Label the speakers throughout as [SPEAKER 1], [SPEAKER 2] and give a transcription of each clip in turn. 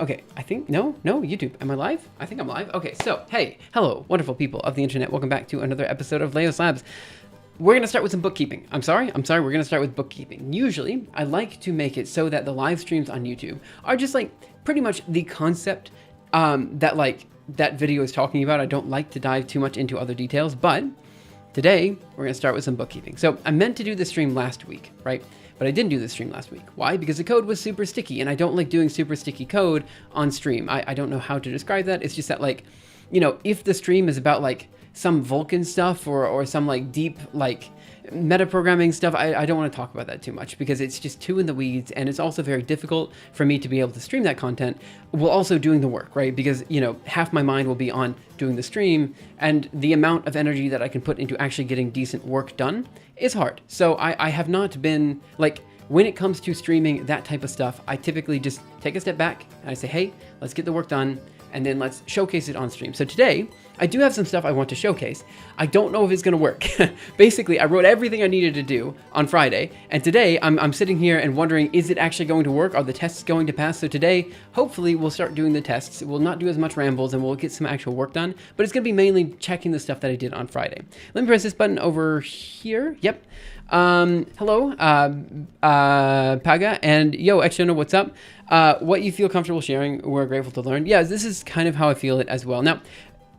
[SPEAKER 1] Okay, I think, no, YouTube. Am I live? I think I'm live. Okay, so, hey, hello, wonderful people of the internet. Welcome back to another episode of Leos Labs. We're going to start with some bookkeeping. I'm sorry, we're going to start with bookkeeping. Usually, I like to make it so that the live streams on YouTube are just like pretty much the concept that video is talking about. I don't like to dive too much into other details, but today we're going to start with some bookkeeping. So I meant to do this stream last week, right? But I didn't do this stream last week. Why? Because the code was super sticky, and I don't like doing super sticky code on stream. I don't know how to describe that. It's just that, like, you know, if the stream is about like some Vulkan stuff or some like deep like metaprogramming stuff, I don't want to talk about that too much because it's just too in the weeds, and it's also very difficult for me to be able to stream that content while also doing the work, right? Because, you know, half my mind will be on doing the stream, and the amount of energy that I can put into actually getting decent work done is hard. So I have not been, like, when it comes to streaming that type of stuff, I typically just take a step back and I say, hey, let's get the work done, and then let's showcase it on stream. So today, I do have some stuff I want to showcase. I don't know if it's gonna work. Basically, I wrote everything I needed to do on Friday, and today I'm sitting here and wondering, is it actually going to work? Are the tests going to pass? So today, hopefully, we'll start doing the tests. We'll not do as much rambles, and we'll get some actual work done, but it's gonna be mainly checking the stuff that I did on Friday. Let me press this button over here. Yep. Hello, Paga, and yo, Exona, what's up? What you feel comfortable sharing, we're grateful to learn. Yeah, this is kind of how I feel it as well. Now,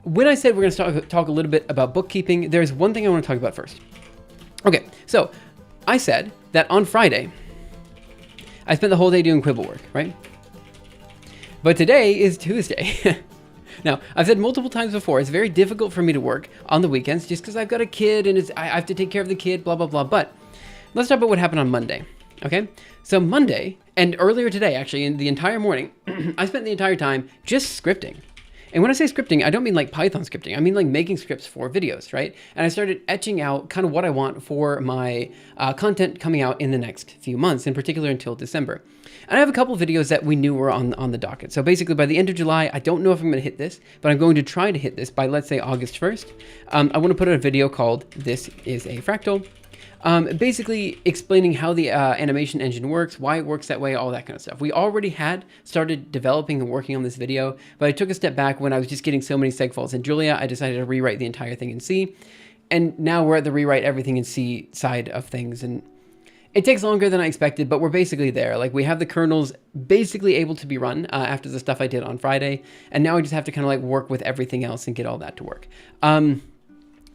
[SPEAKER 1] when I said we're going to talk a little bit about bookkeeping, there's one thing I want to talk about first. Okay, so I said that on Friday, I spent the whole day doing Quibble work, right? But today is Tuesday. Now, I've said multiple times before, it's very difficult for me to work on the weekends just because I've got a kid and I have to take care of the kid, blah, blah, blah. But let's talk about what happened on Monday, okay? So Monday, and earlier today, actually, in the entire morning, I spent the entire time just scripting. And when I say scripting, I don't mean like Python scripting. I mean like making scripts for videos, right? And I started etching out kind of what I want for my content coming out in the next few months, in particular until December. And I have a couple of videos that we knew were on the docket. So basically by the end of July, I don't know if I'm going to hit this, but I'm going to try to hit this by, let's say, August 1st. I want to put out a video called This is a Fractal. Basically explaining how the animation engine works, why it works that way, all that kind of stuff. We already had started developing and working on this video, but I took a step back when I was just getting so many seg files in Julia. I decided to rewrite the entire thing in C, and now we're at the rewrite everything in C side of things, and it takes longer than I expected, but we're basically there. Like, we have the kernels basically able to be run after the stuff I did on Friday, and now I just have to kind of like work with everything else and get all that to work.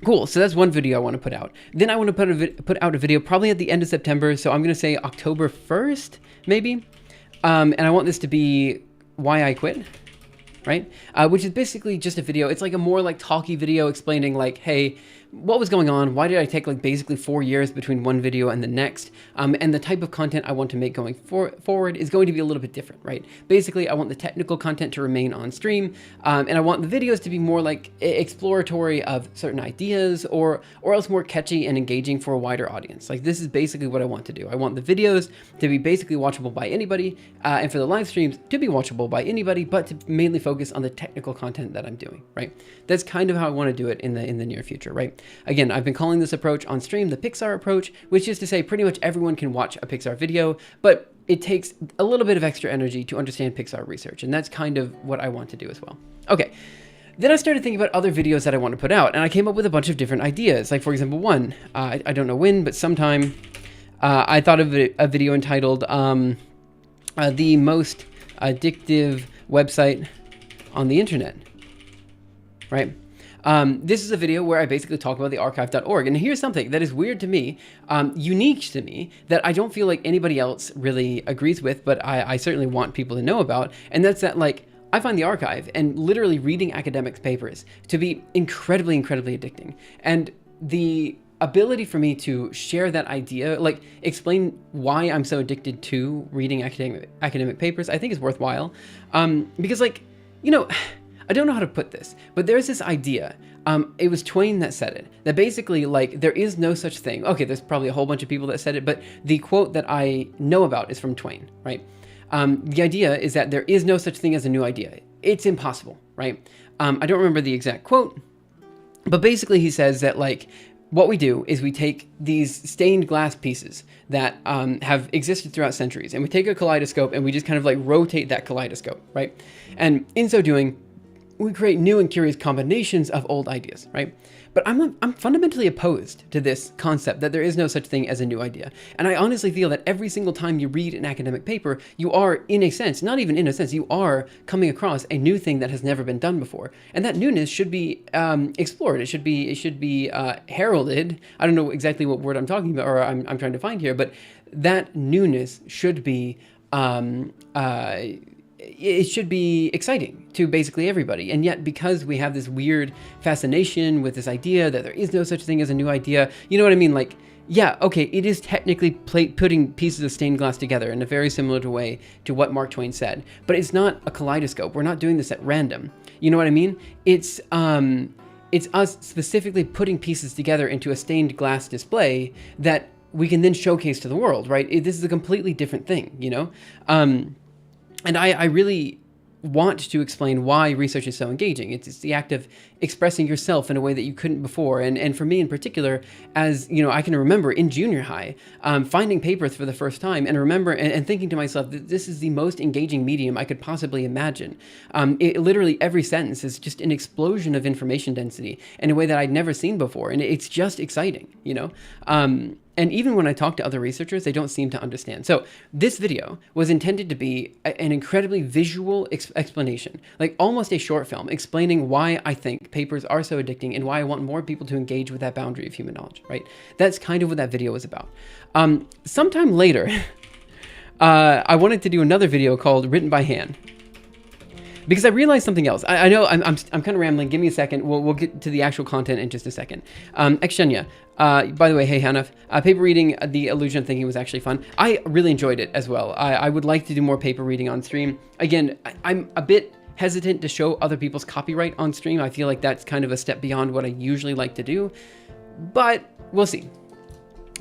[SPEAKER 1] Cool, so that's one video I want to put out. Then I want to put out a video probably at the end of September, so I'm going to say October 1st, maybe. And I want this to be Why I Quit, right? Which is basically just a video. It's like a more like talky video explaining like, hey, what was going on? Why did I take like basically 4 years between one video and the next? And the type of content I want to make going forward is going to be a little bit different, right? Basically, I want the technical content to remain on stream, and I want the videos to be more like exploratory of certain ideas, or else more catchy and engaging for a wider audience. Like, this is basically what I want to do. I want the videos to be basically watchable by anybody, and for the live streams to be watchable by anybody, but to mainly focus on the technical content that I'm doing, right? That's kind of how I want to do it in the near future, right? Again, I've been calling this approach on stream the Pixar approach, which is to say pretty much everyone can watch a Pixar video, but it takes a little bit of extra energy to understand Pixar research, and that's kind of what I want to do as well. Okay, then I started thinking about other videos that I want to put out, and I came up with a bunch of different ideas. Like, for example, one, I don't know when, but sometime, I thought of a video entitled The Most Addictive Website on the Internet, right? This is a video where I basically talk about the archive.org. And here's something that is weird to me, unique to me, that I don't feel like anybody else really agrees with, but I certainly want people to know about. And that's that, like, I find the archive and literally reading academics' papers to be incredibly, incredibly addicting. And the ability for me to share that idea, like explain why I'm so addicted to reading academic papers, I think is worthwhile. Because, like, you know, I don't know how to put this, but there's this idea, it was Twain that said it, that basically, like, there is no such thing. Okay, there's probably a whole bunch of people that said it, but the quote that I know about is from Twain, right? The idea is that there is no such thing as a new idea. It's impossible, right? I don't remember the exact quote, but basically he says that, like, what we do is we take these stained glass pieces that have existed throughout centuries, and we take a kaleidoscope and we just kind of like rotate that kaleidoscope, right? And in so doing, we create new and curious combinations of old ideas, right? But I'm fundamentally opposed to this concept that there is no such thing as a new idea. And I honestly feel that every single time you read an academic paper, you are, in a sense, not even in a sense, you are coming across a new thing that has never been done before. And that newness should be explored. It should be heralded. I don't know exactly what word I'm talking about, or I'm trying to find here, but that newness should be it should be exciting to basically everybody. And yet, because we have this weird fascination with this idea that there is no such thing as a new idea, you know what I mean? Like, yeah, okay, it is technically putting pieces of stained glass together in a very similar way to what Mark Twain said, but it's not a kaleidoscope. We're not doing this at random. You know what I mean? It's us specifically putting pieces together into a stained glass display that we can then showcase to the world, right? This is a completely different thing, you know? And I really want to explain why research is so engaging. It's the act of expressing yourself in a way that you couldn't before. And for me in particular, as you know, I can remember in junior high, finding papers for the first time and remember and thinking to myself that this is the most engaging medium I could possibly imagine. Literally every sentence is just an explosion of information density in a way that I'd never seen before. And it's just exciting, you know? And even when I talk to other researchers, they don't seem to understand. So this video was intended to be an incredibly visual explanation, like almost a short film, explaining why I think papers are so addicting and why I want more people to engage with that boundary of human knowledge, right? That's kind of what that video was about. Sometime later, I wanted to do another video called Written by Hand, because I realized something else. I know I'm kind of rambling. Give me a second. We'll get to the actual content in just a second. Xenia, by the way, hey Hanif, paper reading, The Illusion of Thinking was actually fun. I really enjoyed it as well. I would like to do more paper reading on stream. Again, I'm a bit hesitant to show other people's copyright on stream. I feel like that's kind of a step beyond what I usually like to do, but we'll see.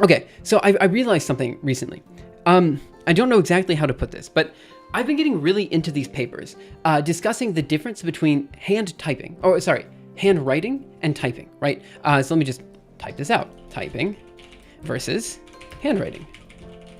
[SPEAKER 1] Okay, so I realized something recently. I don't know exactly how to put this, but I've been getting really into these papers, discussing the difference between handwriting and typing, right? So let me just type this out. Typing versus handwriting,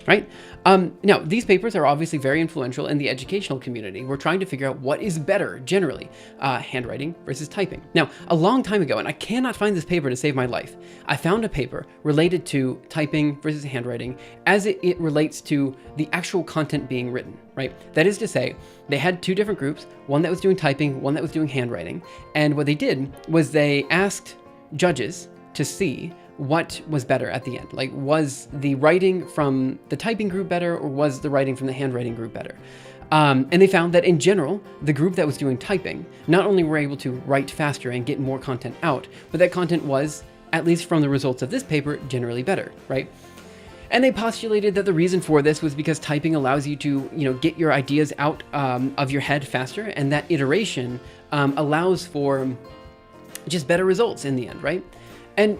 [SPEAKER 1] right? Now, these papers are obviously very influential in the educational community. We're trying to figure out what is better generally, handwriting versus typing. Now, a long time ago, and I cannot find this paper to save my life, I found a paper related to typing versus handwriting as it relates to the actual content being written, right? That is to say, they had two different groups, one that was doing typing, one that was doing handwriting. And what they did was they asked judges to see what was better at the end. Like, was the writing from the typing group better, or was the writing from the handwriting group better? And they found that in general, the group that was doing typing not only were able to write faster and get more content out, but that content was, at least from the results of this paper, generally better, right? And they postulated that the reason for this was because typing allows you to, get your ideas out of your head faster, and that iteration allows for just better results in the end, right? And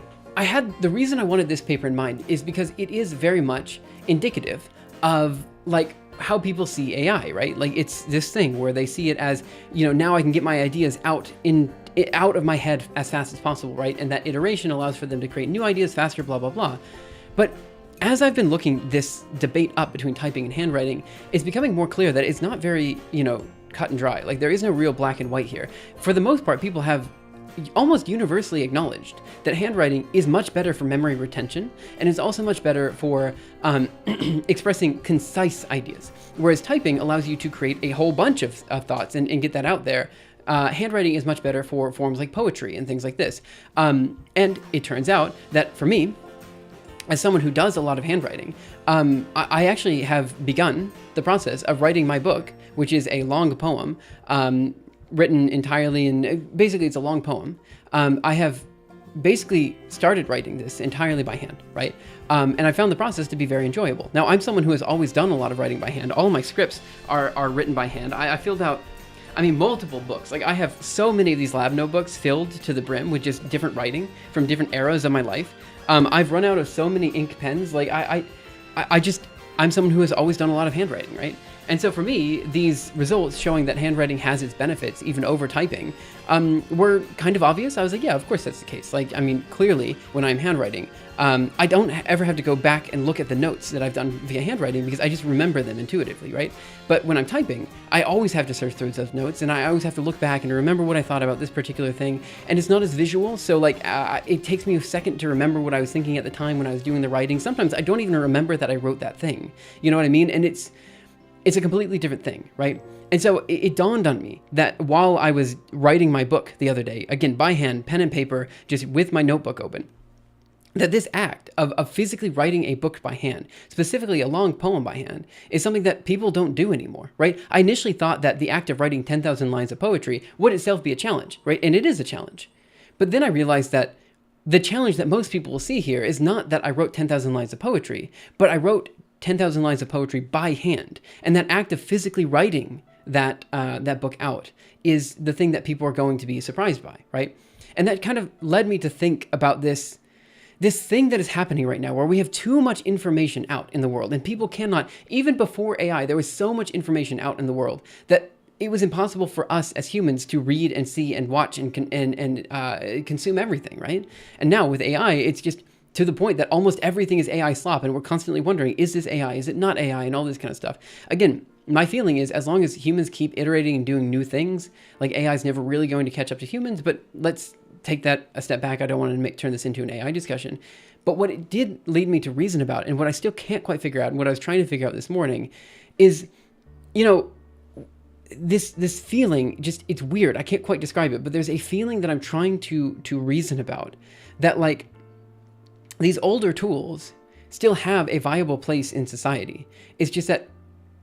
[SPEAKER 1] the reason I wanted this paper in mind is because it is very much indicative of like how people see AI, right? Like it's this thing where they see it as, now I can get my ideas out of my head as fast as possible, right? And that iteration allows for them to create new ideas faster, blah, blah, blah. But as I've been looking this debate up between typing and handwriting, it's becoming more clear that it's not very, cut and dry. Like there is no real black and white here. For the most part, people have almost universally acknowledged that handwriting is much better for memory retention, and is also much better for expressing concise ideas. Whereas typing allows you to create a whole bunch of thoughts and get that out there. Handwriting is much better for forms like poetry and things like this. And it turns out that for me, as someone who does a lot of handwriting, I actually have begun the process of writing my book, which is a long poem, written entirely basically it's a long poem. I have basically started writing this entirely by hand, right? And I found the process to be very enjoyable. Now, I'm someone who has always done a lot of writing by hand. All of my scripts are written by hand. I filled out, multiple books. Like I have so many of these lab notebooks filled to the brim with just different writing from different eras of my life. I've run out of so many ink pens. Like I'm someone who has always done a lot of handwriting, right? And so for me, these results showing that handwriting has its benefits, even over typing, were kind of obvious. I was like, yeah, of course that's the case. Like, I mean, clearly when I'm handwriting, I don't ever have to go back and look at the notes that I've done via handwriting because I just remember them intuitively, right? But when I'm typing, I always have to search through those notes, and I always have to look back and remember what I thought about this particular thing. And it's not as visual, so like it takes me a second to remember what I was thinking at the time when I was doing the writing. Sometimes I don't even remember that I wrote that thing. You know what I mean? And it's a completely different thing, right? And so it dawned on me that while I was writing my book the other day, again, by hand, pen and paper, just with my notebook open, that this act of physically writing a book by hand, specifically a long poem by hand, is something that people don't do anymore, right? I initially thought that the act of writing 10,000 lines of poetry would itself be a challenge, right? And it is a challenge. But then I realized that the challenge that most people will see here is not that I wrote 10,000 lines of poetry, but I wrote 10,000 lines of poetry by hand. And that act of physically writing that book out is the thing that people are going to be surprised by, right? And that kind of led me to think about this thing that is happening right now where we have too much information out in the world and people cannot, even before AI, there was so much information out in the world that it was impossible for us as humans to read and see and watch and consume everything, right? And now with AI, it's just to the point that almost everything is AI slop and we're constantly wondering, is this AI? Is it not AI? And all this kind of stuff. Again, my feeling is as long as humans keep iterating and doing new things, like AI is never really going to catch up to humans, but let's take that a step back. I don't want to turn this into an AI discussion. But what it did lead me to reason about, and what I still can't quite figure out, and what I was trying to figure out this morning, is, you know, this feeling, just, it's weird. I can't quite describe it, but there's a feeling that I'm trying to reason about that, like, these older tools still have a viable place in society. It's just that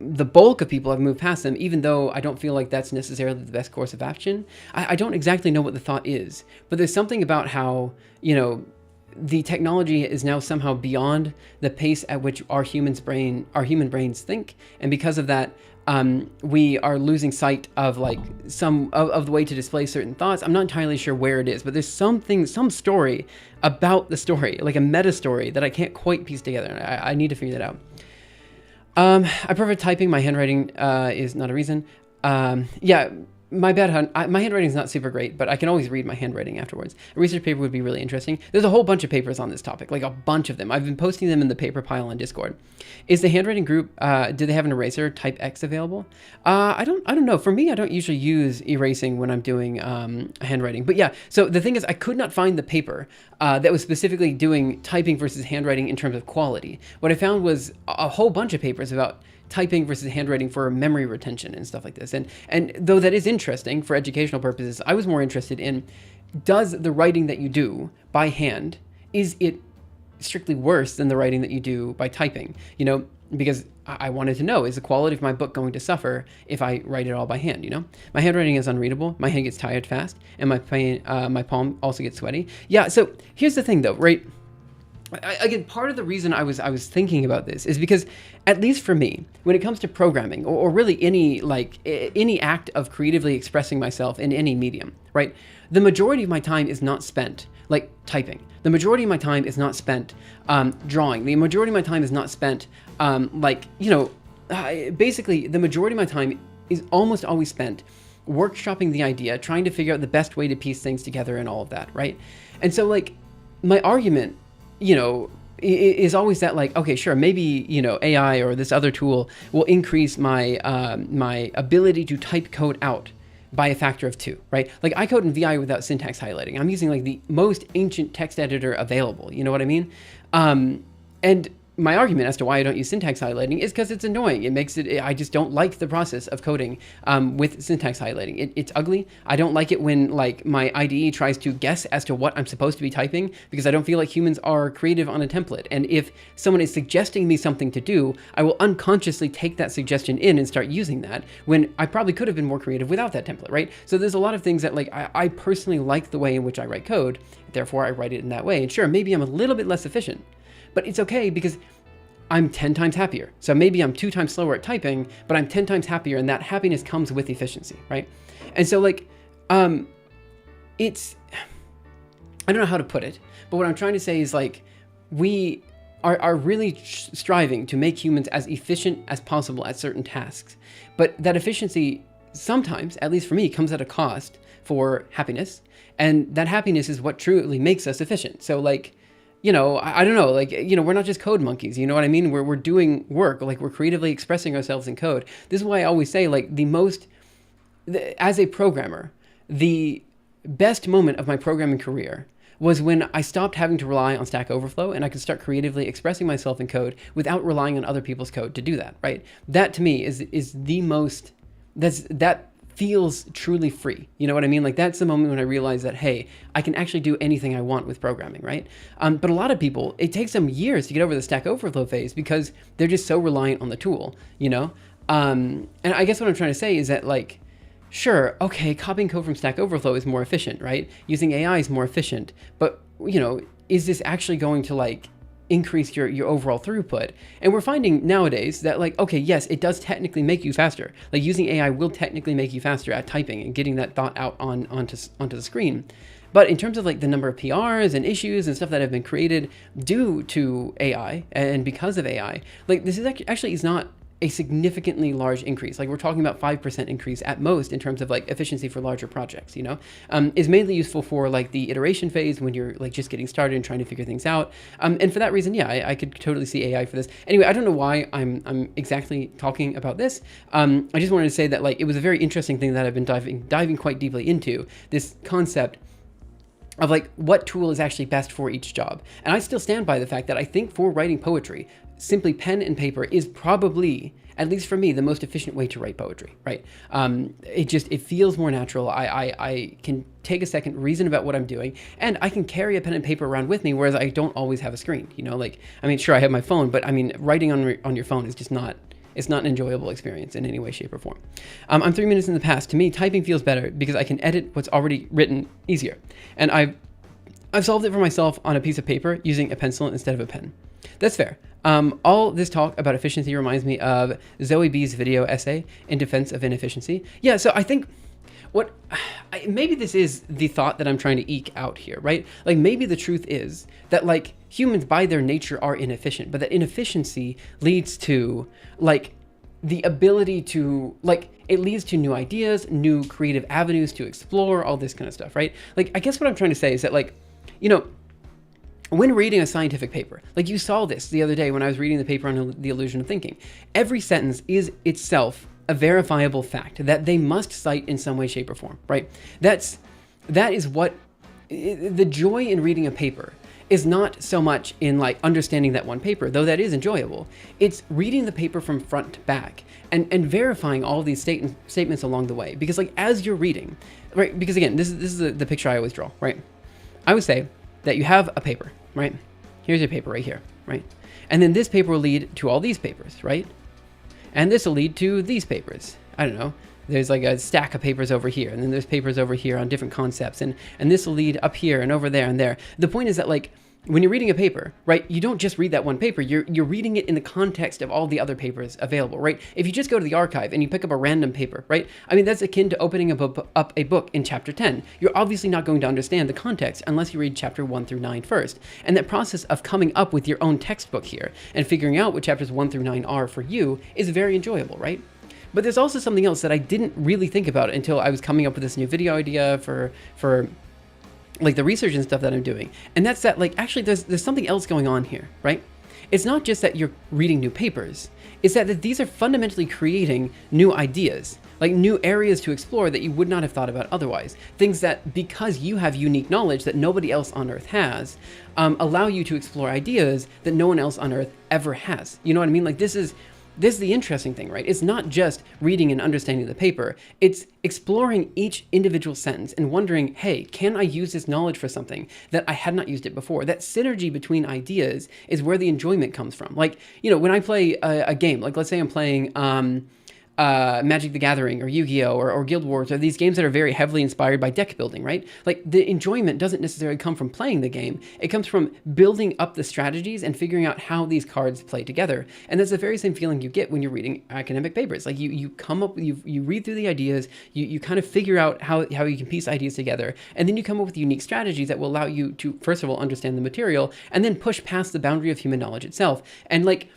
[SPEAKER 1] the bulk of people have moved past them, even though I don't feel like that's necessarily the best course of action. I don't exactly know what the thought is, but there's something about how, you know, the technology is now somehow beyond the pace at which our human brains think. And because of that, we are losing sight of like some of the way to display certain thoughts. I'm not entirely sure where it is, but there's some story about the story, like a meta story that I can't quite piece together. I need to figure that out. I prefer typing. My handwriting is not a reason. Yeah, my handwriting is not super great, but I can always read my handwriting afterwards. A research paper would be really interesting. There's a whole bunch of papers on this topic, like a bunch of them. I've been posting them in the paper pile on Discord. Is the handwriting group, do they have an eraser type X available? I don't know. For me, I don't usually use erasing when I'm doing handwriting. But yeah, so the thing is, I could not find the paper that was specifically doing typing versus handwriting in terms of quality. What I found was a whole bunch of papers about typing versus handwriting for memory retention and stuff like this. And though that is interesting for educational purposes, I was more interested in, does the writing that you do by hand, is it strictly worse than the writing that you do by typing? You know, because I wanted to know, is the quality of my book going to suffer if I write it all by hand, you know? My handwriting is unreadable, my hand gets tired fast, and my palm also gets sweaty. Yeah, so here's the thing though, right? Again, part of the reason I was thinking about this is because, at least for me, when it comes to programming or really any act of creatively expressing myself in any medium, right? The majority of my time is not spent like typing. The majority of my time is not spent drawing. The majority of my time is not spent basically the majority of my time is almost always spent workshopping the idea, trying to figure out the best way to piece things together and all of that, right? And so like my argument, you know, is always that like, okay, sure, maybe, you know, AI or this other tool will increase my my ability to type code out by a factor of 2, right? Like I code in VI without syntax highlighting. I'm using like the most ancient text editor available. You know what I mean? And my argument as to why I don't use syntax highlighting is because it's annoying. It makes it, I just don't like the process of coding with syntax highlighting. It's ugly. I don't like it when like my IDE tries to guess as to what I'm supposed to be typing, because I don't feel like humans are creative on a template. And if someone is suggesting me something to do, I will unconsciously take that suggestion in and start using that when I probably could have been more creative without that template, right? So there's a lot of things that like I personally like the way in which I write code, therefore I write it in that way. And sure, maybe I'm a little bit less efficient, but it's okay because I'm 10 times happier. So maybe I'm 2 times slower at typing, but I'm 10 times happier, and that happiness comes with efficiency, right? And so like, it's, I don't know how to put it, but what I'm trying to say is like, we are really striving to make humans as efficient as possible at certain tasks. But that efficiency sometimes, at least for me, comes at a cost for happiness. And that happiness is what truly makes us efficient. So like, I don't know, like, we're not just code monkeys, you know what I mean? We're doing work, like we're creatively expressing ourselves in code. This is why I always say, like, as a programmer, the best moment of my programming career was when I stopped having to rely on Stack Overflow and I could start creatively expressing myself in code without relying on other people's code to do that, right? That to me is the most, that feels truly free. You know what I mean? Like that's the moment when I realized that, hey, I can actually do anything I want with programming, right? But a lot of people, it takes them years to get over the Stack Overflow phase because they're just so reliant on the tool, And I guess what I'm trying to say is that, like, sure, okay, copying code from Stack Overflow is more efficient, right? Using AI is more efficient, but is this actually going to like increase your overall throughput? And we're finding nowadays that, like, okay, yes, it does technically make you faster. Like using AI will technically make you faster at typing and getting that thought out onto the screen. But in terms of like the number of PRs and issues and stuff that have been created due to AI and because of AI, like this is actually is not a significantly large increase. Like we're talking about 5% increase at most in terms of like efficiency for larger projects, is mainly useful for like the iteration phase when you're like just getting started and trying to figure things out. And for that reason, yeah, I could totally see AI for this. Anyway, I don't know why I'm exactly talking about this. I just wanted to say that like it was a very interesting thing that I've been diving quite deeply into, this concept of like what tool is actually best for each job. And I still stand by the fact that I think for writing poetry, simply pen and paper is probably, at least for me, the most efficient way to write poetry, right? It feels more natural. I can take a second, reason about what I'm doing, and I can carry a pen and paper around with me, whereas I don't always have a screen, sure, I have my phone, but writing on your phone is just not, it's not an enjoyable experience in any way, shape, or form. I'm 3 minutes in the past. To me, typing feels better because I can edit what's already written easier. And I've solved it for myself on a piece of paper using a pencil instead of a pen. That's fair. All this talk about efficiency reminds me of Zoe Bee's video essay in defense of inefficiency. Yeah, so I think maybe this is the thought that I'm trying to eke out here, right? Like maybe the truth is that like humans by their nature are inefficient, but that inefficiency leads to like the ability to like, it leads to new ideas, new creative avenues to explore, all this kind of stuff, right? Like, I guess what I'm trying to say is that like, when reading a scientific paper, like you saw this the other day when I was reading the paper on the illusion of thinking, every sentence is itself a verifiable fact that they must cite in some way, shape, or form, right? That is what the joy in reading a paper is, not so much in like understanding that one paper, though that is enjoyable. It's reading the paper from front to back and verifying all of these statements along the way. Because like as you're reading, right? Because again, this is the picture I always draw, right? I would say that you have a paper, right? Here's your paper right here, right? And then this paper will lead to all these papers, right? And this will lead to these papers. I don't know. There's like a stack of papers over here, and then there's papers over here on different concepts, and this will lead up here and over there and there. The point is that like when you're reading a paper, right, you don't just read that one paper, you're reading it in the context of all the other papers available, right? If you just go to the archive and you pick up a random paper, right? That's akin to opening up a book in chapter 10. You're obviously not going to understand the context unless you read chapter 1 through 9 first. And that process of coming up with your own textbook here and figuring out what chapters 1 through 9 are for you is very enjoyable, right? But there's also something else that I didn't really think about until I was coming up with this new video idea for like the research and stuff that I'm doing. And that's that like actually there's something else going on here, right? It's not just that you're reading new papers, it's that these are fundamentally creating new ideas, like new areas to explore that you would not have thought about otherwise. Things that, because you have unique knowledge that nobody else on Earth has, allow you to explore ideas that no one else on Earth ever has. You know what I mean? Like this is the interesting thing, right? It's not just reading and understanding the paper. It's exploring each individual sentence and wondering, hey, can I use this knowledge for something that I had not used it before? That synergy between ideas is where the enjoyment comes from. Like, when I play a game, like let's say I'm playing Magic the Gathering or Yu-Gi-Oh or Guild Wars, or these games that are very heavily inspired by deck building, right? Like the enjoyment doesn't necessarily come from playing the game. It comes from building up the strategies and figuring out how these cards play together. And that's the very same feeling you get when you're reading academic papers. Like you come up, you read through the ideas, you kind of figure out how you can piece ideas together, and then you come up with unique strategies that will allow you to, first of all, understand the material, and then push past the boundary of human knowledge itself. And like,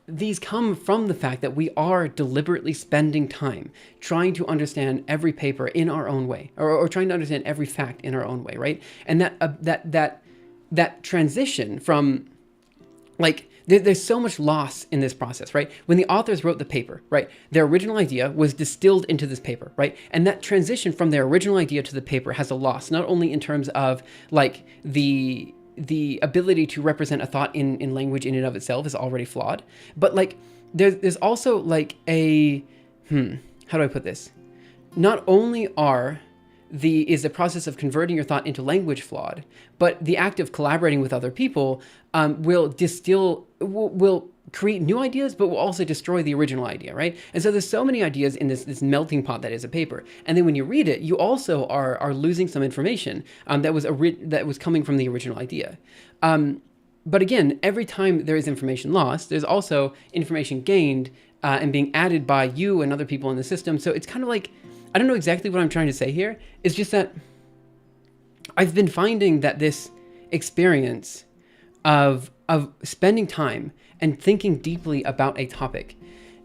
[SPEAKER 1] these come from the fact that we are deliberately spending time trying to understand every paper in our own way, or trying to understand every fact in our own way, right? And that transition from, like, there's so much loss in this process, right? When the authors wrote the paper, right, their original idea was distilled into this paper, right? And that transition from their original idea to the paper has a loss, not only in terms of like the ability to represent a thought in language in and of itself is already flawed, but like there's also like a, how do I put this? Not only is the process of converting your thought into language flawed, but the act of collaborating with other people will create new ideas, but will also destroy the original idea, right? And so there's so many ideas in this melting pot that is a paper. And then when you read it, you also are losing some information that was coming from the original idea. But again, every time there is information lost, there's also information gained and being added by you and other people in the system. So it's kind of like, I don't know exactly what I'm trying to say here. It's just that I've been finding that this experience of spending time and thinking deeply about a topic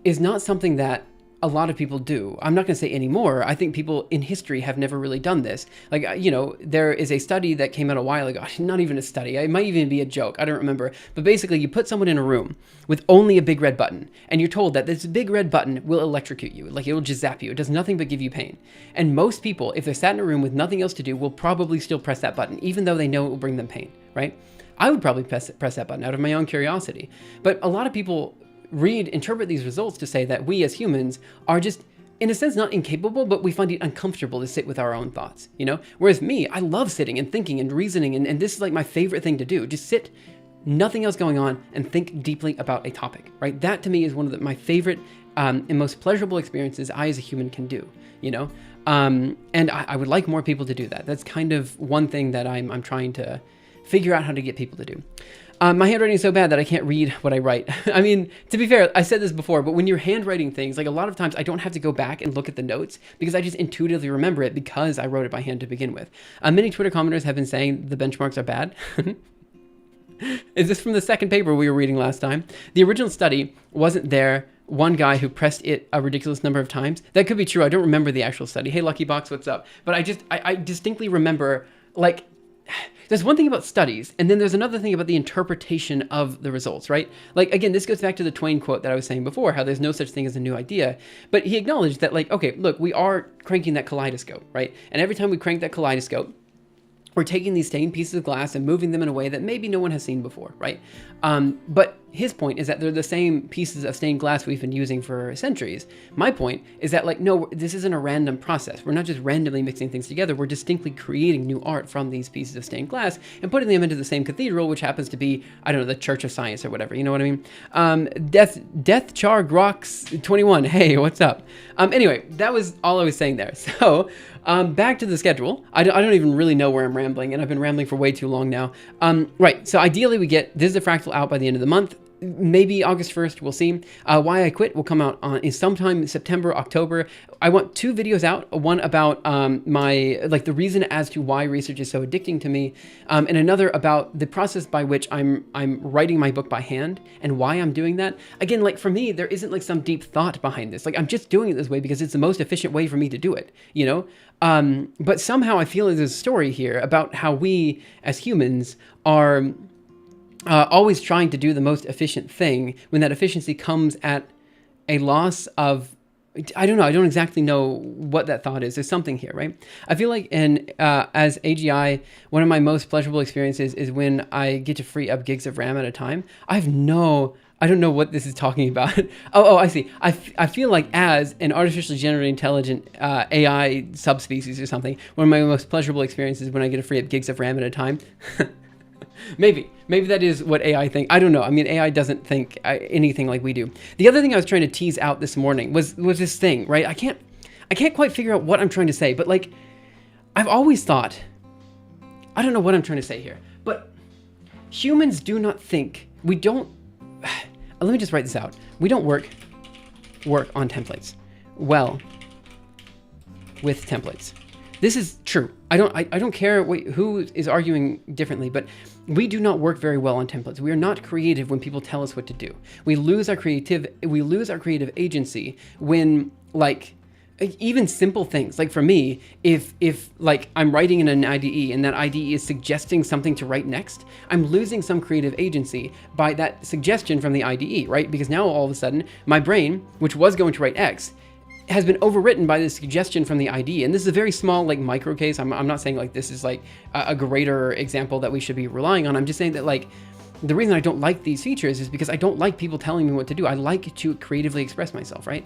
[SPEAKER 1] is not something that a lot of people do. I'm not going to say anymore. I think people in history have never really done this. Like, there is a study that came out a while ago. Not even a study. It might even be a joke. I don't remember. But basically, you put someone in a room with only a big red button, and you're told that this big red button will electrocute you. Like, it will just zap you. It does nothing but give you pain. And most people, if they're sat in a room with nothing else to do, will probably still press that button, even though they know it will bring them pain, right? I would probably press that button out of my own curiosity. But a lot of people interpret these results to say that we as humans are just, in a sense, not incapable, but we find it uncomfortable to sit with our own thoughts, Whereas me, I love sitting and thinking and reasoning, and this is like my favorite thing to do. Just sit, nothing else going on, and think deeply about a topic, right? That to me is one of my favorite and most pleasurable experiences I as a human can do, And I would like more people to do that. That's kind of one thing that I'm trying to figure out how to get people to do. My handwriting is so bad that I can't read what I write. I mean, to be fair, I said this before, but when you're handwriting things, like a lot of times I don't have to go back and look at the notes because I just intuitively remember it because I wrote it by hand to begin with. Many Twitter commenters have been saying the benchmarks are bad. Is this from the second paper we were reading last time? The original study wasn't there. One guy who pressed it a ridiculous number of times. That could be true. I don't remember the actual study. Hey, Lucky Box, what's up? But I distinctly remember, like, there's one thing about studies, and then there's another thing about the interpretation of the results, right? Like, again, this goes back to the Twain quote that I was saying before, how there's no such thing as a new idea. But he acknowledged that, like, okay, look, we are cranking that kaleidoscope, right? And every time we crank that kaleidoscope, we're taking these stained pieces of glass and moving them in a way that maybe no one has seen before, right? But his point is that they're the same pieces of stained glass we've been using for centuries. My point is that, like, no, this isn't a random process. We're not just randomly mixing things together. We're distinctly creating new art from these pieces of stained glass and putting them into the same cathedral, which happens to be, I don't know, the Church of Science or whatever. You know what I mean? Death Char Grox 21. Hey, what's up? Anyway, that was all I was saying there. So back to the schedule. I don't even really know where I'm rambling, and I've been rambling for way too long now. Right, so ideally we get this is the fractal out by the end of the month. Maybe August 1st, we'll see. Why I Quit will come out in sometime September, October. I want 2 videos out, one about the reason as to why research is so addicting to me, and another about the process by which I'm writing my book by hand and why I'm doing that. Again, like, for me, there isn't like some deep thought behind this. Like, I'm just doing it this way because it's the most efficient way for me to do it, But somehow I feel like there's a story here about how we as humans are always trying to do the most efficient thing when that efficiency comes at a loss of, I don't know. I don't exactly know what that thought is. There's something here, right? I feel like as AGI, one of my most pleasurable experiences is when I get to free up gigs of RAM at a time. I don't know what this is talking about. Oh, I see. I feel like as an artificially generated intelligent AI subspecies or something, one of my most pleasurable experiences is when I get to free up gigs of RAM at a time. Maybe that is what AI think. I don't know. I mean, AI doesn't think anything like we do. The other thing I was trying to tease out this morning was this thing, right? I can't quite figure out what I'm trying to say, but like, I've always thought, I don't know what I'm trying to say here, but humans do not think, we don't, let me just write this out. We don't work on templates well with templates. This is true. I don't care who is arguing differently, but we do not work very well on templates. We are not creative when people tell us what to do. We lose our creative agency when, like, even simple things. Like for me, if like I'm writing in an IDE and that IDE is suggesting something to write next, I'm losing some creative agency by that suggestion from the IDE, right? Because now all of a sudden my brain, which was going to write X, has been overwritten by this suggestion from the IDE. And this is a very small, like, micro case. I'm not saying like this is like a greater example that we should be relying on. I'm just saying that, like, the reason I don't like these features is because I don't like people telling me what to do. I like to creatively express myself, right?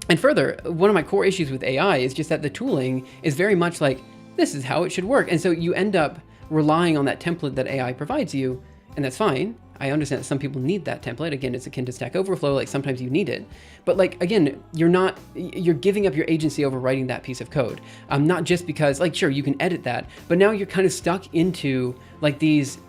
[SPEAKER 1] And further, one of my core issues with AI is just that the tooling is very much like, this is how it should work. And so you end up relying on that template that AI provides you, and that's fine. I understand that some people need that template. Again, it's akin to Stack Overflow, like sometimes you need it. But like, again, you're giving up your agency over writing that piece of code. Not just because, like, sure, you can edit that, but now you're kind of stuck into like these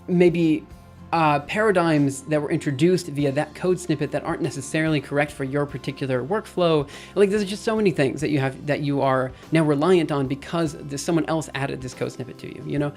[SPEAKER 1] maybe paradigms that were introduced via that code snippet that aren't necessarily correct for your particular workflow. Like, there's just so many things that you are now reliant on because someone else added this code snippet to you, you know?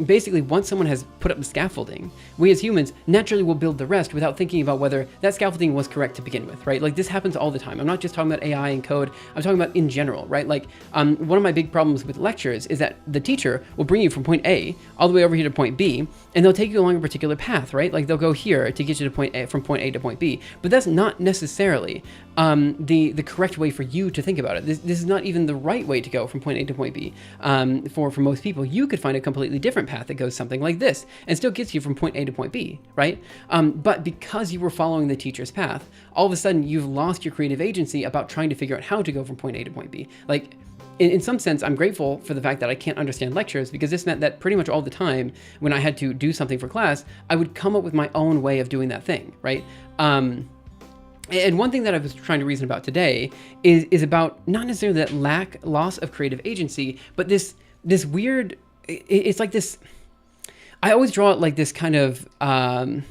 [SPEAKER 1] Basically, once someone has put up the scaffolding, we as humans naturally will build the rest without thinking about whether that scaffolding was correct to begin with, right? Like, this happens all the time. I'm not just talking about AI and code, I'm talking about in general, right? Like, one of my big problems with lectures is that the teacher will bring you from point A all the way over here to point B, and they'll take you along a particular path, right? Like, they'll go here to get you to point A, from point A to point B, but that's not necessarily the correct way for you to think about it. This is not even the right way to go from point A to point B. For most people, you could find a completely different path that goes something like this and still gets you from point A to point B, right? But because you were following the teacher's path, all of a sudden you've lost your creative agency about trying to figure out how to go from point A to point B. Like, in some sense, I'm grateful for the fact that I can't understand lectures, because this meant that pretty much all the time when I had to do something for class, I would come up with my own way of doing that thing, right? And one thing that I was trying to reason about today is about not necessarily that loss of creative agency, but this weird, it's like this, I always draw it like this kind of, I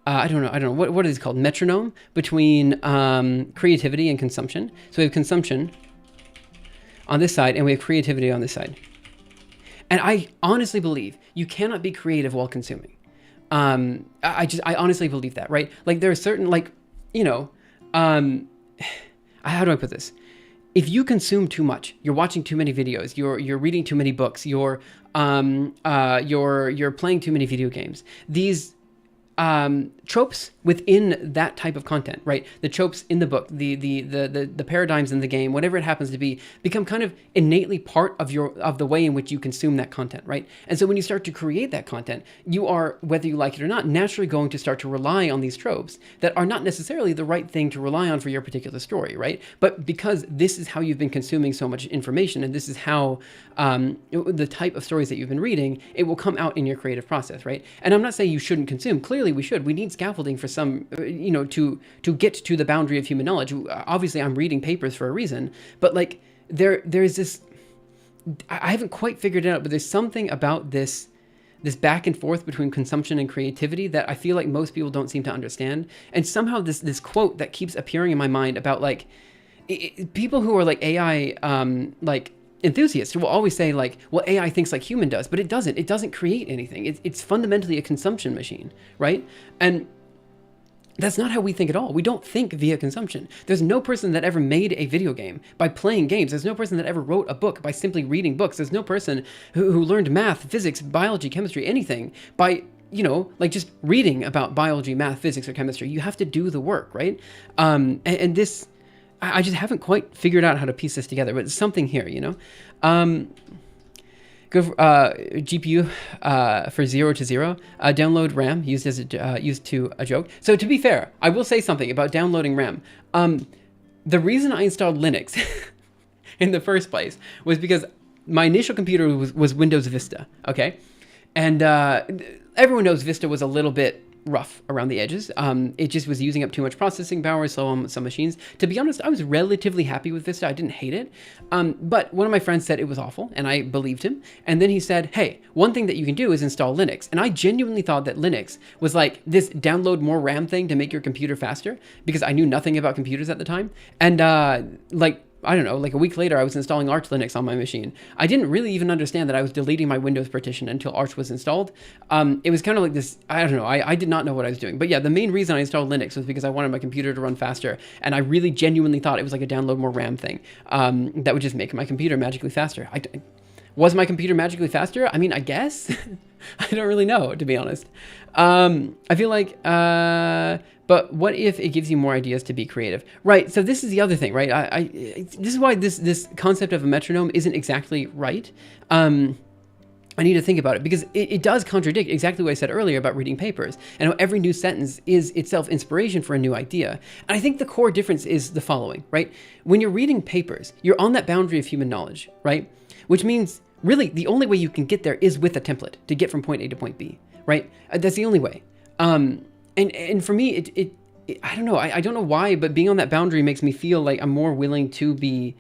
[SPEAKER 1] don't know, what is it called? Metronome between creativity and consumption. So we have consumption on this side, and we have creativity on this side. And I honestly believe you cannot be creative while consuming. I honestly believe that, right? Like, there are certain, like, you know, how do I put this? If you consume too much, you're watching too many videos, you're reading too many books, you're playing too many video games. These tropes within that type of content, right? The tropes in the book, the paradigms in the game, whatever it happens to be, become kind of innately part of the way in which you consume that content, right? And so when you start to create that content, you are, whether you like it or not, naturally going to start to rely on these tropes that are not necessarily the right thing to rely on for your particular story, right? But because this is how you've been consuming so much information, and this is how the type of stories that you've been reading, it will come out in your creative process, right? And I'm not saying you shouldn't consume. Clearly we should. We need scaffolding for some, you know, to get to the boundary of human knowledge. Obviously I'm reading papers for a reason, but like there's this, I haven't quite figured it out, but there's something about this back and forth between consumption and creativity that I feel like most people don't seem to understand. And somehow this quote that keeps appearing in my mind about like people who are like AI, like enthusiasts will always say like, well, AI thinks like human does, but it doesn't create anything. It's fundamentally a consumption machine, right? And that's not how we think at all. We don't think via consumption. There's no person that ever made a video game by playing games. There's no person that ever wrote a book by simply reading books. There's no person who learned math, physics, biology, chemistry, anything by, you know, like just reading about biology, math, physics, or chemistry. You have to do the work, right? And this, I just haven't quite figured out how to piece this together, but it's something here, you know? Go for, GPU for 0 to 0. Download RAM used to a joke. So to be fair, I will say something about downloading RAM. The reason I installed Linux in the first place was because my initial computer was Windows Vista, okay? And everyone knows Vista was a little bit rough around the edges. It just was using up too much processing power, so on some machines. To be honest, I was relatively happy with Vista. I didn't hate it. But one of my friends said it was awful, and I believed him. And then he said, hey, one thing that you can do is install Linux. And I genuinely thought that Linux was like this download more RAM thing to make your computer faster, because I knew nothing about computers at the time. And I don't know, like a week later, I was installing Arch Linux on my machine. I didn't really even understand that I was deleting my Windows partition until Arch was installed. It was kind of like this, I don't know, I did not know what I was doing. But yeah, the main reason I installed Linux was because I wanted my computer to run faster. And I really genuinely thought it was like a download more RAM thing that would just make my computer magically faster. Was my computer magically faster? I mean, I guess. I don't really know, to be honest. I feel like... but what if it gives you more ideas to be creative? Right, so this is the other thing, right? This is why this concept of a metronome isn't exactly right. I need to think about it, because it does contradict exactly what I said earlier about reading papers, and how every new sentence is itself inspiration for a new idea. And I think the core difference is the following, right? When you're reading papers, you're on that boundary of human knowledge, right? Which means really the only way you can get there is with a template to get from point A to point B, right? That's the only way. And for me, I don't know. I don't know why, but being on that boundary makes me feel like I'm more willing to be,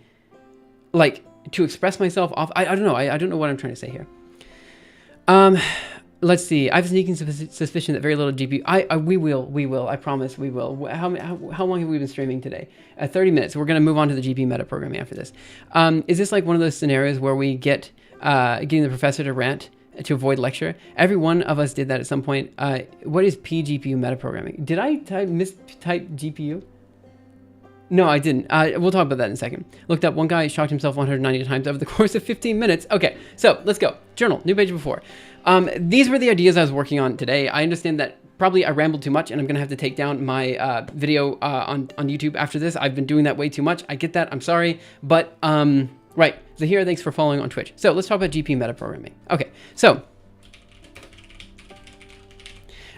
[SPEAKER 1] like, to express myself off. I don't know. I don't know what I'm trying to say here. Let's see. I have a sneaking suspicion that very little GPU. We will. I promise we will. How long have we been streaming today? 30 minutes. We're going to move on to the GPU metaprogramming after this. Is this like one of those scenarios where we get getting the professor to rant to avoid lecture? Every one of us did that at some point. What is pGPU metaprogramming? Did I mistype GPU? No, I didn't. We'll talk about that in a second. Looked up, one guy shocked himself 190 times over the course of 15 minutes. Okay, so let's go. Journal, new page before. These were the ideas I was working on today. I understand that probably I rambled too much, and I'm going to have to take down my video on YouTube after this. I've been doing that way too much. I get that. I'm sorry. But, right. Zahira, thanks for following on Twitch. So let's talk about GPU metaprogramming. Okay, so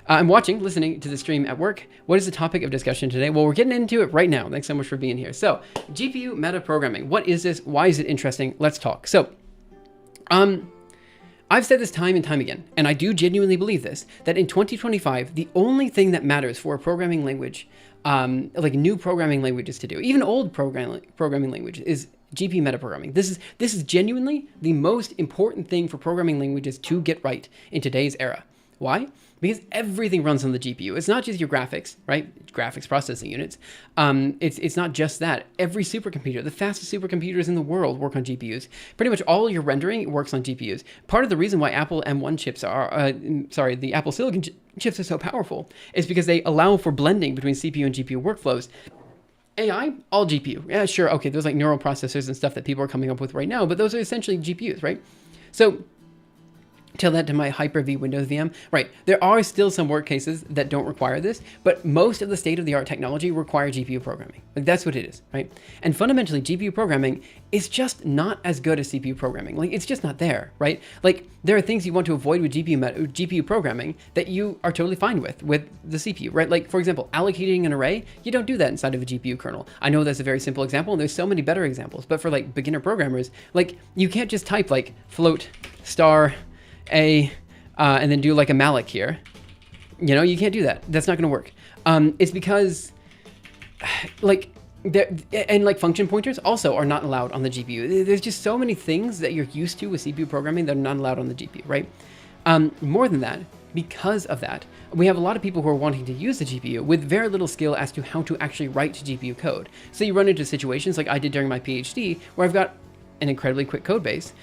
[SPEAKER 1] I'm listening to the stream at work. What is the topic of discussion today? Well, we're getting into it right now. Thanks so much for being here. So, GPU metaprogramming. What is this? Why is it interesting? Let's talk. So, I've said this time and time again, and I do genuinely believe this, that in 2025, the only thing that matters for a programming language, like new programming languages to do, even old programming language, is GPU metaprogramming. This is genuinely the most important thing for programming languages to get right in today's era. Why? Because everything runs on the GPU. It's not just your graphics, right? Graphics processing units. It's not just that. Every supercomputer, the fastest supercomputers in the world work on GPUs. Pretty much all your rendering works on GPUs. Part of the reason why Apple M1 chips are, the Apple Silicon chips are so powerful is because they allow for blending between CPU and GPU workflows. AI, all GPU. Yeah, sure. Okay, there's like neural processors and stuff that people are coming up with right now, but those are essentially GPUs, right? So, tell that to my Hyper-V Windows VM. Right, there are still some work cases that don't require this, but most of the state-of-the-art technology require GPU programming. Like, that's what it is, right? And fundamentally, GPU programming is just not as good as CPU programming. Like, it's just not there, right? Like, there are things you want to avoid with GPU programming that you are totally fine with the CPU, right? Like, for example, allocating an array, you don't do that inside of a GPU kernel. I know that's a very simple example, and there's so many better examples, but for like beginner programmers, like, you can't just type like float star a and then do like a malloc here. You know, you can't do that. That's not going to work. It's because like function pointers also are not allowed on the GPU. There's just so many things that you're used to with CPU programming that are not allowed on the GPU, right? More than that, because of that, we have a lot of people who are wanting to use the GPU with very little skill as to how to actually write GPU code. So you run into situations like I did during my PhD, where I've got an incredibly quick code base,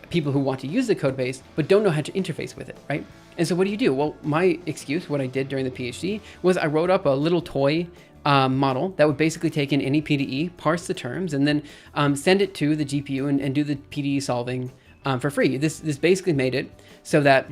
[SPEAKER 1] people who want to use the code base but don't know how to interface with it, right? And so what do? Well, my excuse, what I did during the PhD, was I wrote up a little toy model that would basically take in any PDE, parse the terms, and then send it to the GPU and do the PDE solving for free. This basically made it so that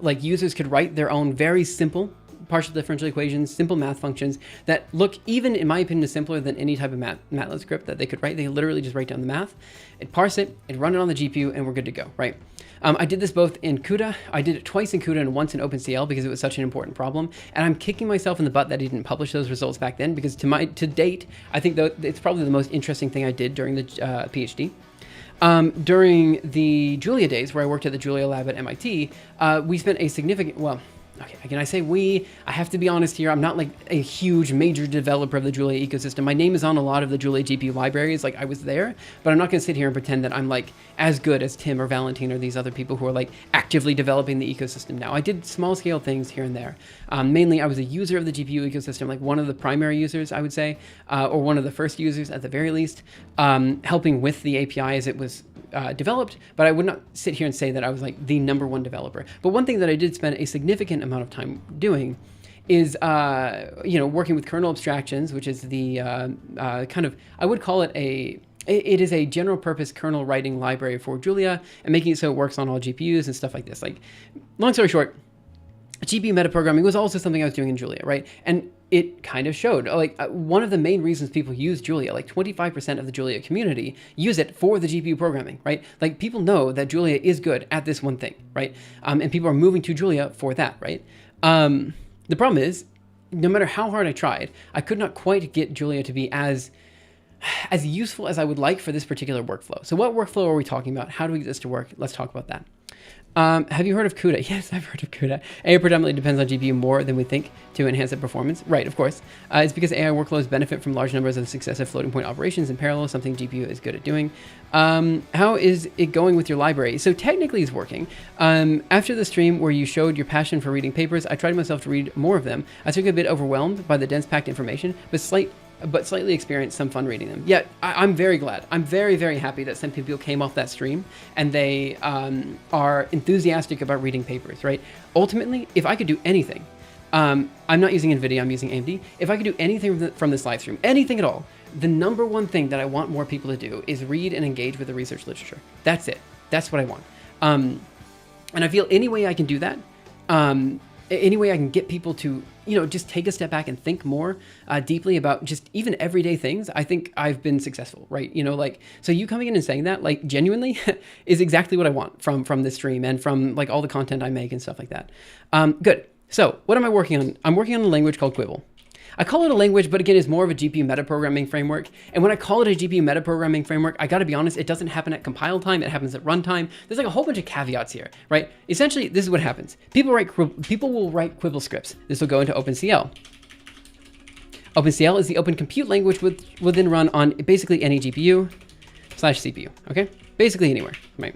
[SPEAKER 1] like users could write their own very simple partial differential equations, simple math functions that look, even in my opinion, simpler than any type of MATLAB script that they could write. They literally just write down the math, it parse it, and run it on the GPU, and we're good to go, right? I did this both in CUDA. I did it twice in CUDA and once in OpenCL because it was such an important problem. And I'm kicking myself in the butt that I didn't publish those results back then, because to date, I think that it's probably the most interesting thing I did during the PhD. During the Julia days, where I worked at the Julia lab at MIT, we spent a significant, well, okay, again, I say we, I have to be honest here. I'm not like a huge major developer of the Julia ecosystem. My name is on a lot of the Julia GPU libraries. Like I was there, but I'm not going to sit here and pretend that I'm like as good as Tim or Valentin or these other people who are like actively developing the ecosystem now. I did small scale things here and there. Mainly I was a user of the GPU ecosystem, like one of the primary users, I would say, or one of the first users at the very least, helping with the API as it was developed, but I would not sit here and say that I was like the #1 developer. But one thing that I did spend a significant amount of time doing is, working with kernel abstractions, which is the kind of, I would call it it is a general purpose kernel writing library for Julia and making it so it works on all GPUs and stuff like this. Like, long story short, GPU metaprogramming was also something I was doing in Julia, right? And it kind of showed, like, one of the main reasons people use Julia, like 25% of the Julia community use it for the GPU programming, right? Like, people know that Julia is good at this one thing, right? And people are moving to Julia for that, right? The problem is, no matter how hard I tried, I could not quite get Julia to be as useful as I would like for this particular workflow. So what workflow are we talking about? How do we get this to work? Let's talk about that. Have you heard of CUDA? Yes, I've heard of CUDA. AI predominantly depends on GPU more than we think to enhance its performance. Right, of course. It's because AI workloads benefit from large numbers of successive floating point operations in parallel, something GPU is good at doing. How is it going with your library? So technically it's working. After the stream where you showed your passion for reading papers, I tried myself to read more of them. I took a bit overwhelmed by the dense packed information, but slightly experienced some fun reading them. Yeah, I'm very glad. I'm very, very happy that some people came off that stream and they are enthusiastic about reading papers, right? Ultimately, if I could do anything, I'm not using NVIDIA, I'm using AMD. If I could do anything from this live stream, anything at all, the #1 thing that I want more people to do is read and engage with the research literature. That's it. That's what I want. And I feel any way I can do that, any way I can get people to, just take a step back and think more deeply about just even everyday things, I think I've been successful, right? So you coming in and saying that, like, genuinely is exactly what I want from this stream and from like all the content I make and stuff like that. Good. So what am I working on? I'm working on a language called Quibble. I call it a language, but again, it's more of a GPU metaprogramming framework. And when I call it a GPU metaprogramming framework, I gotta be honest, it doesn't happen at compile time, it happens at runtime. There's like a whole bunch of caveats here, right? Essentially, this is what happens. People will write Quibble scripts. This will go into OpenCL. OpenCL is the open compute language which will then run on basically any GPU/CPU, okay? Basically anywhere, right?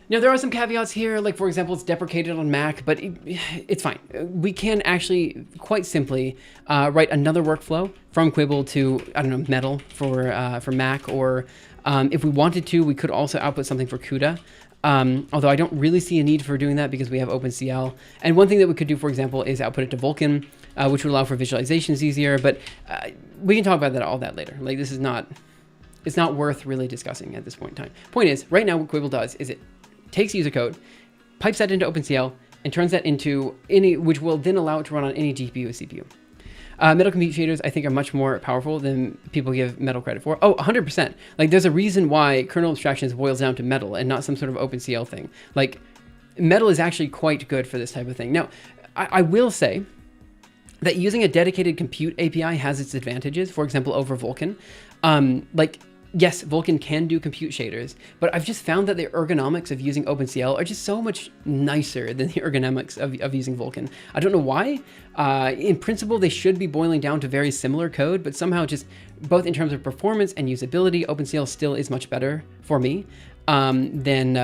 [SPEAKER 1] Now, there are some caveats here, like, for example, it's deprecated on Mac, but it's fine. We can actually, quite simply, write another workflow from Quibble to, I don't know, Metal for Mac, or if we wanted to, we could also output something for CUDA, although I don't really see a need for doing that because we have OpenCL. And one thing that we could do, for example, is output it to Vulkan, which would allow for visualizations easier, but we can talk about all that later. Like, this is not, it's not worth really discussing at this point in time. Point is, right now what Quibble does is it takes user code, pipes that into OpenCL, and turns that into which will then allow it to run on any GPU or CPU. Metal compute shaders, I think, are much more powerful than people give Metal credit for. Oh, 100%. Like, there's a reason why kernel abstractions boils down to Metal and not some sort of OpenCL thing. Like, Metal is actually quite good for this type of thing. Now, I will say that using a dedicated compute API has its advantages, for example, over Vulkan. Yes, Vulkan can do compute shaders, but I've just found that the ergonomics of using OpenCL are just so much nicer than the ergonomics of using Vulkan. I don't know why. In principle, they should be boiling down to very similar code, but somehow just both in terms of performance and usability, OpenCL still is much better for me than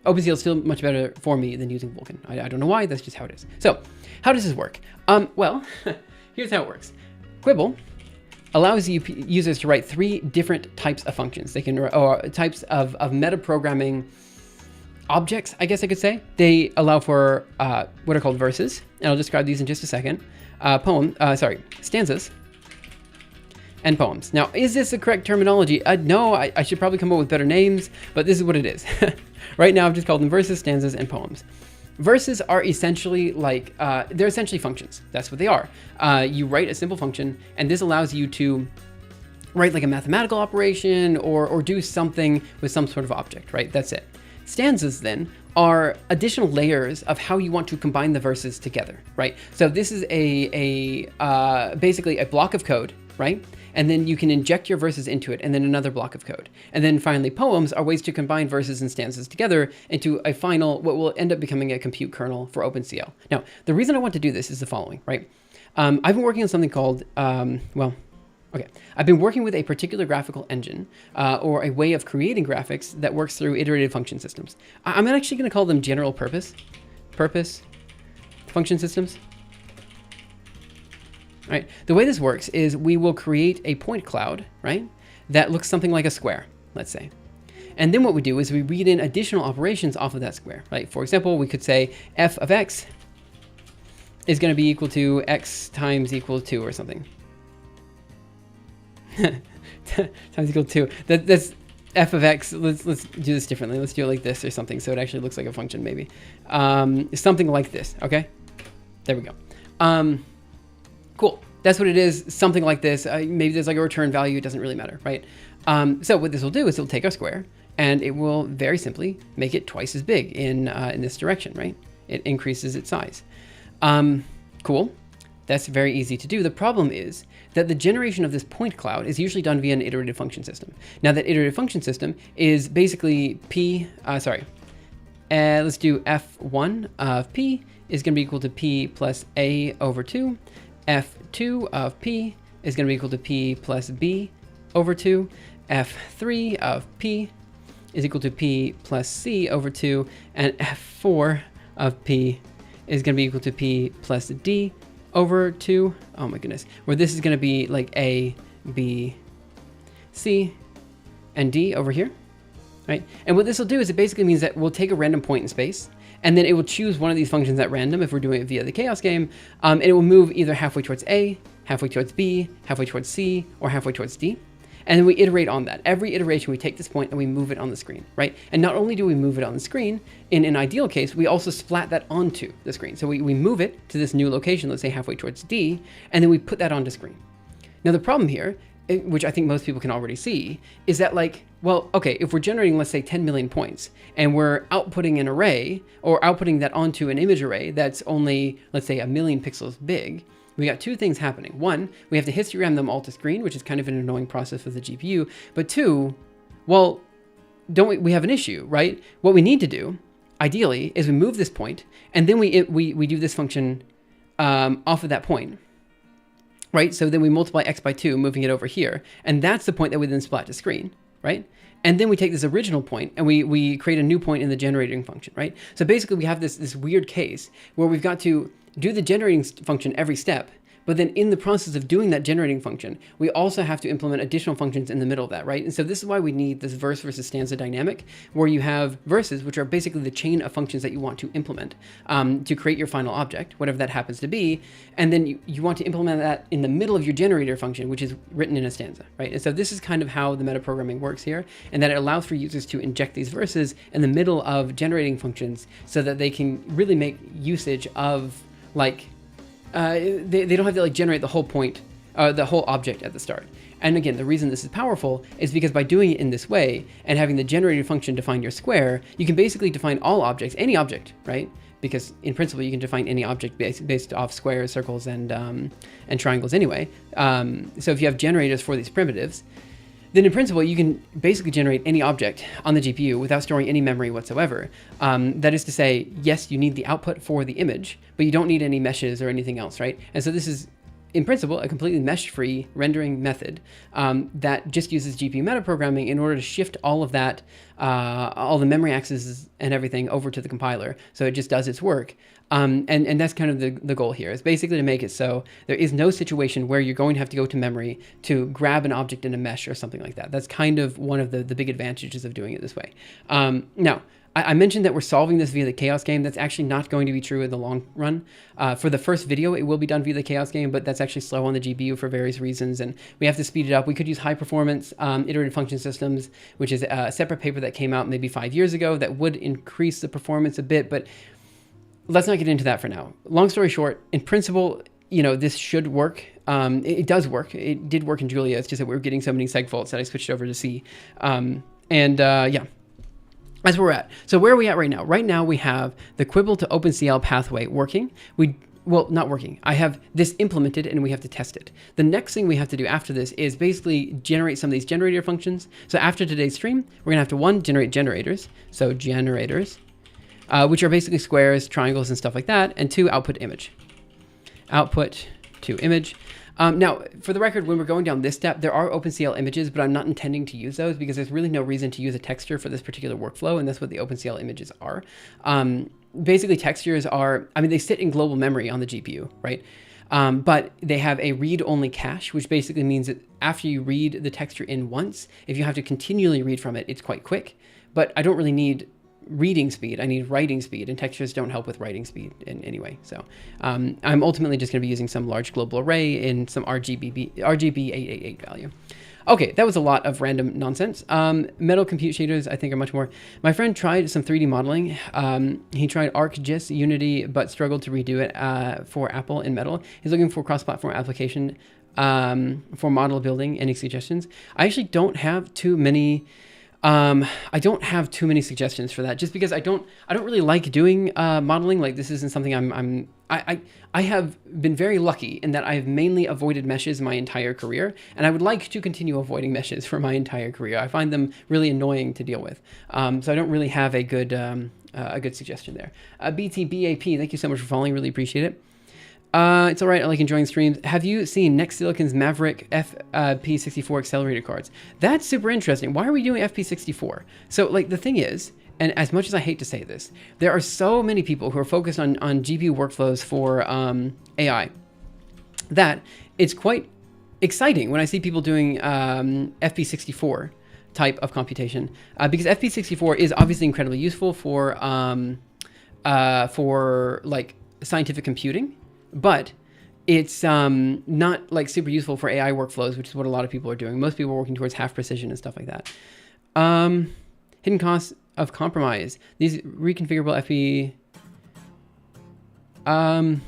[SPEAKER 1] OpenCL is still much better for me than using Vulkan. I don't know why, that's just how it is. So how does this work? Well, here's how it works. Quibble allows users to write 3 different types of functions. They can, or types of metaprogramming objects, I guess I could say. They allow for what are called verses, and I'll describe these in just a second. Stanzas and poems. Now, is this the correct terminology? No, I should probably come up with better names, but this is what it is. Right now, I've just called them verses, stanzas, and poems. Verses are essentially like, they're essentially functions. That's what they are. You write a simple function, and this allows you to write like a mathematical operation or do something with some sort of object, right? That's it. Stanzas then are additional layers of how you want to combine the verses together, right? So this is basically a block of code, right? and then you can inject your verses into it, and then another block of code. And then finally, poems are ways to combine verses and stanzas together into a final, what will end up becoming a compute kernel for OpenCL. Now, the reason I want to do this is the following, right? I've been working on something called, I've been working with a particular graphical engine or a way of creating graphics that works through iterative function systems. I'm actually going to call them general purpose function systems. Right. The way this works is we will create a point cloud, right, that looks something like a square, let's say. And then what we do is we read in additional operations off of that square, right? For example, we could say f of x is going to be equal to x times equal to or something. Times equal to 2. That's f of x. Let's do this differently. Let's do it like this or something, so it actually looks like a function, maybe. Something like this. Okay, there we go. Cool. That's what it is. Something like this. Maybe there's like a return value. It doesn't really matter, right? So what this will do is it'll take our square and it will very simply make it twice as big in this direction, right? It increases its size. Cool. That's very easy to do. The problem is that the generation of this point cloud is usually done via an iterative function system. Now that iterative function system is basically let's do f1 of p is going to be equal to p plus a over 2. f2 of p is going to be equal to p plus b over 2. f3 of p is equal to p plus c over 2. And f4 of p is going to be equal to p plus d over 2. Oh my goodness. Where this is going to be like a, b, c, and d over here, right? And what this will do is it basically means that we'll take a random point in space, and then it will choose one of these functions at random if we're doing it via the chaos game, and it will move either halfway towards A, halfway towards B, halfway towards C, or halfway towards D. And then we iterate on that. Every iteration, we take this point and we move it on the screen, right? And not only do we move it on the screen, in an ideal case, we also splat that onto the screen. So we move it to this new location, let's say halfway towards D, and then we put that onto screen. Now the problem here, which I think most people can already see, is that like, well, okay, if we're generating, let's say 10 million points, and we're outputting an array, or outputting that onto an image array that's only, let's say, 1 million pixels big, we got two things happening. One, we have to histogram them all to screen, which is kind of an annoying process for the GPU. But two, well, we have an issue, right? What we need to do, ideally, is we move this point, and then we do this function off of that point, right? So then we multiply x by 2, moving it over here, and that's the point that we then splat to screen, right? And then we take this original point and we create a new point in the generating function, right? So basically we have this weird case where we've got to do the generating function every step, but then in the process of doing that generating function, we also have to implement additional functions in the middle of that, right? And so this is why we need this verse versus stanza dynamic, where you have verses, which are basically the chain of functions that you want to implement to create your final object, whatever that happens to be. And then you want to implement that in the middle of your generator function, which is written in a stanza, right? And so this is kind of how the metaprogramming works here, and that it allows for users to inject these verses in the middle of generating functions so that they can really make usage of like, they don't have to like generate the whole point, the whole object at the start. And again, the reason this is powerful is because by doing it in this way and having the generated function define your square, you can basically define all objects, any object, right? Because in principle, you can define any object based off squares, circles, and triangles anyway. So if you have generators for these primitives, then in principle, you can basically generate any object on the GPU without storing any memory whatsoever. That is to say, yes, you need the output for the image, but you don't need any meshes or anything else, right? And so this is, in principle, a completely mesh-free rendering method that just uses GPU metaprogramming in order to shift all of that, all the memory accesses and everything over to the compiler, so it just does its work. And that's kind of the goal here, is basically to make it so there is no situation where you're going to have to go to memory to grab an object in a mesh or something like that. That's kind of one of the big advantages of doing it this way. Now, I mentioned that we're solving this via the chaos game. That's actually not going to be true in the long run. For the first video, it will be done via the chaos game, but that's actually slow on the GPU for various reasons, and we have to speed it up. We could use high performance iterative function systems, which is a separate paper that came out maybe 5 years ago that would increase the performance a bit, but let's not get into that for now. Long story short, in principle, you know, this should work. It does work. It did work in Julia. It's just that we were getting so many seg faults that I switched over to C. Yeah. That's where we're at. So where are we at right now? Right now we have the Quibble to OpenCL pathway working. We well, not working. I have this implemented and we have to test it. The next thing we have to do after this is basically generate some of these generator functions. So after today's stream, we're gonna have to, one, generate generators. So generators, which are basically squares, triangles, and stuff like that. And two, output image. Output to image. Now, for the record, when we're going down this step, there are OpenCL images, but I'm not intending to use those because there's really no reason to use a texture for this particular workflow, and that's what the OpenCL images are. Basically, textures are, I mean, they sit in global memory on the GPU, right? But they have a read-only cache, which basically means that after you read the texture in once, if you have to continually read from it, it's quite quick. But I don't really need reading speed, I need writing speed, and textures don't help with writing speed in any way. So I'm ultimately just going to be using some large global array in some RGB 888 value. Okay, that was a lot of random nonsense. Metal compute shaders, I think, are much more. My friend tried some 3D modeling. He tried ArcGIS, Unity, but struggled to redo it for Apple in Metal. He's looking for cross-platform application for model building. Any suggestions? I actually don't have too many. I don't have too many suggestions for that, just because I don't really like doing modeling. Like, this isn't something I have been very lucky in that I've mainly avoided meshes my entire career, and I would like to continue avoiding meshes for my entire career. I find them really annoying to deal with. So I don't really have a good suggestion there. BTBAP, thank you so much for following. Really appreciate it. It's all right. I like enjoying streams. Have you seen Next Silicon's Maverick FP64 accelerator cards? That's super interesting. Why are we doing FP64? So, like, the thing is, and as much as I hate to say this, there are so many people who are focused on GPU workflows for AI that it's quite exciting when I see people doing FP64 type of computation, because FP64 is obviously incredibly useful for like scientific computing. But it's not like super useful for AI workflows, which is what a lot of people are doing. Most people are working towards half precision and stuff like that. Hidden costs of compromise. These reconfigurable FP.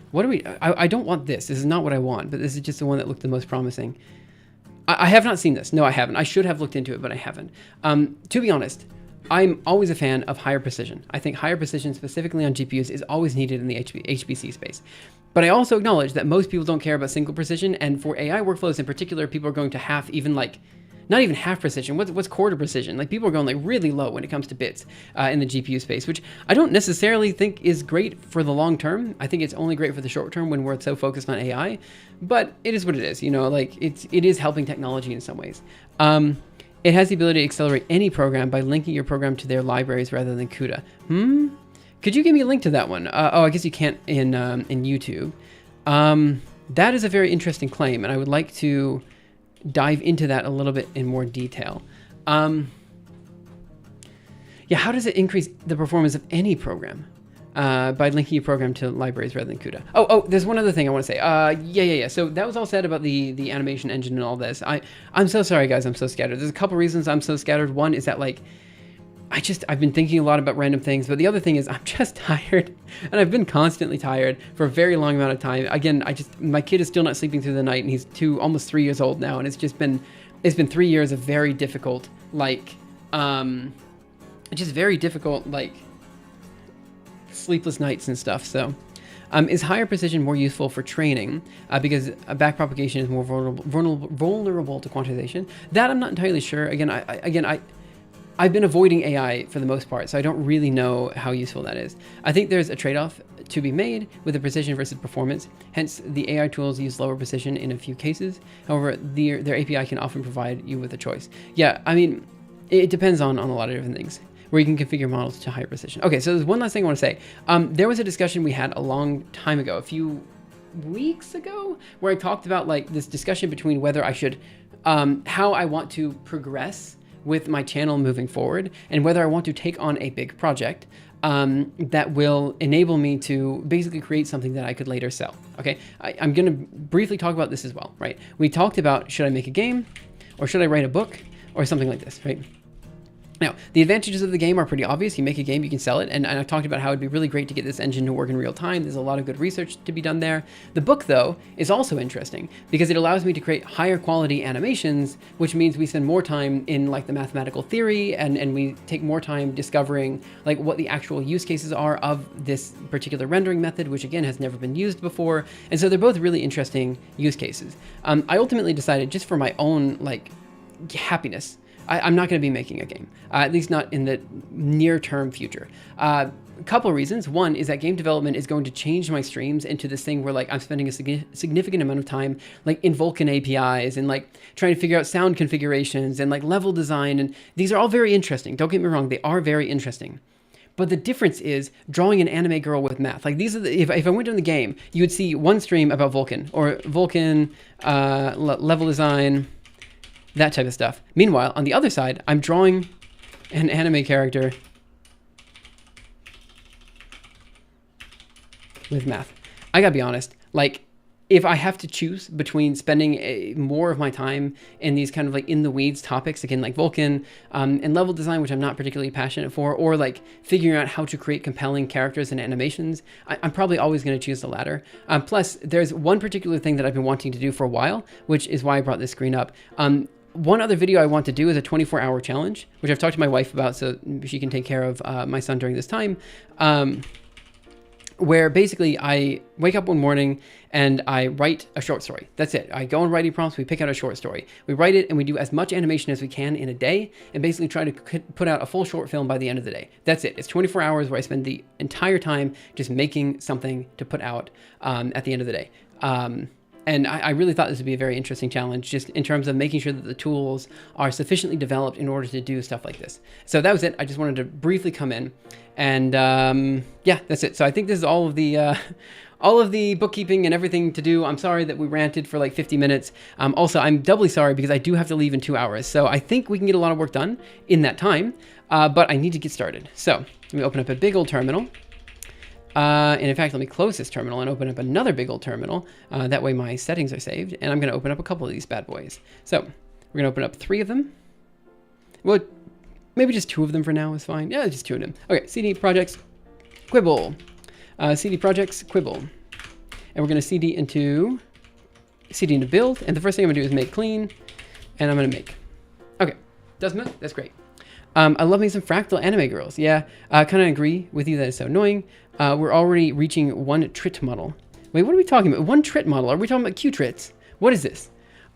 [SPEAKER 1] What do we? I don't want this. This is not what I want, but this is just the one that looked the most promising. I have not seen this. No, I haven't. I should have looked into it, but I haven't. To be honest, I'm always a fan of higher precision. I think higher precision, specifically on GPUs, is always needed in the HPC space. But I also acknowledge that most people don't care about single precision, and for AI workflows in particular, people are going to half, even like, not even half precision. What's quarter precision? Like, people are going like really low when it comes to bits in the GPU space, which I don't necessarily think is great for the long term. I think it's only great for the short term when we're so focused on AI. But it is what it is, you know. Like, it is helping technology in some ways. It has the ability to accelerate any program by linking your program to their libraries rather than CUDA. Could you give me a link to that one? Oh, I guess you can't in YouTube. That is a very interesting claim, and I would like to dive into that a little bit in more detail. Yeah, how does it increase the performance of any program? By linking your program to libraries rather than CUDA. Oh, there's one other thing I want to say. Yeah. So that was all said about the animation engine and all this. I'm so sorry, guys. I'm so scattered. There's a couple reasons I'm so scattered. One is that, like, I've been thinking a lot about random things, but the other thing is I'm just tired, and I've been constantly tired for a very long amount of time. Again, my kid is still not sleeping through the night, and he's almost 3 years old now, and it's been 3 years of very difficult, like, just very difficult, like, sleepless nights and stuff. So is higher precision more useful for training because backpropagation is more vulnerable to quantization? That I'm not entirely sure. I've been avoiding AI for the most part, so I don't really know how useful that is. I think there's a trade-off to be made with the precision versus performance. Hence, the AI tools use lower precision in a few cases. However, their API can often provide you with a choice. Yeah, I mean, it depends on a lot of different things, where you can configure models to higher precision. Okay, so there's one last thing I want to say. There was a discussion we had a long time ago, a few weeks ago, where I talked about, like, this discussion between whether I should, how I want to progress with my channel moving forward, and whether I want to take on a big project that will enable me to basically create something that I could later sell. Okay, I'm gonna briefly talk about this as well, right? We talked about, should I make a game, or should I write a book, or something like this, right? Now, the advantages of the game are pretty obvious. You make a game, you can sell it. And I've talked about how it'd be really great to get this engine to work in real time. There's a lot of good research to be done there. The book, though, is also interesting because it allows me to create higher quality animations, which means we spend more time in like the mathematical theory and we take more time discovering like what the actual use cases are of this particular rendering method, which again has never been used before. And so they're both really interesting use cases. I ultimately decided just for my own like happiness, I'm not going to be making a game, at least not in the near-term future. A couple of reasons. One is that game development is going to change my streams into this thing where like I'm spending a significant amount of time like in Vulkan APIs and like trying to figure out sound configurations and like level design. And these are all very interesting. Don't get me wrong. They are very interesting. But the difference is drawing an anime girl with math. Like these are the, if I went in the game, you would see one stream about Vulkan or Vulkan level design, that type of stuff. Meanwhile, on the other side, I'm drawing an anime character with math. I gotta be honest, like if I have to choose between spending more of my time in these kind of like in the weeds topics, again, like Vulkan and level design, which I'm not particularly passionate for, or like figuring out how to create compelling characters and animations, I'm probably always going to choose the latter. Plus, there's one particular thing that I've been wanting to do for a while, which is why I brought this screen up. One other video I want to do is a 24-hour challenge, which I've talked to my wife about so she can take care of my son during this time, where basically I wake up one morning and I write a short story. That's it. I go on writing prompts, we pick out a short story. We write it and we do as much animation as we can in a day and basically try to put out a full short film by the end of the day. That's it. It's 24 hours where I spend the entire time just making something to put out at the end of the day. And I really thought this would be a very interesting challenge just in terms of making sure that the tools are sufficiently developed in order to do stuff like this. So that was it. I just wanted to briefly come in and yeah, that's it. So I think this is all of the bookkeeping and everything to do. I'm sorry that we ranted for like 50 minutes. Also, I'm doubly sorry because I do have to leave in 2 hours. So I think we can get a lot of work done in that time, but I need to get started. So let me open up a big old terminal. And in fact, let me close this terminal and open up another big old terminal. That way my settings are saved. And I'm going to open up a couple of these bad boys. So we're going to open up 3 of them. Well, maybe just 2 of them for now is fine. Yeah, just 2 of them. Okay, CD projects, Quibble. CD projects, Quibble. And we're going to CD into build. And the first thing I'm going to do is make clean. And I'm going to make. Okay, does move. That's great. I love me some fractal anime girls. Yeah, I kind of agree with you that it's so annoying. We're already reaching 1 trit model. Wait, what are we talking about? 1 trit model? Are we talking about Q-trits? What is this?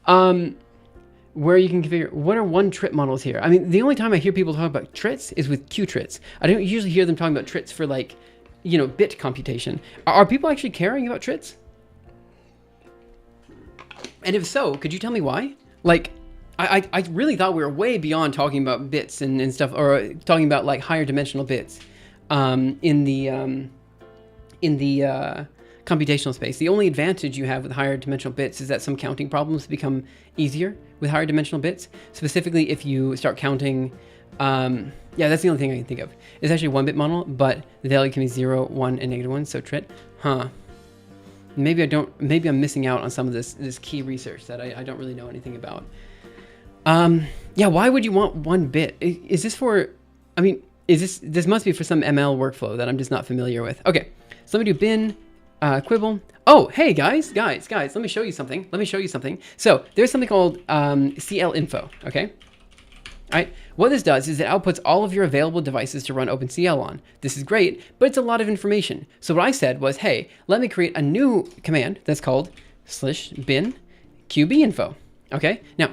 [SPEAKER 1] Where you can configure, what are 1 trit models here? I mean, the only time I hear people talk about trits is with Q-trits. I don't usually hear them talking about trits for like, you know, bit computation. Are people actually caring about trits? And if so, could you tell me why? Like, I really thought we were way beyond talking about bits and stuff, or talking about like higher dimensional bits in the computational space. The only advantage you have with higher dimensional bits is that some counting problems become easier with higher dimensional bits. Specifically, if you start counting, yeah, that's the only thing I can think of. It's actually 1-bit model, but the value can be 0, 1, and -1, so trit. Huh. Maybe I'm missing out on some of this key research that I don't really know anything about. Yeah, why would you want 1 bit? Is this for, I mean, this must be for some ML workflow that I'm just not familiar with. Okay, so let me do bin, Quibble. Oh, hey guys, let me show you something. So there's something called CLinfo, okay? All right, what this does is it outputs all of your available devices to run OpenCL on. This is great, but it's a lot of information. So what I said was, hey, let me create a new command that's called /bin qbinfo, okay? Now,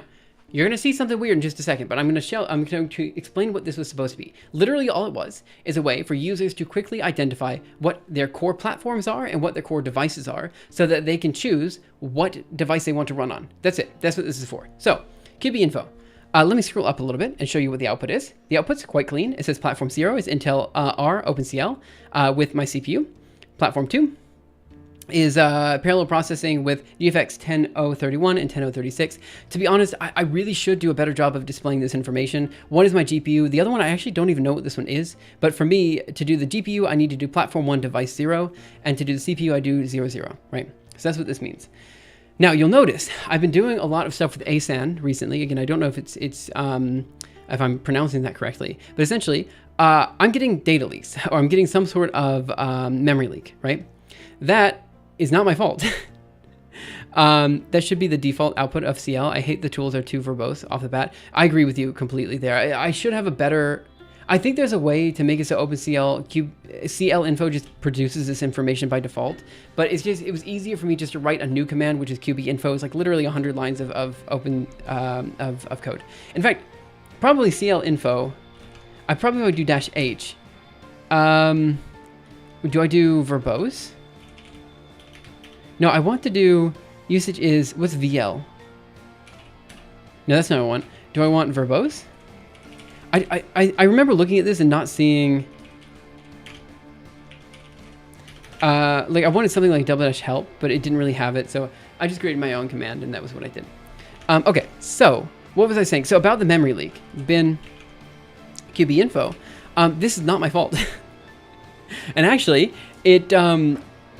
[SPEAKER 1] you're going to see something weird in just a second, but I'm going to explain what this was supposed to be. Literally all it was is a way for users to quickly identify what their core platforms are and what their core devices are so that they can choose what device they want to run on. That's it. That's what this is for. So, qbinfo. Let me scroll up a little bit and show you what the output is. The output's quite clean. It says platform 0 is Intel R OpenCL with my CPU. Platform 2 is parallel processing with GFX 10031 and 10036. To be honest, I really should do a better job of displaying this information. One is my GPU. The other one, I actually don't even know what this one is. But for me, to do the GPU, I need to do platform 1 device 0. And to do the CPU, I do 00, right? So that's what this means. Now, you'll notice I've been doing a lot of stuff with ASAN recently. Again, I don't know if it's if I'm pronouncing that correctly. But essentially, I'm getting data leaks, or I'm getting some sort of memory leak, right? That is not my fault. That should be the default output of CL. I hate the tools are too verbose off the bat. I agree with you completely there. I should have a better... I think there's a way to make it so OpenCL CLinfo just produces this information by default, but it was easier for me just to write a new command, which is qbinfo. It's like literally 100 lines of code. In fact, probably CLinfo, I probably would do -h. Do I do verbose? No, I want to do usage is, what's VL? No, that's not what I want. Do I want verbose? I remember looking at this and not seeing, like I wanted something like --help, but it didn't really have it. So I just created my own command and that was what I did. Okay, so what was I saying? So about the memory leak, bin qbinfo, this is not my fault. And actually it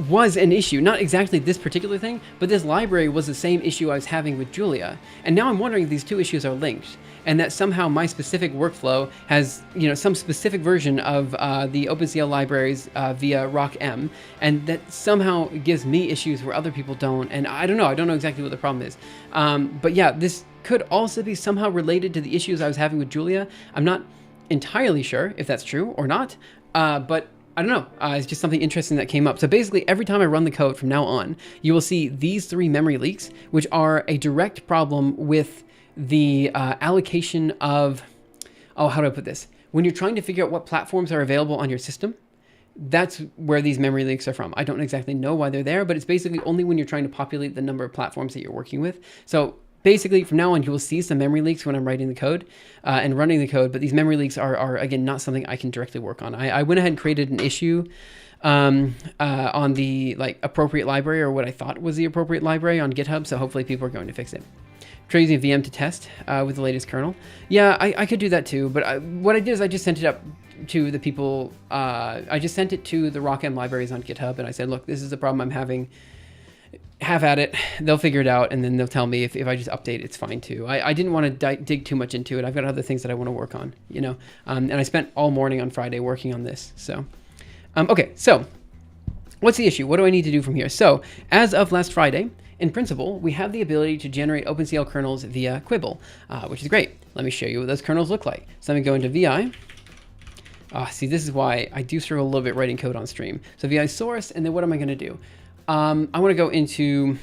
[SPEAKER 1] was an issue, not exactly this particular thing, but this library was the same issue I was having with Julia. And now I'm wondering if these two issues are linked, and that somehow my specific workflow has, you know, some specific version of the OpenCL libraries via rockm, and that somehow gives me issues where other people don't. And I don't know exactly what the problem is. But yeah, this could also be somehow related to the issues I was having with Julia. I'm not entirely sure if that's true or not, but I don't know. It's just something interesting that came up. So basically, every time I run the code from now on, you will see these 3 memory leaks, which are a direct problem with the allocation of, oh, how do I put this? When you're trying to figure out what platforms are available on your system, that's where these memory leaks are from. I don't exactly know why they're there, but it's basically only when you're trying to populate the number of platforms that you're working with. So basically, from now on, you will see some memory leaks when I'm writing the code and running the code, but these memory leaks are again, not something I can directly work on. I went ahead and created an issue on the appropriate library, or what I thought was the appropriate library on GitHub, so hopefully people are going to fix it. Try using a VM to test with the latest kernel. Yeah, I could do that too, but what I did is I just sent it up to the people, I just sent it to the rockm libraries on GitHub, and I said, look, this is the problem I'm having. Have at it, they'll figure it out, and then they'll tell me if I just update, it's fine too. I didn't want to dig too much into it. I've got other things that I want to work on, you know, and I spent all morning on Friday working on this. So, okay, so what's the issue? What do I need to do from here? So as of last Friday, in principle, we have the ability to generate OpenCL kernels via Quibble, which is great. Let me show you what those kernels look like. So let me go into VI. See, this is why I do struggle a little bit writing code on stream. So VI source, and then what am I going to do? I want to go into,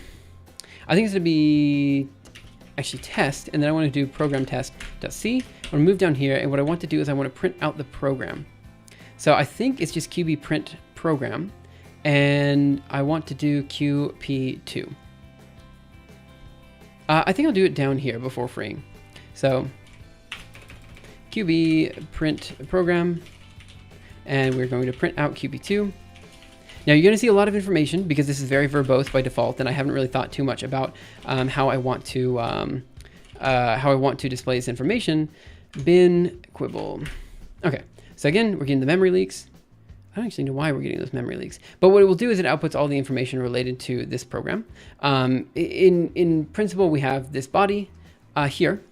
[SPEAKER 1] I think it's going to be actually test, and then I want to do program test.c. I want to move down here, and what I want to do is I want to print out the program. So I think it's just qb print program, and I want to do qp2. I think I'll do it down here before freeing. So qb print program, and we're going to print out qp2. Now you're going to see a lot of information because this is very verbose by default, and I haven't really thought too much about how I want to display this information. Bin quibble. Okay, so again, we're getting the memory leaks. I don't actually know why we're getting those memory leaks, but what it will do is it outputs all the information related to this program. In principle, we have this body here,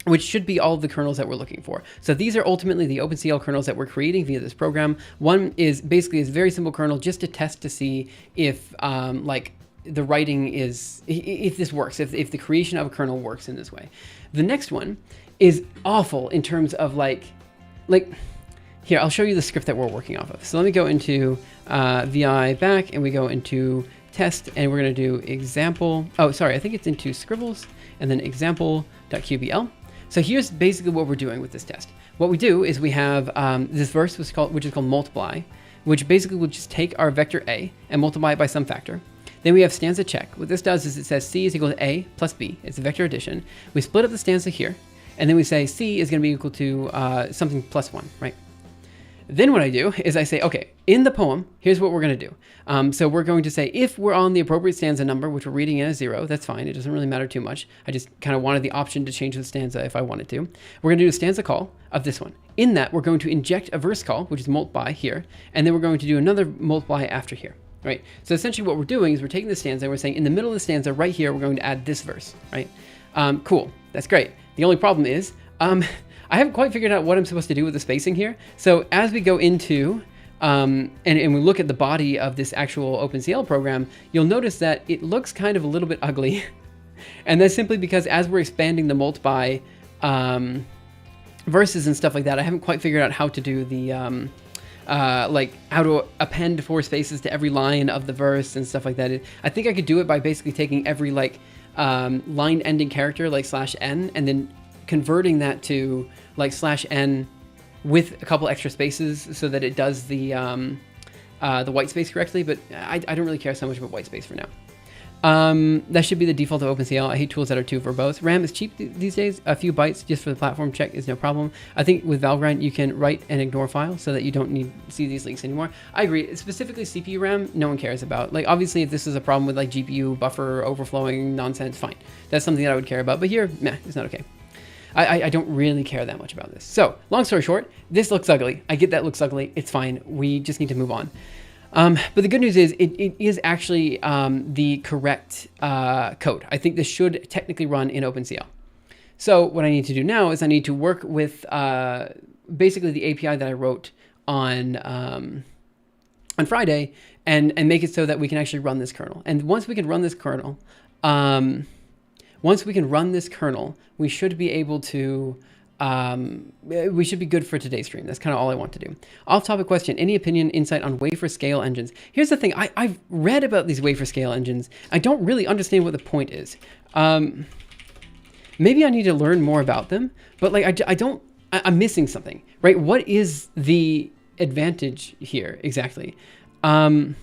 [SPEAKER 1] which should be all of the kernels that we're looking for. So these are ultimately the OpenCL kernels that we're creating via this program. One is basically a very simple kernel just to test to see if like the writing is, if this works, if the creation of a kernel works in this way. The next one is awful in terms of like here, I'll show you the script that we're working off of. So let me go into VI back, and we go into test, and we're gonna do example. Oh, sorry, I think it's into scribbles and then example.qbl. So here's basically what we're doing with this test. What we do is we have this verse which is called multiply, which basically will just take our vector A and multiply it by some factor. Then we have stanza check. What this does is it says C is equal to A plus B. It's a vector addition. We split up the stanza here, and then we say C is going to be equal to something plus 1, right? Then what I do is I say, okay, in the poem, here's what we're going to do. So we're going to say, if we're on the appropriate stanza number, which we're reading in as 0, that's fine. It doesn't really matter too much. I just kind of wanted the option to change the stanza if I wanted to. We're going to do a stanza call of this one. In that, we're going to inject a verse call, which is multiply here, and then we're going to do another multiply after here, right? So essentially what we're doing is we're taking the stanza, and we're saying in the middle of the stanza right here, we're going to add this verse, right? Cool, that's great. The only problem is, I haven't quite figured out what I'm supposed to do with the spacing here. So as we go into, and we look at the body of this actual OpenCL program, you'll notice that it looks kind of a little bit ugly. And that's simply because as we're expanding the multiply verses and stuff like that, I haven't quite figured out how to do the, like how to append 4 spaces to every line of the verse and stuff like that. I think I could do it by basically taking every like line ending character like /n and then converting that to like /n with a couple extra spaces so that it does the white space correctly. But I don't really care so much about white space for now. That should be the default of OpenCL. I hate tools that are too verbose. RAM is cheap these days. A few bytes just for the platform check is no problem. I think with Valgrind, you can write and ignore files so that you don't need to see these leaks anymore. I agree. Specifically CPU RAM, no one cares about. Like, obviously, if this is a problem with like GPU buffer overflowing nonsense, fine. That's something that I would care about. But here, meh, it's not okay. I don't really care that much about this. So, long story short, this looks ugly. I get that looks ugly. It's fine. We just need to move on. But the good news is it is actually the correct code. I think this should technically run in OpenCL. So what I need to do now is I need to work with basically the API that I wrote on Friday and make it so that we can actually run this kernel. And once we can run this kernel, we should be able to we should be good for today's stream. That's kind of all I want to do. Off-topic question: any opinion, insight on wafer scale engines? Here's the thing: I've read about these wafer scale engines. I don't really understand what the point is. Maybe I need to learn more about them. But like, I'm missing something, right? What is the advantage here exactly? Let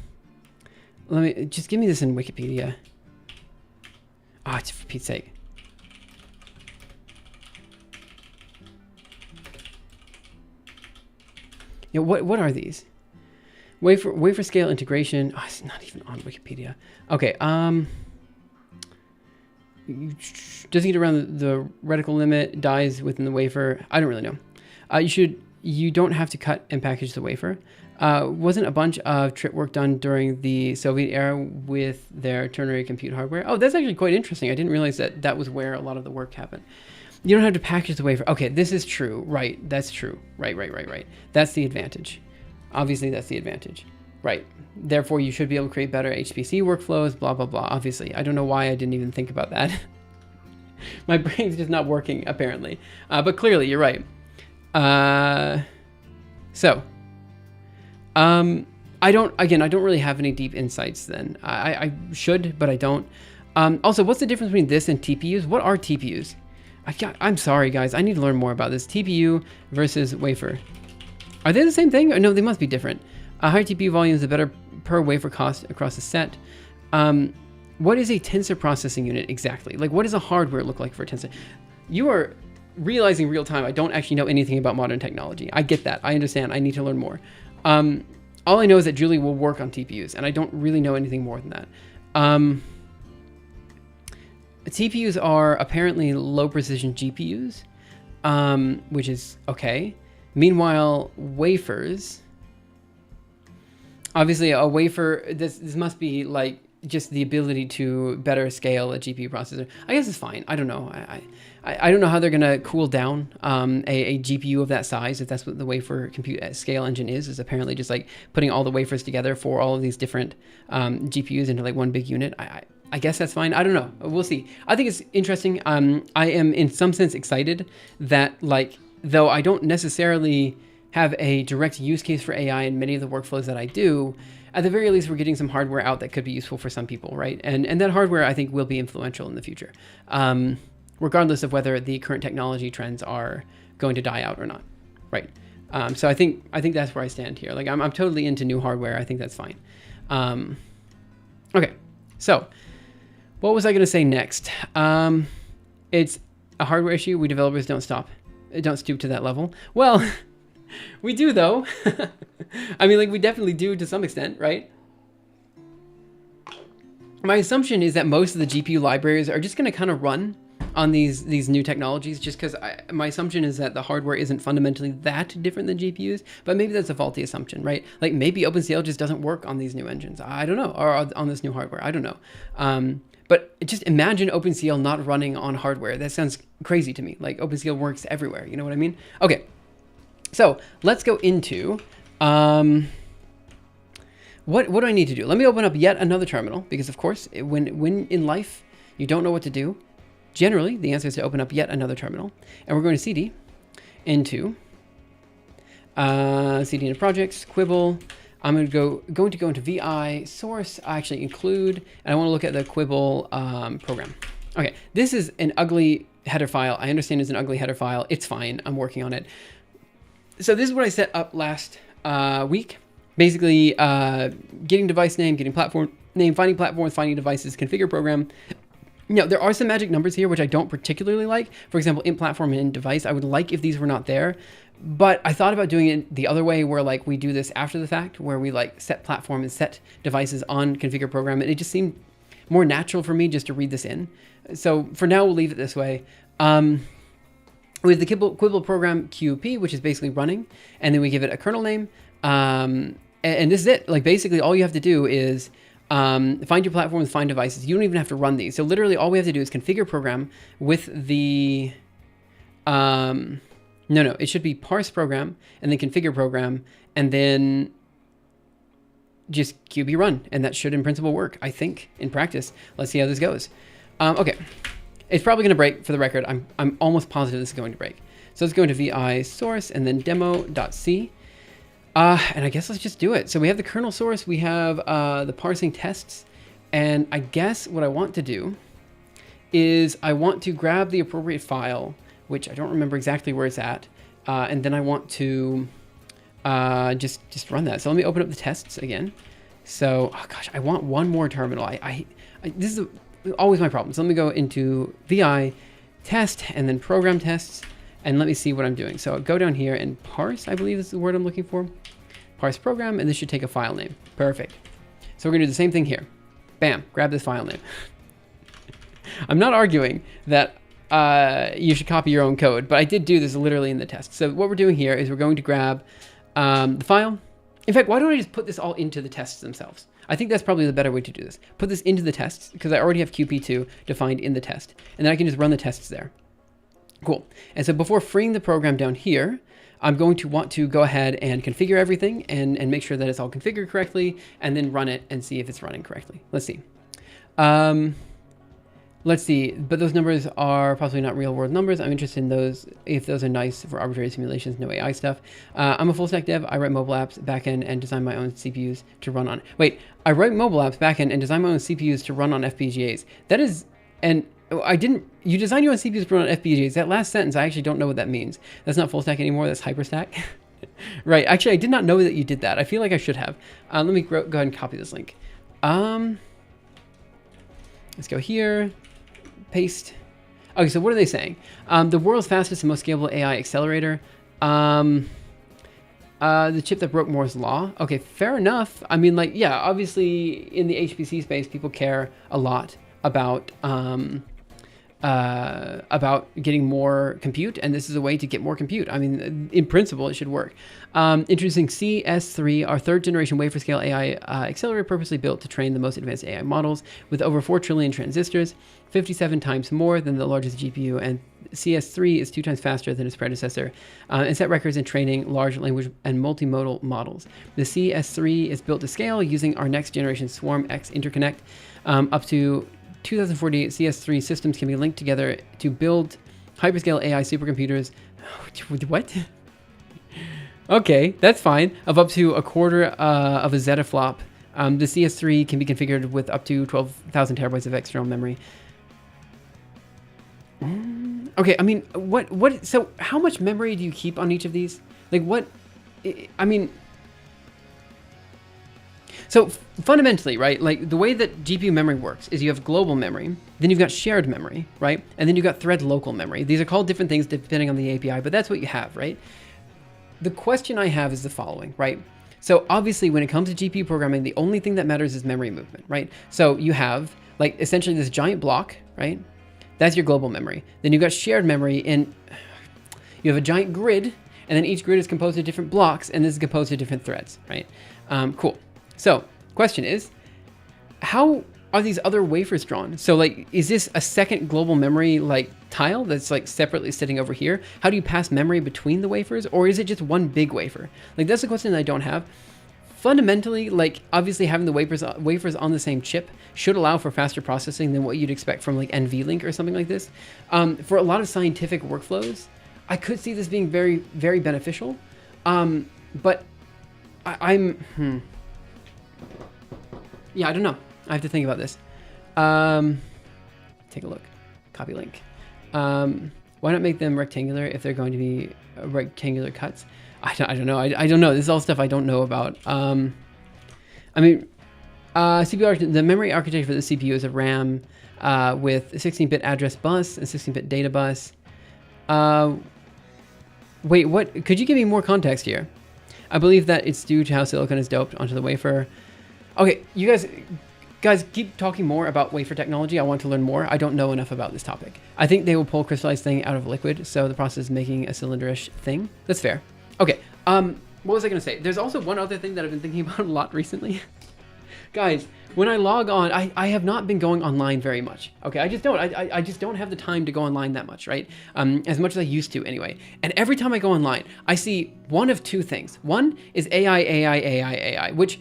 [SPEAKER 1] me just give me this in Wikipedia. Ah, it's for Pete's sake. Yeah, what are these? Wafer scale integration. Oh, it's not even on Wikipedia. Okay. Does it get around the reticle limit? Dies within the wafer. I don't really know. You don't have to cut and package the wafer. Wasn't a bunch of trip work done during the Soviet era with their ternary compute hardware? Oh, that's actually quite interesting. I didn't realize that was where a lot of the work happened. You don't have to package the wafer. Okay, this is true. Right, that's true. Right. That's the advantage. Obviously, that's the advantage. Right. Therefore, you should be able to create better HPC workflows, blah, blah, blah. Obviously, I don't know why I didn't even think about that. My brain's just not working, apparently. But clearly, you're right. I don't really have any deep insights then. I should, but I don't. Also, what's the difference between this and TPUs? What are TPUs? I'm sorry, guys. I need to learn more about this. TPU versus wafer. Are they the same thing? Or no, they must be different. A higher TPU volume is a better per wafer cost across the set. What is a tensor processing unit exactly? Like, what does a hardware look like for a tensor? You are realizing real time, I don't actually know anything about modern technology. I get that. I understand. I need to learn more. All I know is that Julie will work on TPUs, and I don't really know anything more than that. TPUs are apparently low precision GPUs, which is okay. Meanwhile, wafers, obviously a wafer, this must be like just the ability to better scale a GPU processor. I guess it's fine. I don't know. I don't know how they're going to cool down a GPU of that size, if that's what the wafer compute scale engine is apparently just like putting all the wafers together for all of these different GPUs into like one big unit. I guess that's fine. I don't know. We'll see. I think it's interesting. I am in some sense excited that, like, though I don't necessarily have a direct use case for AI in many of the workflows that I do, at the very least, we're getting some hardware out that could be useful for some people, right? And that hardware, I think, will be influential in the future, regardless of whether the current technology trends are going to die out or not, right? So I think that's where I stand here. Like, I'm totally into new hardware. I think that's fine. Okay, so what was I going to say next? It's a hardware issue. We developers don't stoop to that level. Well, we do though. I mean, like, we definitely do to some extent, right? My assumption is that most of the GPU libraries are just going to kind of run on these new technologies, just because my assumption is that the hardware isn't fundamentally that different than GPUs, but maybe that's a faulty assumption, right? Like, maybe OpenCL just doesn't work on these new engines. I don't know, or on this new hardware. I don't know. But just imagine OpenCL not running on hardware. That sounds crazy to me. Like OpenCL works everywhere. You know what I mean? Okay. So let's go into, what do I need to do? Let me open up yet another terminal because of course, when in life you don't know what to do, generally the answer is to open up yet another terminal. And we're going to cd into cd into projects, Quibble. I'm going to go into vi source, actually include, and I want to look at the Quibble program. Okay, this is an ugly header file. I understand it's an ugly header file. It's fine. I'm working on it. So this is what I set up last week. Basically, getting device name, getting platform name, finding platforms, finding devices, configure program. Now, there are some magic numbers here, which I don't particularly like. For example, in platform and in device, I would like if these were not there. But I thought about doing it the other way where like we do this after the fact, where we like set platform and set devices on configure program. And it just seemed more natural for me just to read this in. So for now, we'll leave it this way. We have the Quibble program QP, which is basically running. And then we give it a kernel name. And this is it. Like basically all you have to do is find your platforms, find devices. You don't even have to run these. So literally all we have to do is configure program with the... No, it should be parse program and then configure program and then just QB run. And that should in principle work, I think, in practice. Let's see how this goes. Okay, it's probably going to break for the record. I'm almost positive this is going to break. So let's go into vi source and then demo.c. And I guess let's just do it. So we have the kernel source, we have the parsing tests. And I guess what I want to do is I want to grab the appropriate file, which I don't remember exactly where it's at. And then I want to just run that. So let me open up the tests again. So, oh gosh, I want one more terminal. This is always my problem. So let me go into vi test and then program tests. And let me see what I'm doing. So I'll go down here and parse, I believe is the word I'm looking for. Parse program, and this should take a file name. Perfect. So we're gonna do the same thing here. Bam, grab this file name. I'm not arguing that you should copy your own code, but I did do this literally in the test. So what we're doing here is we're going to grab the file. In fact, why don't I just put this all into the tests themselves? I think that's probably the better way to do this. Put this into the tests because I already have QP2 defined in the test, and then I can just run the tests there. Cool. And so before freeing the program down here, I'm going to want to go ahead and configure everything and make sure that it's all configured correctly, and then run it and see if it's running correctly. Let's see. Let's see, but those numbers are possibly not real world numbers. I'm interested in those, if those are nice for arbitrary simulations, no AI stuff. I'm a full stack dev. I write mobile apps backend and design my own CPUs to run on. Wait, I write mobile apps backend and design my own CPUs to run on FPGAs. That is, and you design your own CPUs to run on FPGAs. That last sentence, I actually don't know what that means. That's not full stack anymore, that's hyperstack. Right, actually, I did not know that you did that. I feel like I should have. Let me go ahead and copy this link. Let's go here. Paste. Okay, so what are they saying? The world's fastest and most scalable AI accelerator. The chip that broke Moore's law. Okay, fair enough. I mean, like, yeah, obviously in the HPC space, people care a lot about getting more compute, and this is a way to get more compute. I mean, in principle, it should work. Introducing CS3, our third generation wafer scale AI accelerator purposely built to train the most advanced AI models with over 4 trillion transistors, 57 times more than the largest GPU, and CS3 is 2 times faster than its predecessor, and set records in training large language and multimodal models. The CS3 is built to scale using our next generation Swarm X interconnect. Up to 2048 CS3 systems can be linked together to build hyperscale AI supercomputers. What? Okay, that's fine. Of up to a quarter of a zettaflop. The CS3 can be configured with up to 12,000 terabytes of external memory. Okay, I mean, what? So how much memory do you keep on each of these? Like what? I mean, so fundamentally, right, like the way that GPU memory works is you have global memory, then you've got shared memory, right? And then you've got thread local memory. These are called different things depending on the API, but that's what you have, right? The question I have is the following, right? So obviously when it comes to GPU programming, the only thing that matters is memory movement, right? So you have like essentially this giant block, right? That's your global memory. Then you've got shared memory, and you have a giant grid, and then each grid is composed of different blocks, and this is composed of different threads, right? Cool. So question is, how are these other wafers drawn? So like, is this a second global memory like tile that's like separately sitting over here? How do you pass memory between the wafers, or is it just one big wafer? Like, that's a question that I don't have. Fundamentally, like, obviously having the wafers on the same chip should allow for faster processing than what you'd expect from like NVLink or something like this. For a lot of scientific workflows, I could see this being very, very beneficial. But yeah, I don't know. I have to think about this. Take a look. Copy link. Why not make them rectangular if they're going to be rectangular cuts? I don't know. I don't know. This is all stuff I don't know about. I mean, CPU the memory architecture for the CPU is a RAM with a 16-bit address bus and 16-bit data bus. Wait, what? Could you give me more context here? I believe that it's due to how silicon is doped onto the wafer. Okay, you guys keep talking more about wafer technology. I want to learn more. I don't know enough about this topic. I think they will pull crystallized thing out of liquid, so the process is making a cylinderish thing. That's fair. Okay, what was I gonna say? There's also one other thing that I've been thinking about a lot recently. Guys, when I log on, I have not been going online very much. Okay, I just don't. I just don't have the time to go online that much, right? As much as I used to anyway. And every time I go online, I see one of two things. One is AI, which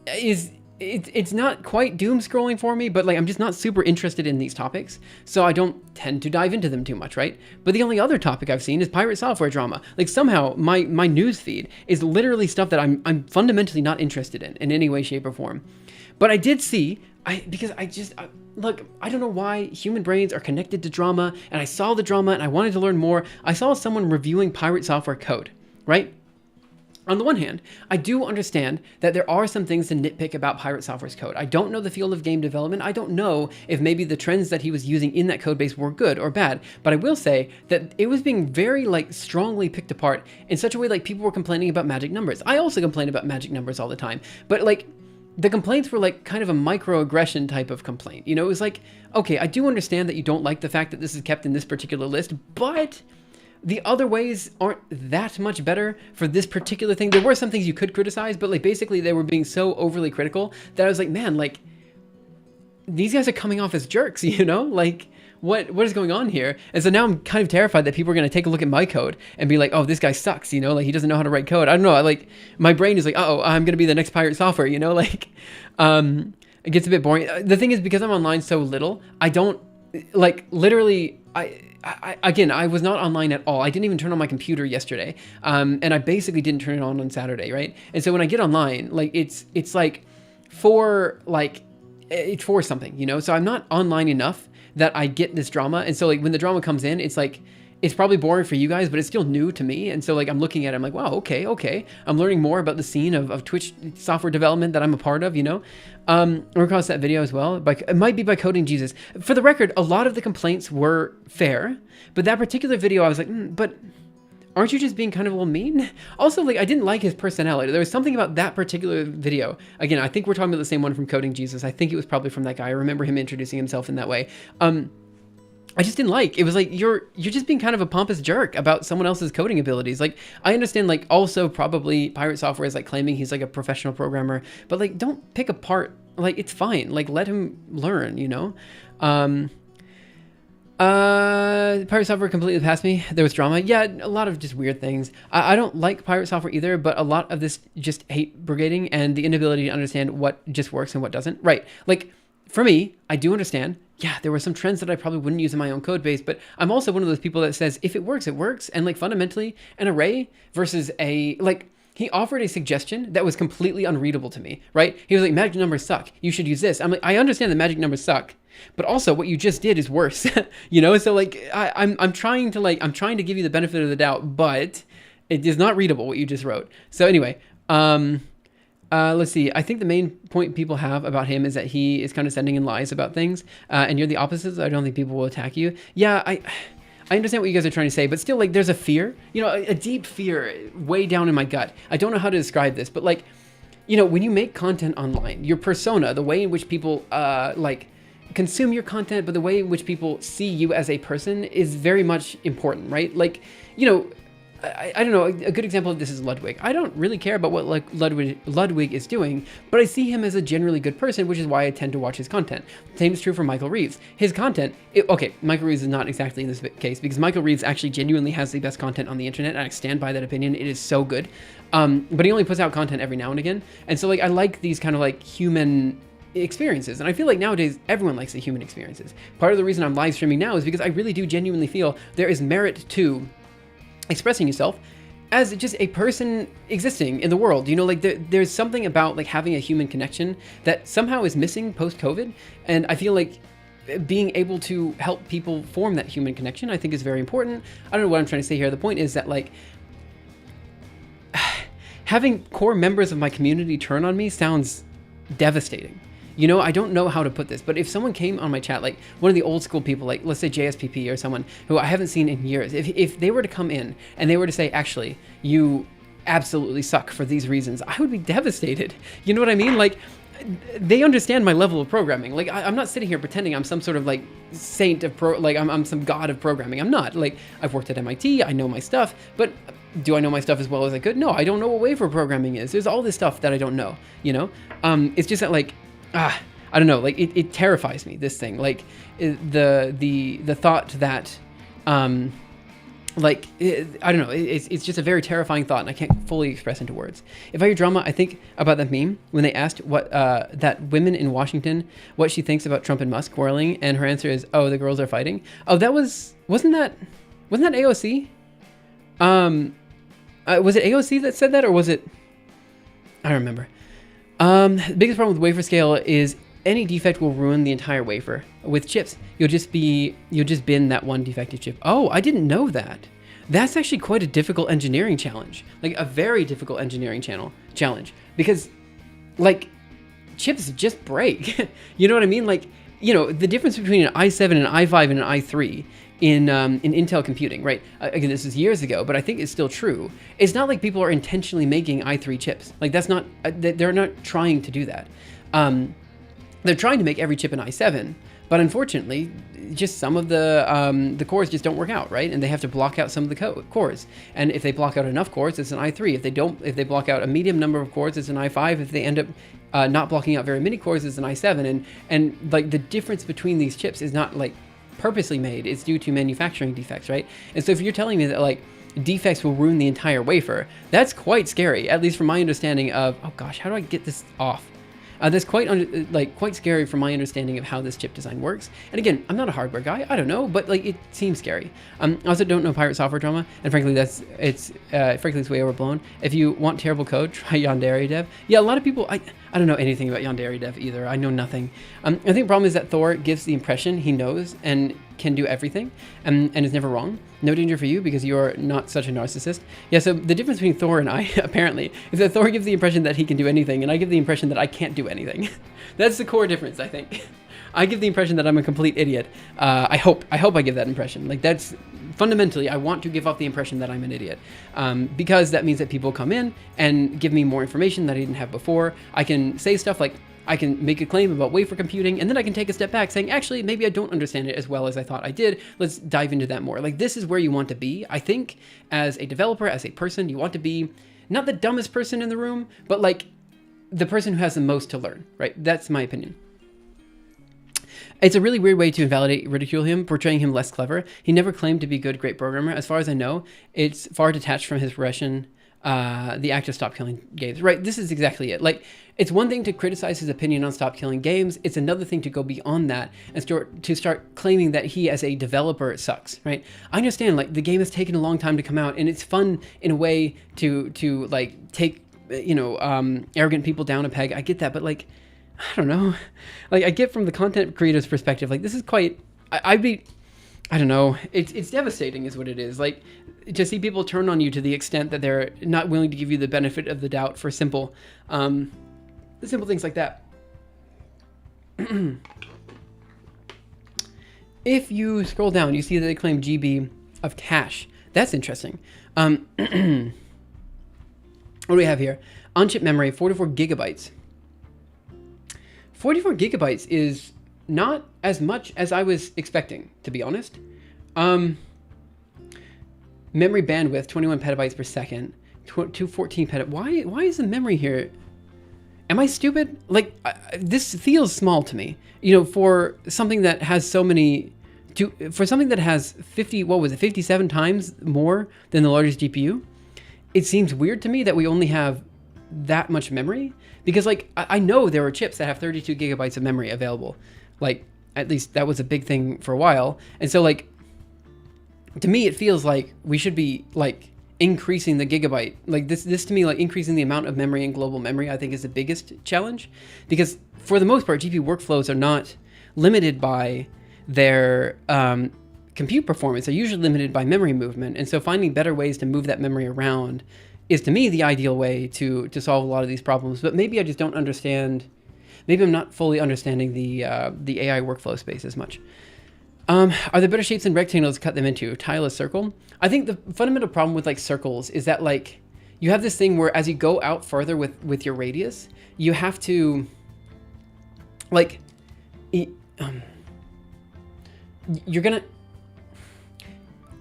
[SPEAKER 1] is... It's not quite doom scrolling for me, but like I'm just not super interested in these topics, so I don't tend to dive into them too much, right? But the only other topic I've seen is pirate software drama. Like somehow my news feed is literally stuff that I'm fundamentally not interested in any way, shape, or form. But I did see, look, I don't know why human brains are connected to drama, and I saw the drama and I wanted to learn more. I saw someone reviewing pirate software code, right? On the one hand, I do understand that there are some things to nitpick about pirate software's code. I don't know the field of game development. I don't know if maybe the trends that he was using in that code base were good or bad, but I will say that it was being very like strongly picked apart in such a way like people were complaining about magic numbers. I also complain about magic numbers all the time, but like the complaints were like kind of a microaggression type of complaint. You know, it was like, okay, I do understand that you don't like the fact that this is kept in this particular list, but the other ways aren't that much better for this particular thing. There were some things you could criticize, but like basically they were being so overly critical that I was like, man, like these guys are coming off as jerks, you know? Like what is going on here? And so now I'm kind of terrified that people are going to take a look at my code and be like, oh, this guy sucks, you know? Like he doesn't know how to write code. I don't know. Like my brain is like, oh, I'm going to be the next pirate software, you know? Like it gets a bit boring. The thing is, because I'm online so little, I don't like literally I was not online at all. I didn't even turn on my computer yesterday. And I basically didn't turn it on Saturday, right? And so when I get online, like it's like it's for something, you know? So I'm not online enough that I get this drama. And so like when the drama comes in, it's like, it's probably boring for you guys, but it's still new to me. And so like I'm looking at it, I'm like, wow, okay. I'm learning more about the scene of Twitch software development that I'm a part of, you know? Across that video as well. It might be by Coding Jesus. For the record, a lot of the complaints were fair, but that particular video I was like, but aren't you just being kind of a little mean? Also, like I didn't like his personality. There was something about that particular video. Again, I think we're talking about the same one from Coding Jesus. I think it was probably from that guy. I remember him introducing himself in that way. I just didn't like. It was like, you're just being kind of a pompous jerk about someone else's coding abilities. Like, I understand, like, also probably Pirate Software is, like, claiming he's, like, a professional programmer. But, like, don't pick apart. Like, it's fine. Like, let him learn, you know? Pirate Software completely passed me. There was drama. Yeah, a lot of just weird things. I don't like Pirate Software either, but a lot of this just hate brigading and the inability to understand what just works and what doesn't. Right. Like, for me, I do understand. Yeah, there were some trends that I probably wouldn't use in my own code base, but I'm also one of those people that says, if it works, it works. And like fundamentally, an array versus he offered a suggestion that was completely unreadable to me, right? He was like, magic numbers suck. You should use this. I'm like, I understand that magic numbers suck, but also what you just did is worse, you know? So like, I'm trying to give you the benefit of the doubt, but it is not readable what you just wrote. So anyway, let's see. I think the main point people have about him is that he is kind of sending in lies about things, and you're the opposite. So I don't think people will attack you. Yeah, I understand what you guys are trying to say, but still, like, there's a fear, you know, a deep fear way down in my gut. I don't know how to describe this, but like, you know, when you make content online, your persona, the way in which people like consume your content, but the way in which people see you as a person is very much important, right? Like, you know, I don't know, a good example of this is Ludwig. I don't really care about what like Ludwig is doing, but I see him as a generally good person, which is why I tend to watch his content. Same is true for Michael Reeves. His content, okay, Michael Reeves is not exactly in this case, because Michael Reeves actually genuinely has the best content on the internet, and I stand by that opinion. It is so good. But he only puts out content every now and again. And so like I like these kind of like human experiences, and I feel like nowadays everyone likes the human experiences. Part of the reason I'm live streaming now is because I really do genuinely feel there is merit to expressing yourself as just a person existing in the world. You know, like there's something about like having a human connection that somehow is missing post-COVID, and I feel like being able to help people form that human connection, I think, is very important. I don't know what I'm trying to say here. The point is that like having core members of my community turn on me sounds devastating. You know, I don't know how to put this, but if someone came on my chat, like one of the old school people, like let's say JSPP or someone who I haven't seen in years, if they were to come in and they were to say, actually, you absolutely suck for these reasons, I would be devastated. You know what I mean? Like, they understand my level of programming. Like, I'm not sitting here pretending I'm some sort of like saint of I'm some god of programming. I'm not. Like, I've worked at MIT, I know my stuff, but do I know my stuff as well as I could? No, I don't know what wafer programming is. There's all this stuff that I don't know, you know? It's just that like, I don't know, like it terrifies me, this thing. Like the thought that, I don't know, it's just a very terrifying thought, and I can't fully express into words. If I hear drama, I think about that meme when they asked what that women in Washington, what she thinks about Trump and Musk quarreling, and her answer is, oh, the girls are fighting. Oh, wasn't that AOC? Was it AOC that said that, or was it? I don't remember. The biggest problem with wafer scale is any defect will ruin the entire wafer. With chips, you'll just bin that one defective chip. Oh, I didn't know that. That's actually quite a difficult engineering challenge, like a very difficult engineering challenge, because like chips just break. You know what I mean? Like, you know, the difference between an i7 and an i5 and an i3 in Intel computing, right? Again, this is years ago, but I think it's still true. It's not like people are intentionally making i3 chips. Like that's not, they're not trying to do that. They're trying to make every chip an i7, but unfortunately, just some of the cores just don't work out, right? And they have to block out some of the cores. And if they block out enough cores, it's an i3. If they block out a medium number of cores, it's an i5. If they end up not blocking out very many cores, it's an i7. And like the difference between these chips is not like purposely made. It's due to manufacturing defects, right? And so if you're telling me that like defects will ruin the entire wafer, that's quite scary, at least from my understanding of, oh gosh, how do I get this off? That's quite scary from my understanding of how this chip design works. And again, I'm not a hardware guy. I don't know, but like it seems scary. I also don't know pirate software drama, and frankly, it's way overblown. If you want terrible code, try Yandere Dev. Yeah, a lot of people. I don't know anything about Yandere Dev either. I know nothing. I think the problem is that Thor gives the impression he knows and can do everything, and is never wrong. No danger for you because you're not such a narcissist. Yeah, so the difference between Thor and I, apparently, is that Thor gives the impression that he can do anything, and I give the impression that I can't do anything. That's the core difference, I think. I give the impression that I'm a complete idiot. I hope I give that impression. Like that's fundamentally, I want to give off the impression that I'm an idiot, because that means that people come in and give me more information that I didn't have before. I can say stuff like, I can make a claim about wafer computing, and then I can take a step back saying, actually, maybe I don't understand it as well as I thought I did. Let's dive into that more. Like, this is where you want to be. I think as a developer, as a person, you want to be not the dumbest person in the room, but like the person who has the most to learn, right? That's my opinion. It's a really weird way to invalidate, ridicule him, portraying him less clever. He never claimed to be a good, great programmer. As far as I know, it's far detached from his progression, the act of stop killing games. Right, this is exactly it. Like, it's one thing to criticize his opinion on stop killing games. It's another thing to go beyond that and start claiming that he as a developer sucks, right? I understand, like, the game has taken a long time to come out, and it's fun in a way to like take, you know, arrogant people down a peg. I get that, but like, I don't know. Like, I get from the content creator's perspective, like, this is quite, I don't know. It's devastating is what it is. Like, to see people turn on you to the extent that they're not willing to give you the benefit of the doubt for simple things like that. If you scroll down, you see that they claim GB of cache. That's interesting. What do we have here? On-chip memory, 44 gigabytes. 44 gigabytes is not as much as I was expecting, to be honest. Memory bandwidth, 21 petabytes per second, 214 petabytes. Why is the memory here? Am I stupid? Like, this feels small to me. You know, for something that has so many, for something that has 57 times more than the largest GPU, it seems weird to me that we only have that much memory. Because like, I know there are chips that have 32 gigabytes of memory available. Like, at least that was a big thing for a while. And so like, to me, it feels like we should be like increasing the gigabyte. Like this to me, like increasing the amount of memory and global memory, I think is the biggest challenge, because for the most part, GPU workflows are not limited by their compute performance. They're usually limited by memory movement. And so finding better ways to move that memory around is to me the ideal way to solve a lot of these problems. But maybe I just don't understand. Maybe I'm not fully understanding the AI workflow space as much. Are there better shapes than rectangles to cut them into? Tile a circle? I think the fundamental problem with like circles is that like you have this thing where as you go out further with your radius, you have to like, you're gonna,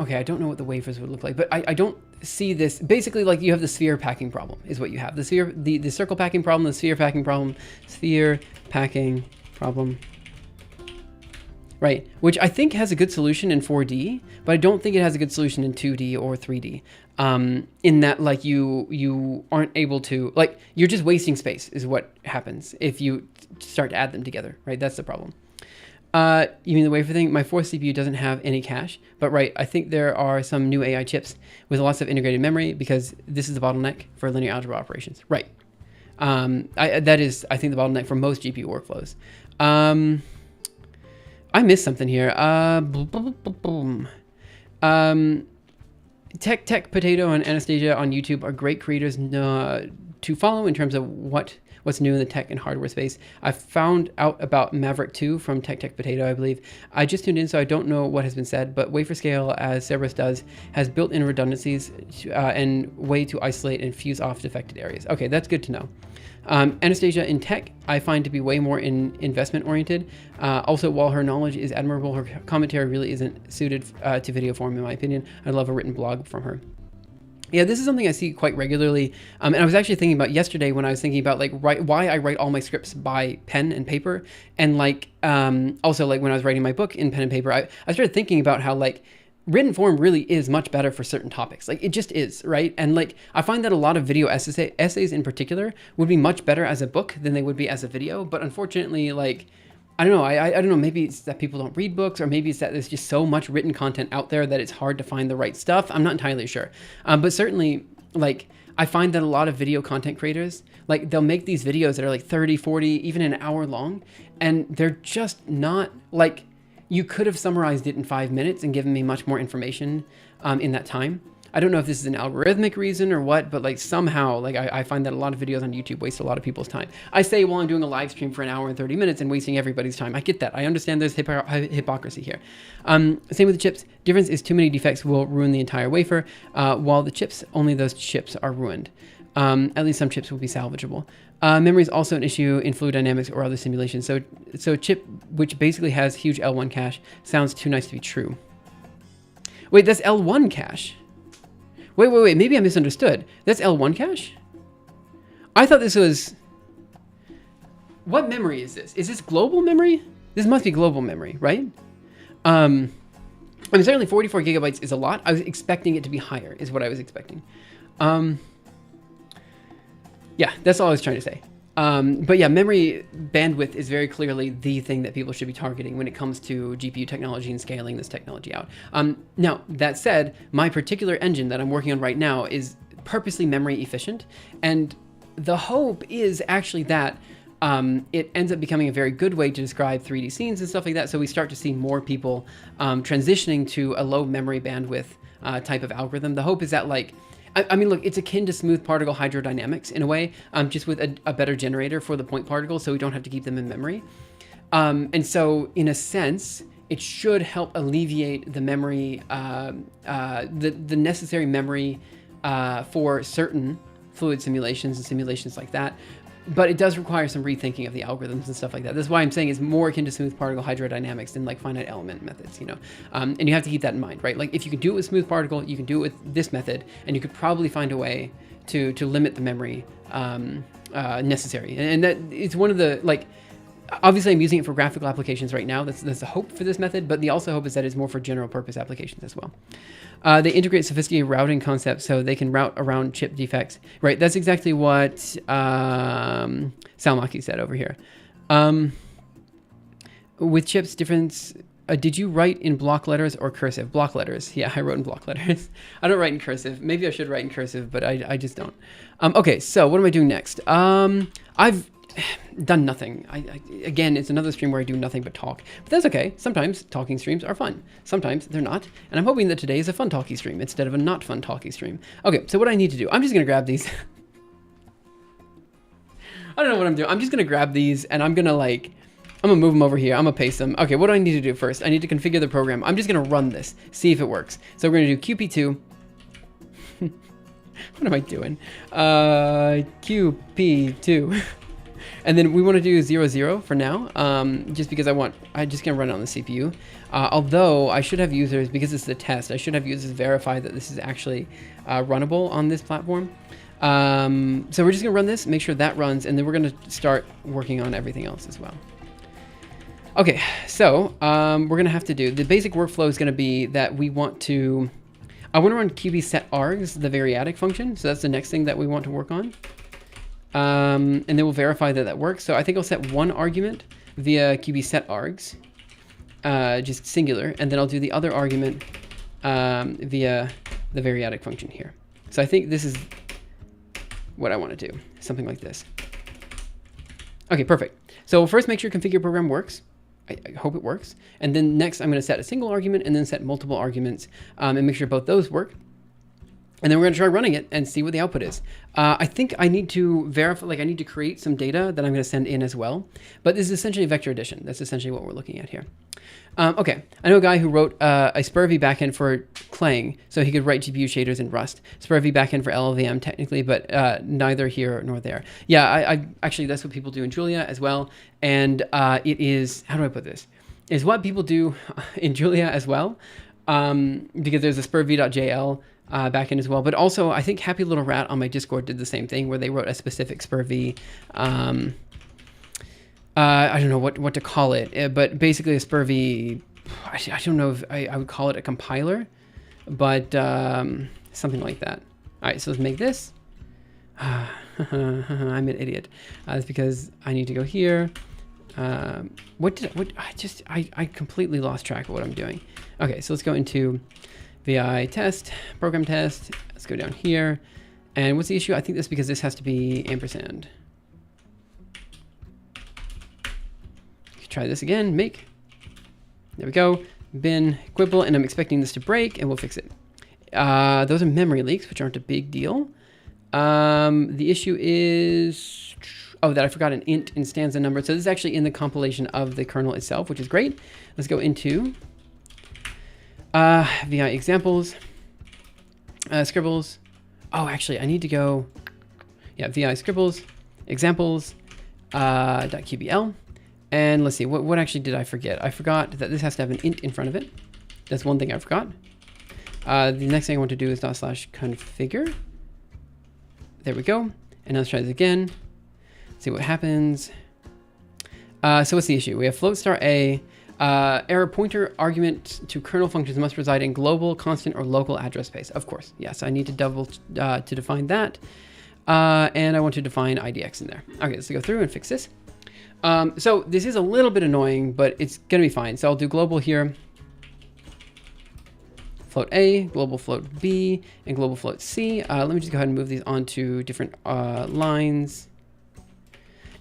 [SPEAKER 1] okay, I don't know what the wafers would look like, but I don't see this. Basically, like you have the sphere packing problem is what you have. The sphere, the circle packing problem, the sphere packing problem, right? Which I think has a good solution in 4D, but I don't think it has a good solution in 2D or 3D. In that, like you aren't able to, like you're just wasting space is what happens if you start to add them together, right? That's the problem. You mean the wafer thing? My fourth CPU doesn't have any cache, but right, I think there are some new AI chips with lots of integrated memory because this is the bottleneck for linear algebra operations, right? That is, I think, the bottleneck for most GPU workflows. I missed something here. Tech Potato and Anastasia on YouTube are great creators to follow in terms of what's new in the tech and hardware space. I found out about Maverick 2 from Tech Potato, I believe. I just tuned in, so I don't know what has been said, but Waferscale, as Cerberus does, has built-in redundancies and way to isolate and fuse off defected areas. Okay, that's good to know. Anastasia in tech, I find to be way more investment oriented. Also, while her knowledge is admirable, her commentary really isn't suited to video form, in my opinion. I'd love a written blog from her. Yeah, this is something I see quite regularly. And I was actually thinking about yesterday when I was thinking about like why I write all my scripts by pen and paper. And like, also like when I was writing my book in pen and paper, I started thinking about how like written form really is much better for certain topics. Like it just is, right? And like, I find that a lot of video essays in particular would be much better as a book than they would be as a video. But unfortunately, like, I don't know. I don't know. Maybe it's that people don't read books, or maybe it's that there's just so much written content out there that it's hard to find the right stuff. I'm not entirely sure. But certainly, like, I find that a lot of video content creators, like, they'll make these videos that are like 30, 40, even an hour long, and they're just not, like, you could have summarized it in 5 minutes and given me much more information in that time. I don't know if this is an algorithmic reason or what, but like somehow, like I find that a lot of videos on YouTube waste a lot of people's time. I say while I'm doing a live stream for an hour and 30 minutes and wasting everybody's time. I get that. I understand there's hypocrisy here. Same with the chips. Difference is too many defects will ruin the entire wafer, while the chips, only those chips are ruined. At least some chips will be salvageable. Memory is also an issue in fluid dynamics or other simulations. So chip, which basically has huge L1 cache, sounds too nice to be true. Wait, that's L1 cache. Wait, maybe I misunderstood. That's L1 cache? I thought this was... What memory is this? Is this global memory? This must be global memory, right? I mean, certainly 44 gigabytes is a lot. I was expecting it to be higher, is what I was expecting. Yeah, that's all I was trying to say. But yeah, memory bandwidth is very clearly the thing that people should be targeting when it comes to GPU technology and scaling this technology out. Now, that said, my particular engine that I'm working on right now is purposely memory efficient. And the hope is actually that it ends up becoming a very good way to describe 3D scenes and stuff like that. So we start to see more people transitioning to a low memory bandwidth type of algorithm. The hope is that, like, I mean, look, it's akin to smooth particle hydrodynamics in a way, just with a better generator for the point particles, so we don't have to keep them in memory. And so, in a sense, it should help alleviate the memory, the necessary memory for certain fluid simulations and simulations like that. but it does require some rethinking of the algorithms and stuff like that. That's why I'm saying it's more akin to smooth particle hydrodynamics than like finite element methods, you know. And you have to keep that in mind, right? Like if you can do it with smooth particle, you can do it with this method, and you could probably find a way to limit the memory necessary. And that it's one of the, like, obviously I'm using it for graphical applications right now. That's the hope for this method, but the also hope is that it's more for general purpose applications as well. They integrate sophisticated routing concepts so they can route around chip defects. Right, that's exactly what Salmaki said over here. With chips difference, did you write in block letters or cursive? Block letters. Yeah, I wrote in block letters. I don't write in cursive. Maybe I should write in cursive, but I just don't. Okay, so what am I doing next? I've done nothing. Again, it's another stream where I do nothing but talk. But that's okay. Sometimes talking streams are fun. Sometimes they're not. And I'm hoping that today is a fun talky stream instead of a not fun talky stream. Okay, so what I need to do, I'm just going to grab these. I don't know what I'm doing. I'm just going to grab these and I'm going to move them over here. I'm going to paste them. Okay, what do I need to do first? I need to configure the program. I'm just going to run this, see if it works. So we're going to do QP2. What am I doing? QP2. And then we want to do 0, 0 for now, just because I just can run it on the CPU. Although I should have users, because it's the test, I should have users verify that this is actually runnable on this platform. So we're just gonna run this, make sure that runs, and then we're gonna start working on everything else as well. Okay, so we're gonna have to do, the basic workflow is gonna be that I want to run QB set args, the variadic function. So that's the next thing that we want to work on. And then we'll verify that that works. So I think I'll set one argument via QB set args, just singular, and then I'll do the other argument via the variadic function here. So I think this is what I want to do, something like this. Okay, perfect. So we'll first make sure configure program works. I hope it works. And then next I'm going to set a single argument and then set multiple arguments and make sure both those work. And then we're going to try running it and see what the output is. I think I need to verify, like I need to create some data that I'm going to send in as well. But this is essentially vector addition. That's essentially what we're looking at here. Okay, I know a guy who wrote a SPIR-V backend for Clang, so he could write GPU shaders in Rust. SPIR-V backend for LLVM technically, but neither here nor there. Yeah, I actually, that's what people do in Julia as well. And it is, how do I put this? Is what people do in Julia as well, because there's a SPIR-V.jl backend as well. But also, I think Happy Little Rat on my Discord did the same thing, where they wrote a specific SPIR-V. I don't know what to call it, but basically a SPIR-V. I don't know if I would call it a compiler, but something like that. All right, so let's make this. I'm an idiot. It's because I need to go here. I completely lost track of what I'm doing. Okay, so let's go into VI test, program test. Let's go down here. And what's the issue? I think that's because this has to be ampersand. Try this again, make. There we go. Bin, quibble, and I'm expecting this to break, and we'll fix it. Those are memory leaks, which aren't a big deal. The issue is, that I forgot an int in stanza number. So this is actually in the compilation of the kernel itself, which is great. Let's go into VI examples, scribbles. Oh, actually, I need to go, VI scribbles, examples, .qbl. And let's see, what actually did I forget? I forgot that this has to have an int in front of it. That's one thing I forgot. The next thing I want to do is ./configure. There we go. And now let's try this again. See what happens. So what's the issue? We have float star A. Error pointer argument to kernel functions must reside in global, constant, or local address space. Of course, yes, I need to to define that. And I want to define IDX in there. Okay, let's go through and fix this. So this is a little bit annoying, but it's going to be fine. So I'll do global here, float A, global float B, and global float C. Let me just go ahead and move these onto different lines.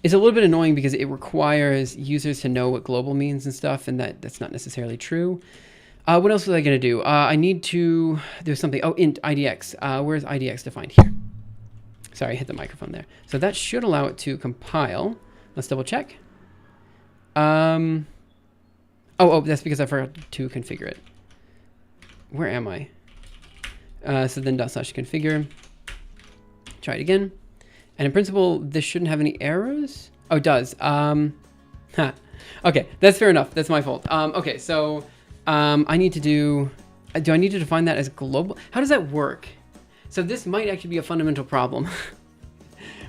[SPEAKER 1] It's a little bit annoying because it requires users to know what global means and stuff, and that's not necessarily true. What else was I going to do? I need to do something. Oh, int IDX. Where's IDX defined? Here. Sorry, I hit the microphone there. So that should allow it to compile. Let's double check. Oh, that's because I forgot to configure it. Where am I? So then ./configure. Try it again. And in principle, this shouldn't have any errors. Oh, it does. Okay, that's fair enough. That's my fault. Okay, so I need to do I need to define that as global? How does that work? So this might actually be a fundamental problem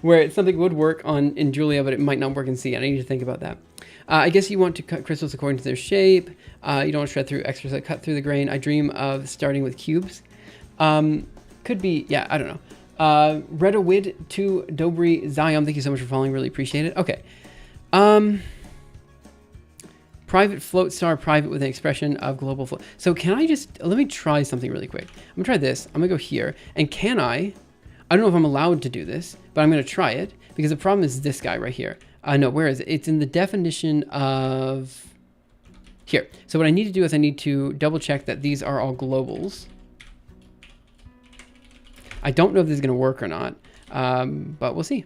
[SPEAKER 1] where something would work in Julia, but it might not work in C. I need to think about that. I guess you want to cut crystals according to their shape. You don't want to shred through extras that cut through the grain. I dream of starting with cubes. Could be, yeah, I don't know. Redawid to Dobry Zion, thank you so much for following, really appreciate it. Okay. Private float star private with an expression of global float. So can I just, let me try something really quick. I'm gonna try this, I'm gonna go here, and can I don't know if I'm allowed to do this, but I'm gonna try it, because the problem is this guy right here. No, where is it? It's in the definition of, here. So what I need to do is I need to double check that these are all globals. I don't know if this is gonna work or not, but we'll see.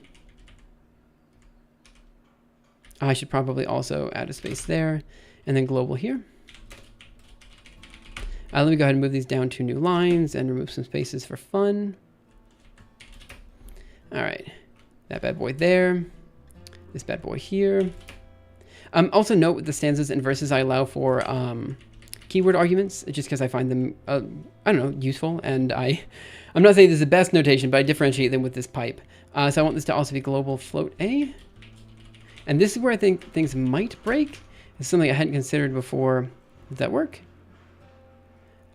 [SPEAKER 1] I should probably also add a space there, and then global here. Let me go ahead and move these down 2 new lines and remove some spaces for fun. All right, that bad boy there, this bad boy here. Also note with the stanzas and verses I allow for keyword arguments, just because I find them, I don't know, useful, and I'm not saying this is the best notation, but I differentiate them with this pipe. So I want this to also be global float A. And this is where I think things might break. It's something I hadn't considered before. Does that work?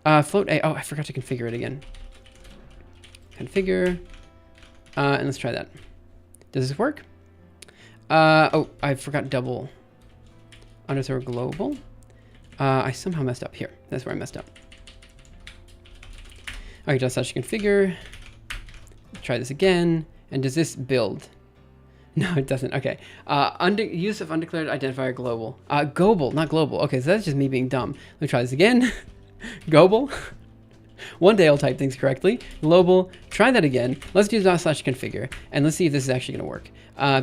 [SPEAKER 1] Float A. Oh, I forgot to configure it again. Configure. And let's try that. Does this work? Oh, I forgot double underscore global. I somehow messed up here. That's where I messed up. Okay, just such configure. Try this again. And does this build? No, it doesn't. Okay. Use of undeclared identifier global. Global, not global. Okay, so that's just me being dumb. Let me try this again. Global. One day I'll type things correctly. Global. Try that again. Let's do /configure, and let's see if this is actually going to work.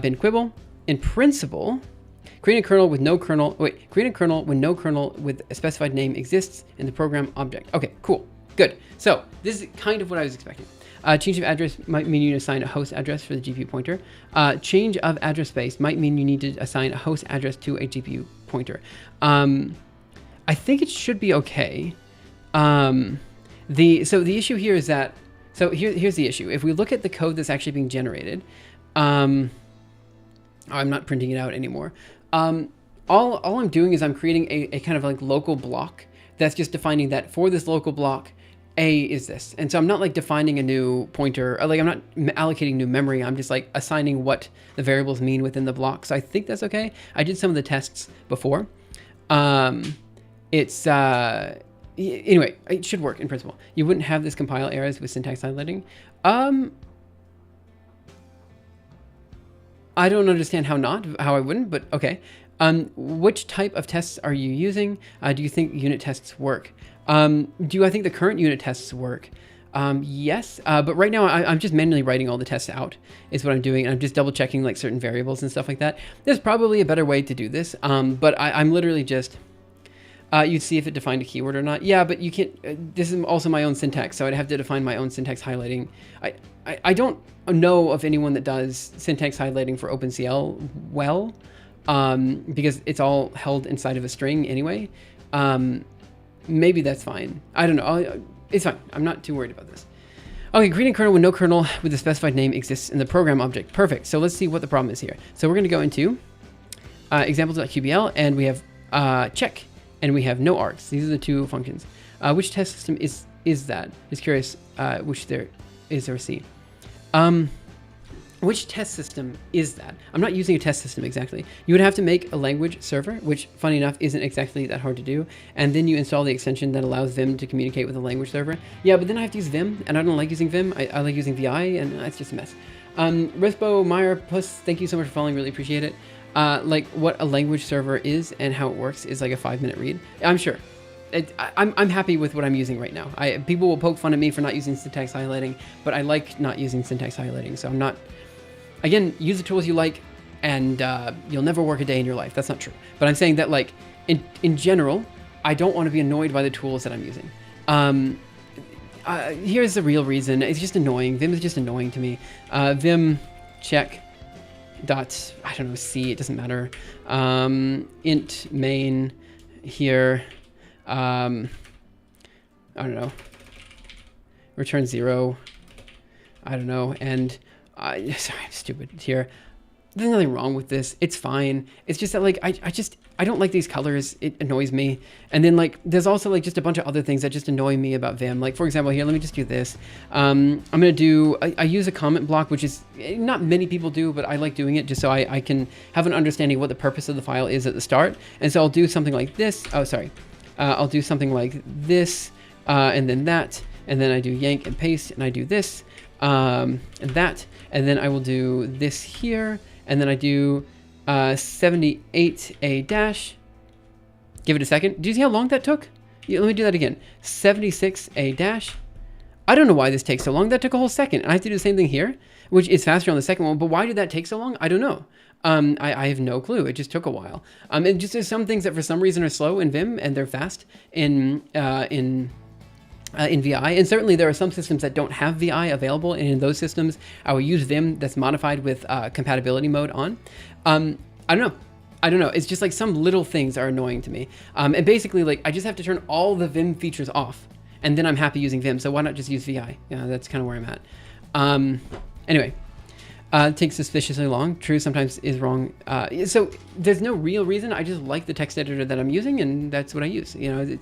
[SPEAKER 1] Bin quibble. In principle, create a kernel with no kernel. Wait, create a kernel when no kernel with a specified name exists in the program object. Okay, cool. Good. So this is kind of what I was expecting. Change of address might mean you assign a host address for the GPU pointer. Change of address space might mean you need to assign a host address to a GPU pointer. I think it should be okay. So the issue here is that, here's the issue. If we look at the code that's actually being generated, I'm not printing it out anymore. All I'm doing is I'm creating a kind of like local block that's just defining that for this local block, A is this. And so I'm not like defining a new pointer, or like I'm not allocating new memory. I'm just like assigning what the variables mean within the block. So I think that's okay. I did some of the tests before. Anyway, it should work in principle. You wouldn't have this compile errors with syntax highlighting. I don't understand how I wouldn't, but okay. Which type of tests are you using? Do you think unit tests work? Do I think the current unit tests work? Yes, but right now I'm just manually writing all the tests out is what I'm doing. And I'm just double checking like certain variables and stuff like that. There's probably a better way to do this, but I'm literally just, you'd see if it defined a keyword or not. Yeah, but you can't, this is also my own syntax, so I'd have to define my own syntax highlighting. I don't know of anyone that does syntax highlighting for OpenCL well, because it's all held inside of a string anyway. Maybe that's fine. I don't know. It's fine. I'm not too worried about this. Okay, creating kernel when no kernel with a specified name exists in the program object. Perfect. So let's see what the problem is here. So we're going to go into examples.qbl, and we have check, and we have no args. These are the two functions. Which test system is that? Just curious which there is or C. Which test system is that? I'm not using a test system exactly. You would have to make a language server, which funny enough isn't exactly that hard to do. And then you install the extension that allows Vim to communicate with a language server. Yeah, but then I have to use Vim, and I don't like using Vim. I like using VI, and it's just a mess. Respo Meyer Plus, thank you so much for following, really appreciate it. Like what a language server is and how it works is like a 5-minute read. I'm sure. I'm happy with what I'm using right now. People will poke fun at me for not using syntax highlighting, but I like not using syntax highlighting, so I'm not. Again, use the tools you like, and you'll never work a day in your life. That's not true. But I'm saying that, like, in general, I don't want to be annoyed by the tools that I'm using. Here's the real reason. It's just annoying. Vim is just annoying to me. Vim, check dot, I don't know, C, it doesn't matter. Int main here, I don't know, return 0, I don't know, and sorry, I'm stupid here. There's nothing wrong with this. It's fine. It's just that like, I don't like these colors. It annoys me. And then like, there's also like just a bunch of other things that just annoy me about Vim. Like for example, here, let me just do this. I'm going to do, I use a comment block, which is not many people do, but I like doing it just so I can have an understanding of what the purpose of the file is at the start. And so I'll do something like this. Oh, sorry. I'll do something like this, and then that, and then I do yank and paste, and I do this, and that, and then I will do this here. And then I do 78A dash. Give it a second. Do you see how long that took? Yeah, let me do that again. 76A dash. I don't know why this takes so long. That took a whole second. And I have to do the same thing here, which is faster on the second one. But why did that take so long? I don't know. I have no clue. It just took a while. And just there's some things that for some reason are slow in Vim and they're fast in VI, and certainly there are some systems that don't have VI available, and in those systems I will use Vim that's modified with compatibility mode on. I don't know. It's just like some little things are annoying to me, and basically like I just have to turn all the Vim features off, and then I'm happy using Vim. So why not just use VI? Yeah, that's kind of where I'm at. Anyway, it takes suspiciously long. True, sometimes is wrong. So there's no real reason. I just like the text editor that I'm using, and that's what I use. You know,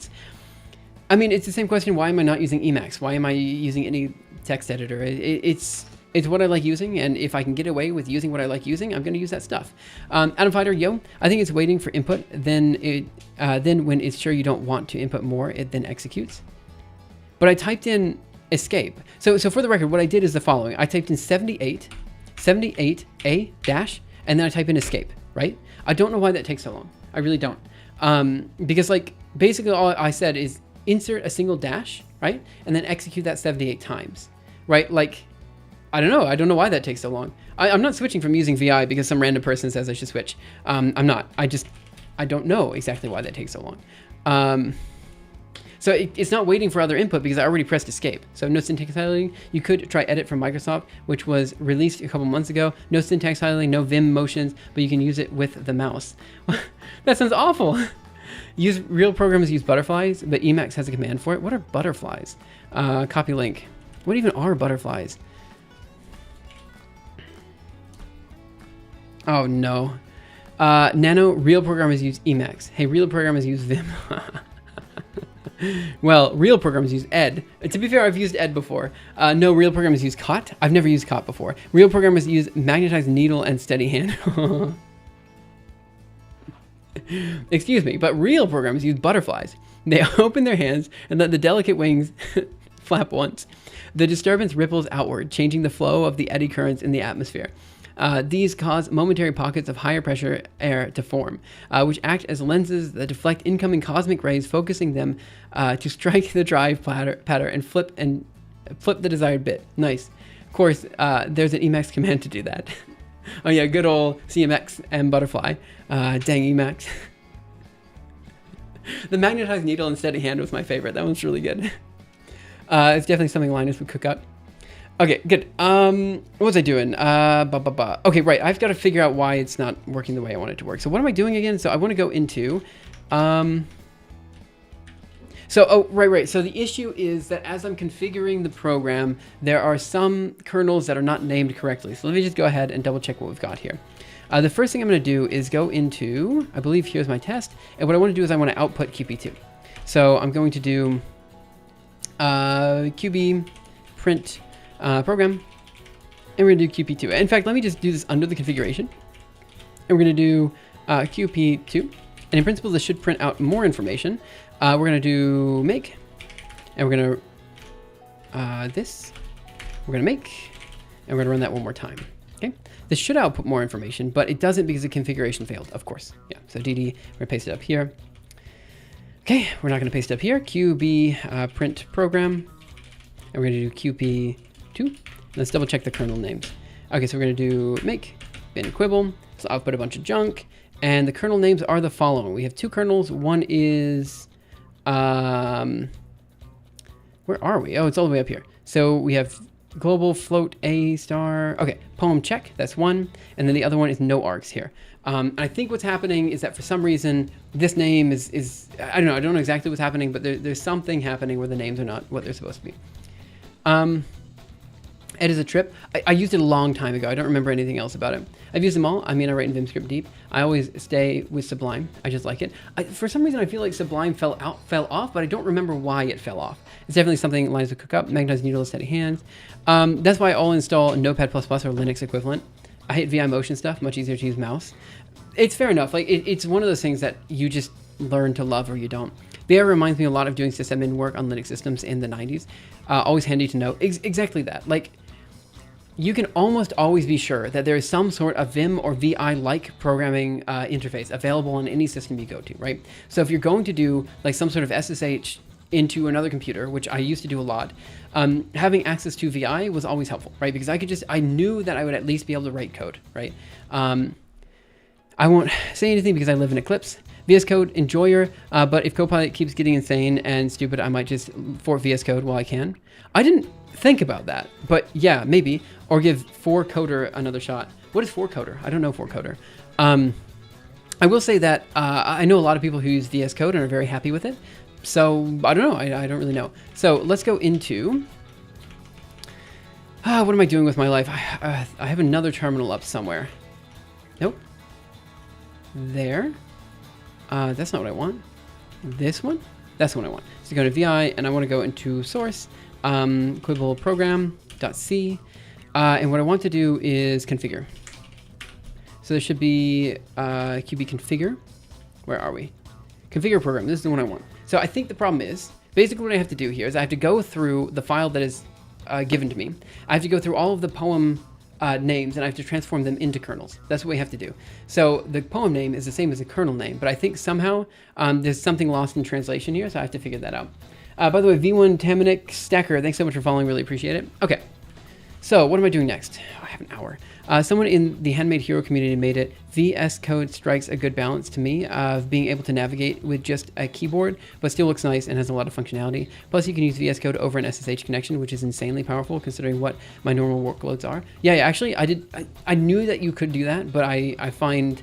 [SPEAKER 1] I mean, it's the same question. Why am I not using Emacs? Why am I using any text editor? It's what I like using, and if I can get away with using what I like using, I'm going to use that stuff. Adam Fighter, yo, I think it's waiting for input. Then when it's sure you don't want to input more, it then executes. But I typed in escape. So for the record, what I did is the following. I typed in 78A dash, and then I type in escape, right? I don't know why that takes so long. I really don't. Because like basically all I said is insert a single dash, right? And then execute that 78 times, right? Like, I don't know why that takes so long. I'm not switching from using VI because some random person says I should switch. I'm not. I don't know exactly why that takes so long. So it's not waiting for other input because I already pressed escape. So no syntax highlighting. You could try edit from Microsoft, which was released a couple months ago. No syntax highlighting, no Vim motions, but you can use it with the mouse. That sounds awful. Real programs use butterflies, but Emacs has a command for it. What are butterflies? Copy link. What even are butterflies? Oh no. Nano, real programmers use Emacs. Hey, real programmers use Vim. Well, real programmers use Ed. To be fair, I've used Ed before. No, real programmers use Cot. I've never used Cot before. Real programmers use magnetized needle and steady hand. Excuse me, but real programmers use butterflies. They open their hands and let the delicate wings flap once. The disturbance ripples outward, changing the flow of the eddy currents in the atmosphere. These cause momentary pockets of higher pressure air to form, which act as lenses that deflect incoming cosmic rays, focusing them to strike the drive pattern and flip the desired bit. Nice. Of course, there's an Emacs command to do that. Oh yeah, good old CMX and butterfly. Dang Emacs. The magnetized needle and steady hand was my favorite. That one's really good. It's definitely something Linus would cook up. Okay, good. What was I doing? Okay, right. I've got to figure out why it's not working the way I want it to work. So what am I doing again? So I want to go into... Right. So the issue is that as I'm configuring the program, there are some kernels that are not named correctly. So let me just go ahead and double check what we've got here. The first thing I'm going to do is go into, I believe here's my test. And what I want to do is I want to output QP2. So I'm going to do QB print program, and we're going to do QP2. In fact, let me just do this under the configuration. And we're going to do QP2. And in principle, this should print out more information. We're going to do make, and we're going to this. We're going to make, and we're going to run that one more time. Okay. This should output more information, but it doesn't because the configuration failed, of course. Yeah. So DD, we're going to paste it up here. Okay. We're not going to paste it up here. QB print program, and we're going to do QP2. Let's double check the kernel names. Okay. So we're going to do make bin quibble. So output a bunch of junk, and the kernel names are the following. We have two kernels. One is where are we? Oh, it's all the way up here. So we have global float a star. Okay, poem check, that's one. And then the other one is no args here. I think what's happening is that for some reason, this name is I don't know exactly what's happening, but there's something happening where the names are not what they're supposed to be. Ed is a trip. I used it a long time ago. I don't remember anything else about it. I've used them all. I mean, I write in VimScript Deep. I always stay with Sublime. I just like it. For some reason, I feel like Sublime fell off, but I don't remember why it fell off. It's definitely something lines of cookup, magnetized needle, steady hands. That's why I'll install Notepad++ or Linux equivalent. I hate VI motion stuff, much easier to use mouse. It's fair enough. Like it's one of those things that you just learn to love or you don't. VI reminds me a lot of doing sysadmin work on Linux systems in the 90s. Always handy to know. Exactly that. Like, you can almost always be sure that there is some sort of Vim or VI-like programming interface available on any system you go to, right? So if you're going to do like some sort of SSH into another computer, which I used to do a lot, having access to VI was always helpful, right? Because I knew that I would at least be able to write code, right? I won't say anything because I live in Eclipse. VS Code enjoyer, but if Copilot keeps getting insane and stupid, I might just fort VS Code while I can. I didn't think about that, but yeah, maybe. Or give 4Coder another shot. What is 4Coder? I don't know 4Coder. I will say that I know a lot of people who use VS Code and are very happy with it. So I don't know. I don't really know. So let's go into what am I doing with my life? I have another terminal up somewhere. Nope. There. That's not what I want. This one? That's the one I want. So go to VI, and I want to go into source, quibble program.c, and what I want to do is configure. So there should be qb configure. Where are we? Configure program. This is the one I want. So I think the problem is, basically what I have to do here is I have to go through the file that is given to me. I have to go through all of the poem names, and I have to transform them into kernels. That's what we have to do. So the poem name is the same as the kernel name, but I think somehow there's something lost in translation here, so I have to figure that out. By the way, V1 Tamanik Stacker, thanks so much for following, really appreciate it. Okay, so what am I doing next? Oh, I have an hour. Someone in the Handmade Hero community made it. VS Code strikes a good balance to me of being able to navigate with just a keyboard, but still looks nice and has a lot of functionality. Plus, you can use VS Code over an SSH connection, which is insanely powerful considering what my normal workloads are. Yeah, actually, I knew that you could do that, but I find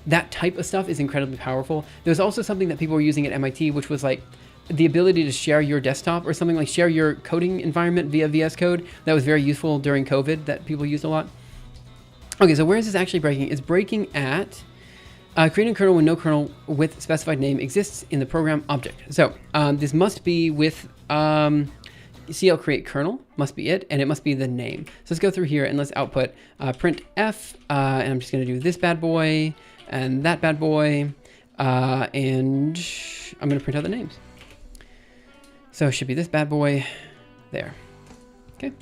[SPEAKER 1] that type of stuff is incredibly powerful. There's also something that people were using at MIT, which was like the ability to share your desktop or something, like share your coding environment via VS Code. That was very useful during COVID, that people used a lot. Okay, so where is this actually breaking? It's breaking at creating a kernel when no kernel with specified name exists in the program object. So this must be with CL create kernel, must be it, and it must be the name. So let's go through here and let's output print f, and I'm just going to do this bad boy and that bad boy, and I'm going to print out the names. So it should be this bad boy there. Okay.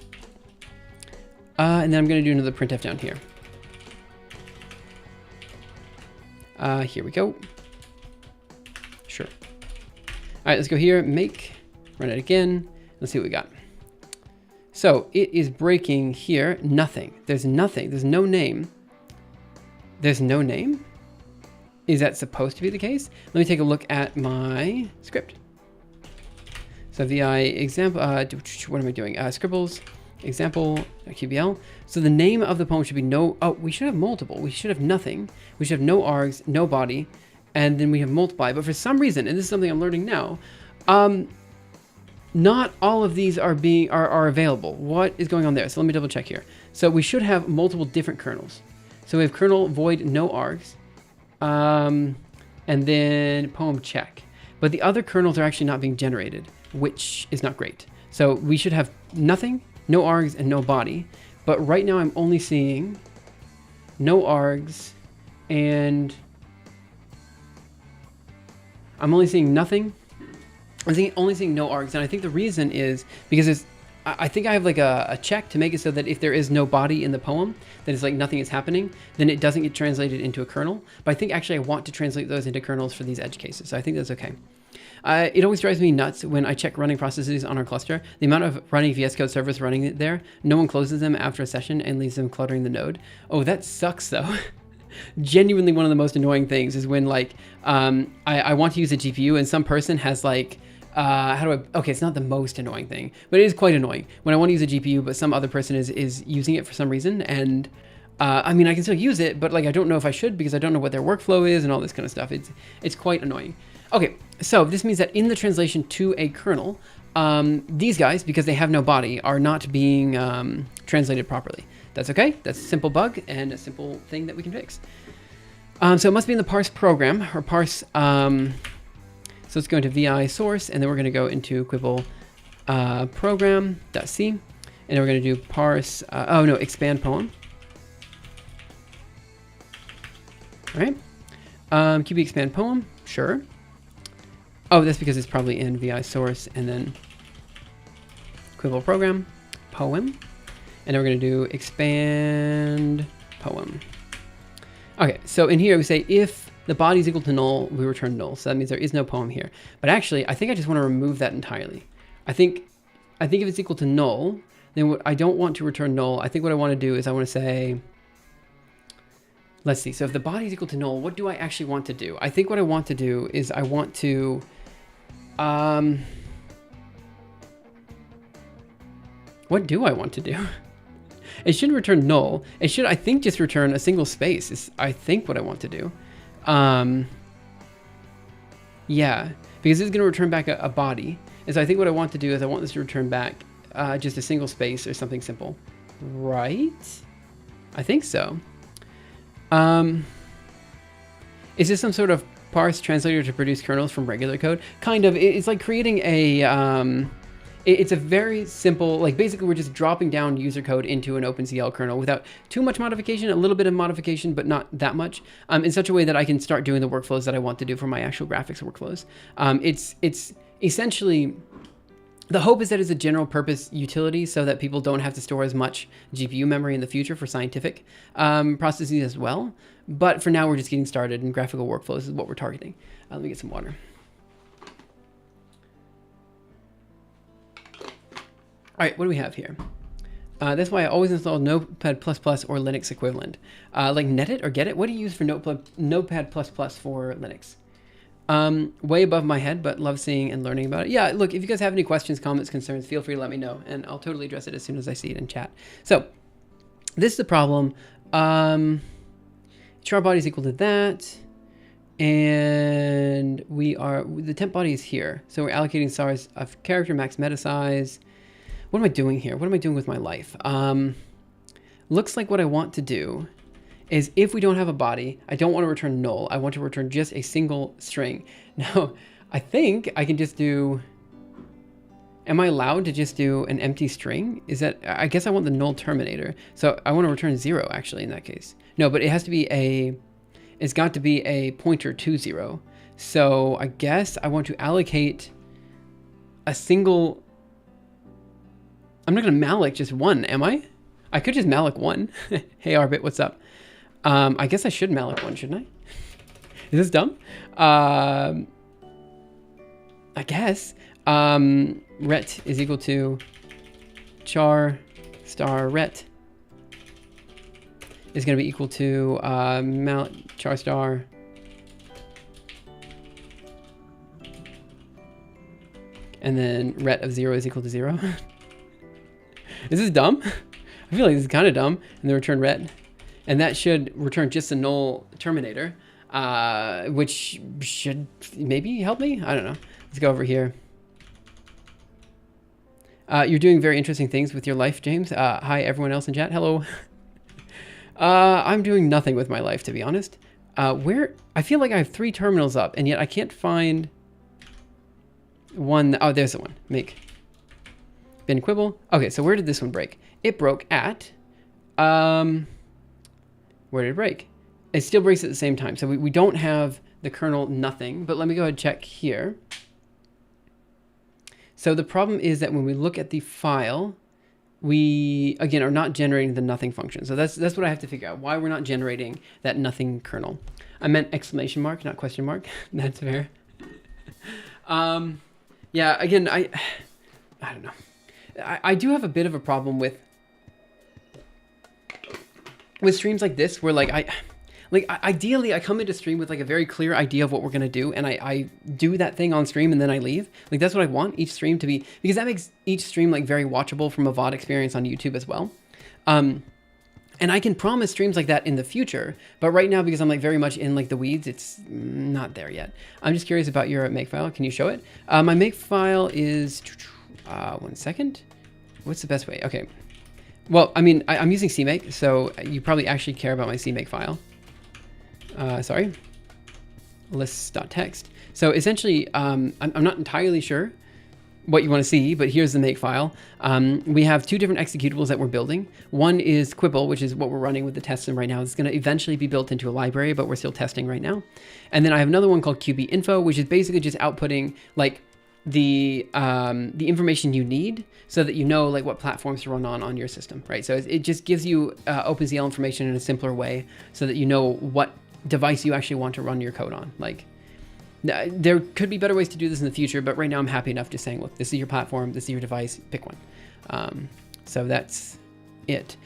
[SPEAKER 1] And then I'm going to do another printf down here. Here we go. Sure. All right, let's go here, make, run it again. Let's see what we got. So it is breaking here, nothing. There's nothing, there's no name. There's no name? Is that supposed to be the case? Let me take a look at my script. So VI example, what am I doing? Scribbles, example, QBL. So the name of the poem should be no, oh, we should have multiple. We should have nothing. We should have no args, no body, and then we have multiply. But for some reason, and this is something I'm learning now, not all of these are available. What is going on there? So let me double check here. So we should have multiple different kernels. So we have kernel void no args, and then poem check. But the other kernels are actually not being generated, which is not great. So we should have nothing, no args, and no body. But right now I'm only seeing no args, and I'm only seeing nothing. I'm only seeing no args, and I think the reason is because I think I have like a check to make it so that if there is no body in the poem, that it's like nothing is happening, then it doesn't get translated into a kernel. But I think actually I want to translate those into kernels for these edge cases, so I think that's okay. It always drives me nuts when I check running processes on our cluster. The amount of running VS Code servers running it there, no one closes them after a session and leaves them cluttering the node. Oh, that sucks though. Genuinely one of the most annoying things is when like I want to use a GPU and some person has like how do I, okay, it's not the most annoying thing, but it is quite annoying when I want to use a GPU, but some other person is using it for some reason. And I mean, I can still use it, but like, I don't know if I should because I don't know what their workflow is and all this kind of stuff. It's quite annoying. Okay, so this means that in the translation to a kernel, these guys, because they have no body, are not being translated properly. That's okay. That's a simple bug and a simple thing that we can fix. So it must be in the parse program or parse. So let's go into vi source, and then we're going to go into Quibble program.c, and then we're going to do parse. Oh no, expand poem. All right. QB expand poem. Sure. Oh, that's because it's probably in vi source, and then Quibble program poem, and then we're going to do expand poem. Okay, so in here we say if the body is equal to null, we return null. So that means there is no poem here. But actually, I think I just want to remove that entirely. I think if it's equal to null, then I don't want to return null. I think what I want to do is I want to say, let's see. So if the body is equal to null, what do I actually want to do? I think what I want to do is I want to, what do I want to do? It shouldn't return null. It should, I think, just return a single space is, I think, what I want to do. Yeah, because it's going to return back a body. And so I think what I want to do is I want this to return back just a single space or something simple. Right? I think so. Is this some sort of parse translator to produce kernels from regular code? Kind of. It's like creating a... It's a very simple, like basically we're just dropping down user code into an OpenCL kernel without too much modification, a little bit of modification, but not that much, in such a way that I can start doing the workflows that I want to do for my actual graphics workflows. It's essentially, the hope is that it's a general purpose utility so that people don't have to store as much GPU memory in the future for scientific processes as well. But for now, we're just getting started, and graphical workflows is what we're targeting. Let me get some water. All right, what do we have here? That's why I always install Notepad++ or Linux equivalent. Like Netit or Get-It? What do you use for Notepad++ for Linux? Way above my head, but love seeing and learning about it. Yeah, look, if you guys have any questions, comments, concerns, feel free to let me know, and I'll totally address it as soon as I see it in chat. So, this is the problem. Char body is equal to that, and the temp body is here. So we're allocating size of character, max meta size. What am I doing here? What am I doing with my life? Looks like what I want to do is if we don't have a body, I don't want to return null. I want to return just a single string. Now, I think I can just do, am I allowed to just do an empty string? Is that, I guess I want the null terminator. So I want to return 0 actually in that case. No, but it has to be it's got to be a pointer to 0. So I guess I want to allocate a single, I'm not going to malloc just 1, am I? I could just malloc 1. Hey, Arbit, what's up? I guess I should malloc 1, shouldn't I? Is this dumb? I guess. Ret is equal to char star ret is going to be equal to char star and then ret of 0 is equal to 0. Is this dumb? I feel like this is kind of dumb. And then return ret. And that should return just a null terminator, which should maybe help me. I don't know. Let's go over here. You're doing very interesting things with your life, James. Hi, everyone else in chat. Hello. I'm doing nothing with my life, to be honest. I feel like I have 3 terminals up, and yet I can't find one. Oh, there's the one. Make. Bin quibble. Okay, so where did this one break? It broke at, where did it break? It still breaks at the same time. So we don't have the kernel nothing, but let me go ahead and check here. So the problem is that when we look at the file, we, again, are not generating the nothing function. So that's what I have to figure out, why we're not generating that nothing kernel. I meant exclamation mark, not question mark. That's fair. Yeah, again, I don't know. I do have a bit of a problem with streams like this where like Like ideally, I come into stream with like a very clear idea of what we're gonna do, and I do that thing on stream, and then I leave. Like that's what I want each stream to be, because that makes each stream like very watchable from a VOD experience on YouTube as well. And I can promise streams like that in the future, but right now, because I'm like very much in like the weeds, it's not there yet. I'm just curious about your makefile. Can you show it? My makefile is, 1 second. What's the best way? Okay. Well, I mean, I'm using CMake, so you probably actually care about my CMake file. Sorry. Lists.txt. So essentially, I'm not entirely sure what you want to see, but here's the makefile. We have two different executables that we're building. One is Quibble, which is what we're running with the test sim right now. It's going to eventually be built into a library, but we're still testing right now. And then I have another one called CLinfo, which is basically just outputting like the information you need so that you know like what platforms to run on your system, right? So it just gives you OpenCL information in a simpler way so that you know what device you actually want to run your code on. Like there could be better ways to do this in the future, but right now I'm happy enough just saying, look, this is your platform, this is your device, pick one. So that's it.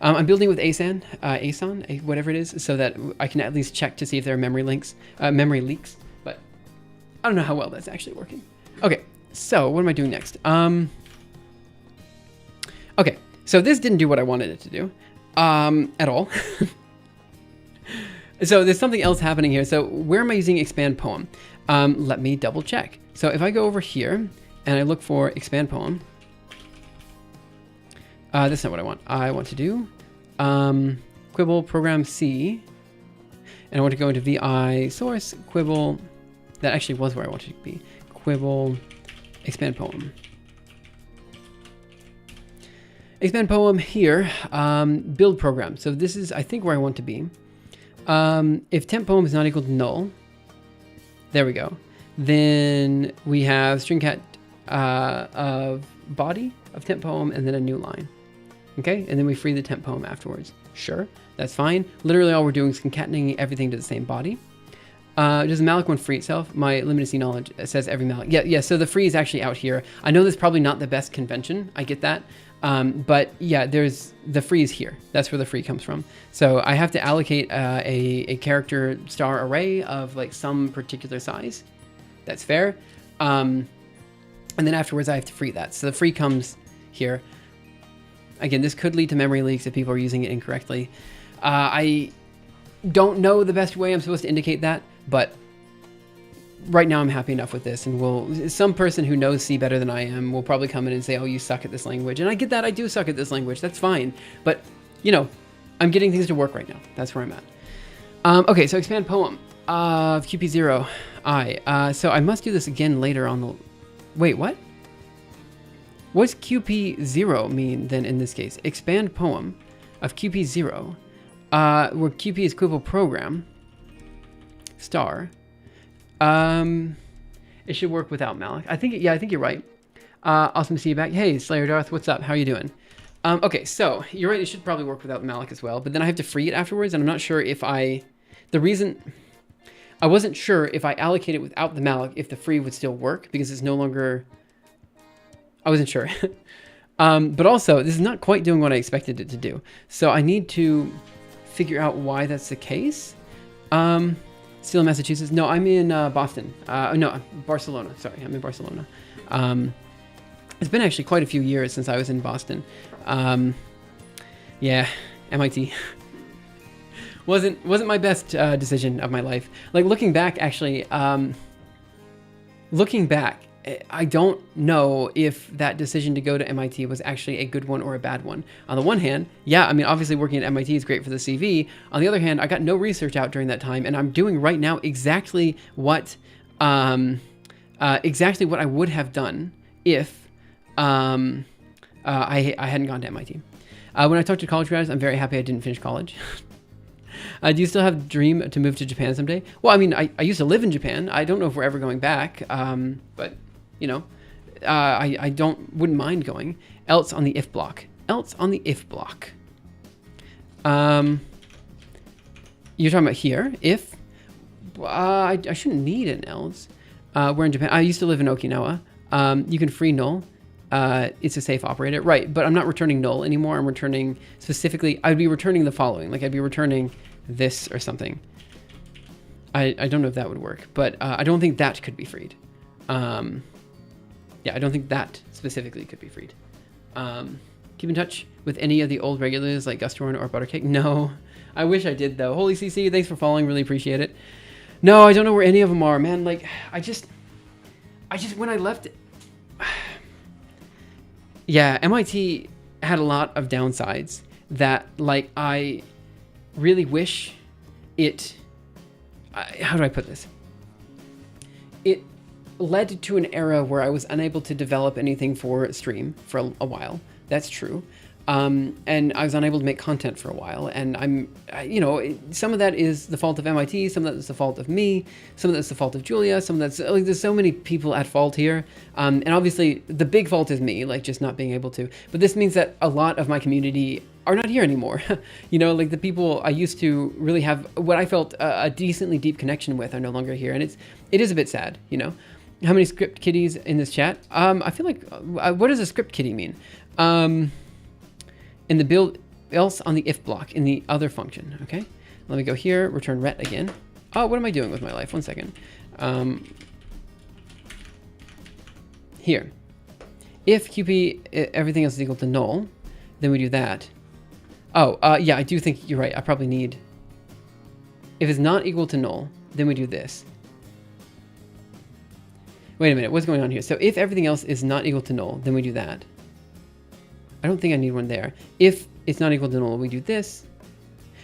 [SPEAKER 1] I'm building with ASAN, whatever it is, so that I can at least check to see if there are memory leaks, but I don't know how well that's actually working. Okay, so what am I doing next? Okay, so this didn't do what I wanted it to do at all. So there's something else happening here. So where am I using expand poem? Let me double check. So if I go over here and I look for expand poem, that's not what I want. I want to do Quibble program C, and I want to go into VI source Quibble. That actually was where I wanted to be. Quibble expand poem. Expand poem here, build program. So this is, I think, where I want to be. If temp poem is not equal to null, there we go. Then we have string cat of body of temp poem and then a new line. Okay, and then we free the temp poem afterwards. Sure, that's fine. Literally all we're doing is concatenating everything to the same body. Does the malloc one free itself? My limited C knowledge says every malloc. Yeah, so the free is actually out here. I know that's probably not the best convention. I get that. But yeah, there's the free is here. That's where the free comes from. So I have to allocate a character star array of like some particular size. That's fair. And then afterwards I have to free that. So the free comes here. Again, this could lead to memory leaks if people are using it incorrectly. I don't know the best way I'm supposed to indicate that, but right now I'm happy enough with this, and some person who knows C better than I am will probably come in and say, oh, you suck at this language. And I get that, I do suck at this language, that's fine. But, you know, I'm getting things to work right now. That's where I'm at. Okay, so expand poem of QP0i. So I must do this again later on the... Wait, what? What does QP0 mean then in this case? Expand poem of QP0, where QP is Quibble program, star. It should work without malloc. I think you're right. Awesome to see you back. Hey, Slayer Darth, what's up? How are you doing? Okay, so you're right. It should probably work without malloc as well, but then I have to free it afterwards, and I'm not sure if I wasn't sure if I allocate it without the malloc, if the free would still work, because it's no longer, I wasn't sure. But also, this is not quite doing what I expected it to do. So I need to figure out why that's the case. Still in Massachusetts? No, I'm in Boston. No, Barcelona. Sorry, I'm in Barcelona. It's been actually quite a few years since I was in Boston. Yeah, MIT. wasn't my best decision of my life. Like looking back, actually, I don't know if that decision to go to MIT was actually a good one or a bad one. On the one hand, yeah, I mean, obviously working at MIT is great for the CV. On the other hand, I got no research out during that time, and I'm doing right now exactly what I would have done if I hadn't gone to MIT. When I talked to college grads, I'm very happy I didn't finish college. Do you still have a dream to move to Japan someday? Well, I mean, I used to live in Japan. I don't know if we're ever going back, but... You know, I wouldn't mind going. Else on the if block. Else on the if block. You're talking about here. If. I shouldn't need an else. We're in Japan. I used to live in Okinawa. You can free null. it's a safe operator. Right, but I'm not returning null anymore. I'm returning specifically, I'd be returning the following. Like I'd be returning this or something. I don't know if that would work, but I don't think that could be freed. Yeah, I don't think that specifically could be freed. Keep in touch with any of the old regulars like Gustorn or Buttercake? No, I wish I did though. Holy CC, thanks for following, really appreciate it. No, I don't know where any of them are, man. Like, I just, when I left, yeah, MIT had a lot of downsides that, like, I really wish it, how do I put this? It led to an era where I was unable to develop anything for stream for a while. That's true. And I was unable to make content for a while. And some of that is the fault of MIT, some of that is the fault of me, some of that's the fault of Julia, some of that's, like, there's so many people at fault here. And obviously the big fault is me, like just not being able to. But this means that a lot of my community are not here anymore. Like the people I used to really have what I felt a decently deep connection with are no longer here. And it is a bit sad, How many script kiddies in this chat? I feel like, what does a script kiddie mean? In the build else on the if block in the other function. Okay, let me go here, return ret again. Oh, what am I doing with my life? 1 second. Here, if QP everything else is equal to null, then we do that. Oh, yeah, I do think you're right. I probably need, if it's not equal to null, then we do this. Wait a minute, what's going on here? So if everything else is not equal to null, then we do that. I don't think I need one there. If it's not equal to null, we do this.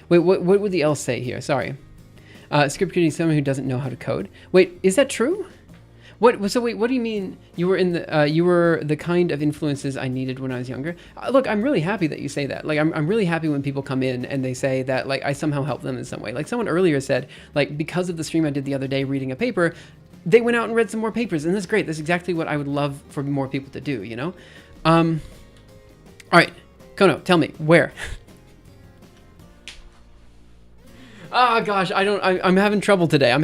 [SPEAKER 1] Wait, what would the else say here? Sorry. Script kiddie is someone who doesn't know how to code. Wait, is that true? So wait, what do you mean you were the kind of influences I needed when I was younger? Look, I'm really happy that you say that. Like, I'm really happy when people come in and they say that, like, I somehow helped them in some way. Like someone earlier said, like, because of the stream I did the other day reading a paper, they went out and read some more papers, and that's great. That's exactly what I would love for more people to do, All right, Kono, tell me, where? Oh gosh, I'm having trouble today. I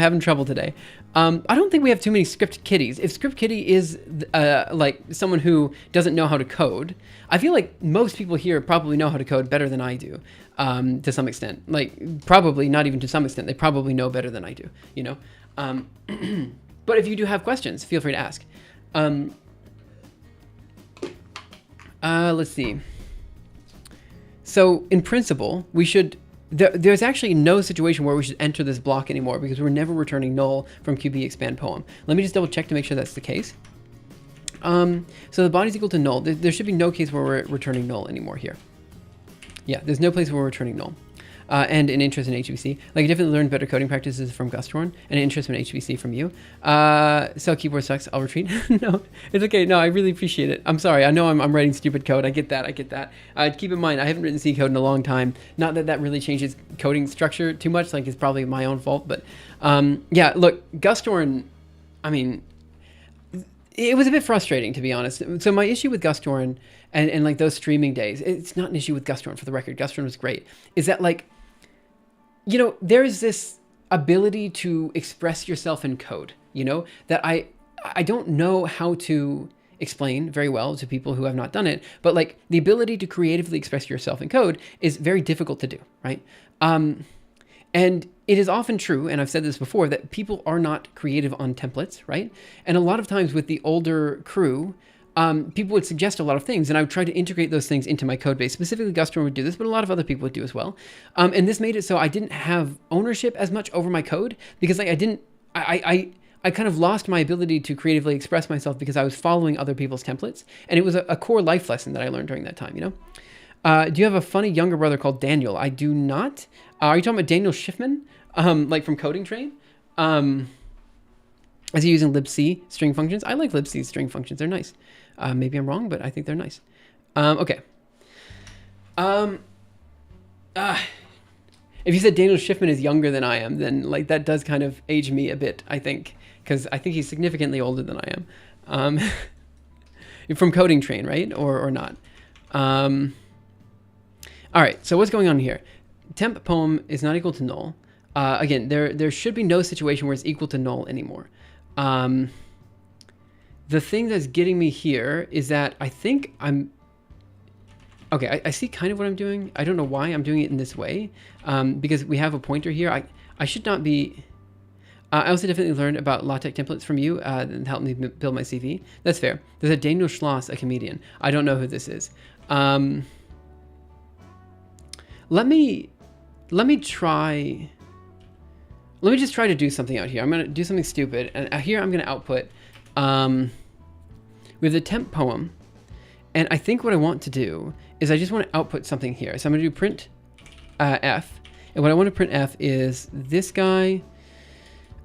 [SPEAKER 1] don't think we have too many script kiddies. If script kiddie is like someone who doesn't know how to code, I feel like most people here probably know how to code better than I do, to some extent. Like, probably not even to some extent, they probably know better than I do, But if you do have questions, feel free to ask. Let's see. So in principle, we should, there's actually no situation where we should enter this block anymore because we're never returning null from QB expand poem. Let me just double check to make sure that's the case. So the body's equal to null. There should be no case where we're returning null anymore here. Yeah, there's no place where we're returning null. And an interest in HPC. Like, I definitely learned better coding practices from Gustorn, and an interest in HPC from you. So keyboard sucks, I'll retreat. No, it's okay. No, I really appreciate it. I'm sorry. I know I'm writing stupid code. I get that. Keep in mind, I haven't written C code in a long time. Not that that really changes coding structure too much. Like, it's probably my own fault. But yeah, look, Gustorn, I mean, it was a bit frustrating, to be honest. So my issue with Gustorn and like those streaming days, it's not an issue with Gustorn, for the record. Gustorn was great. Is that, like, there's this ability to express yourself in code, that I don't know how to explain very well to people who have not done it, but like the ability to creatively express yourself in code is very difficult to do, right? And it is often true, and I've said this before, that people are not creative on templates, right? And a lot of times with the older crew, people would suggest a lot of things, and I would try to integrate those things into my code base. Specifically, Gustorn would do this, but a lot of other people would do as well. And this made it so I didn't have ownership as much over my code because, like, I kind of lost my ability to creatively express myself because I was following other people's templates, and it was a core life lesson that I learned during that time. Do you have a funny younger brother called Daniel? I do not. Are you talking about Daniel Schiffman, like from Coding Train? Is he using libc string functions? I like libc string functions. They're nice. Maybe I'm wrong, but I think they're nice. Okay. If you said Daniel Schiffman is younger than I am, then like that does kind of age me a bit, I think, because I think he's significantly older than I am. From Coding Train, right? Or not. All right, so what's going on here? Temp poem is not equal to null. Again, there should be no situation where it's equal to null anymore. the thing that's getting me here is that I think I'm... Okay, I see kind of what I'm doing. I don't know why I'm doing it in this way, because we have a pointer here. I should not be... I also definitely learned about LaTeX templates from you that helped me build my CV. That's fair. There's a Daniel Schloss, a comedian. I don't know who this is. Let me try... Let me just try to do something out here. I'm going to do something stupid. And here I'm going to output... we have the temp poem. And I think what I want to do is I just want to output something here. So I'm going to do print F. And what I want to print F is this guy.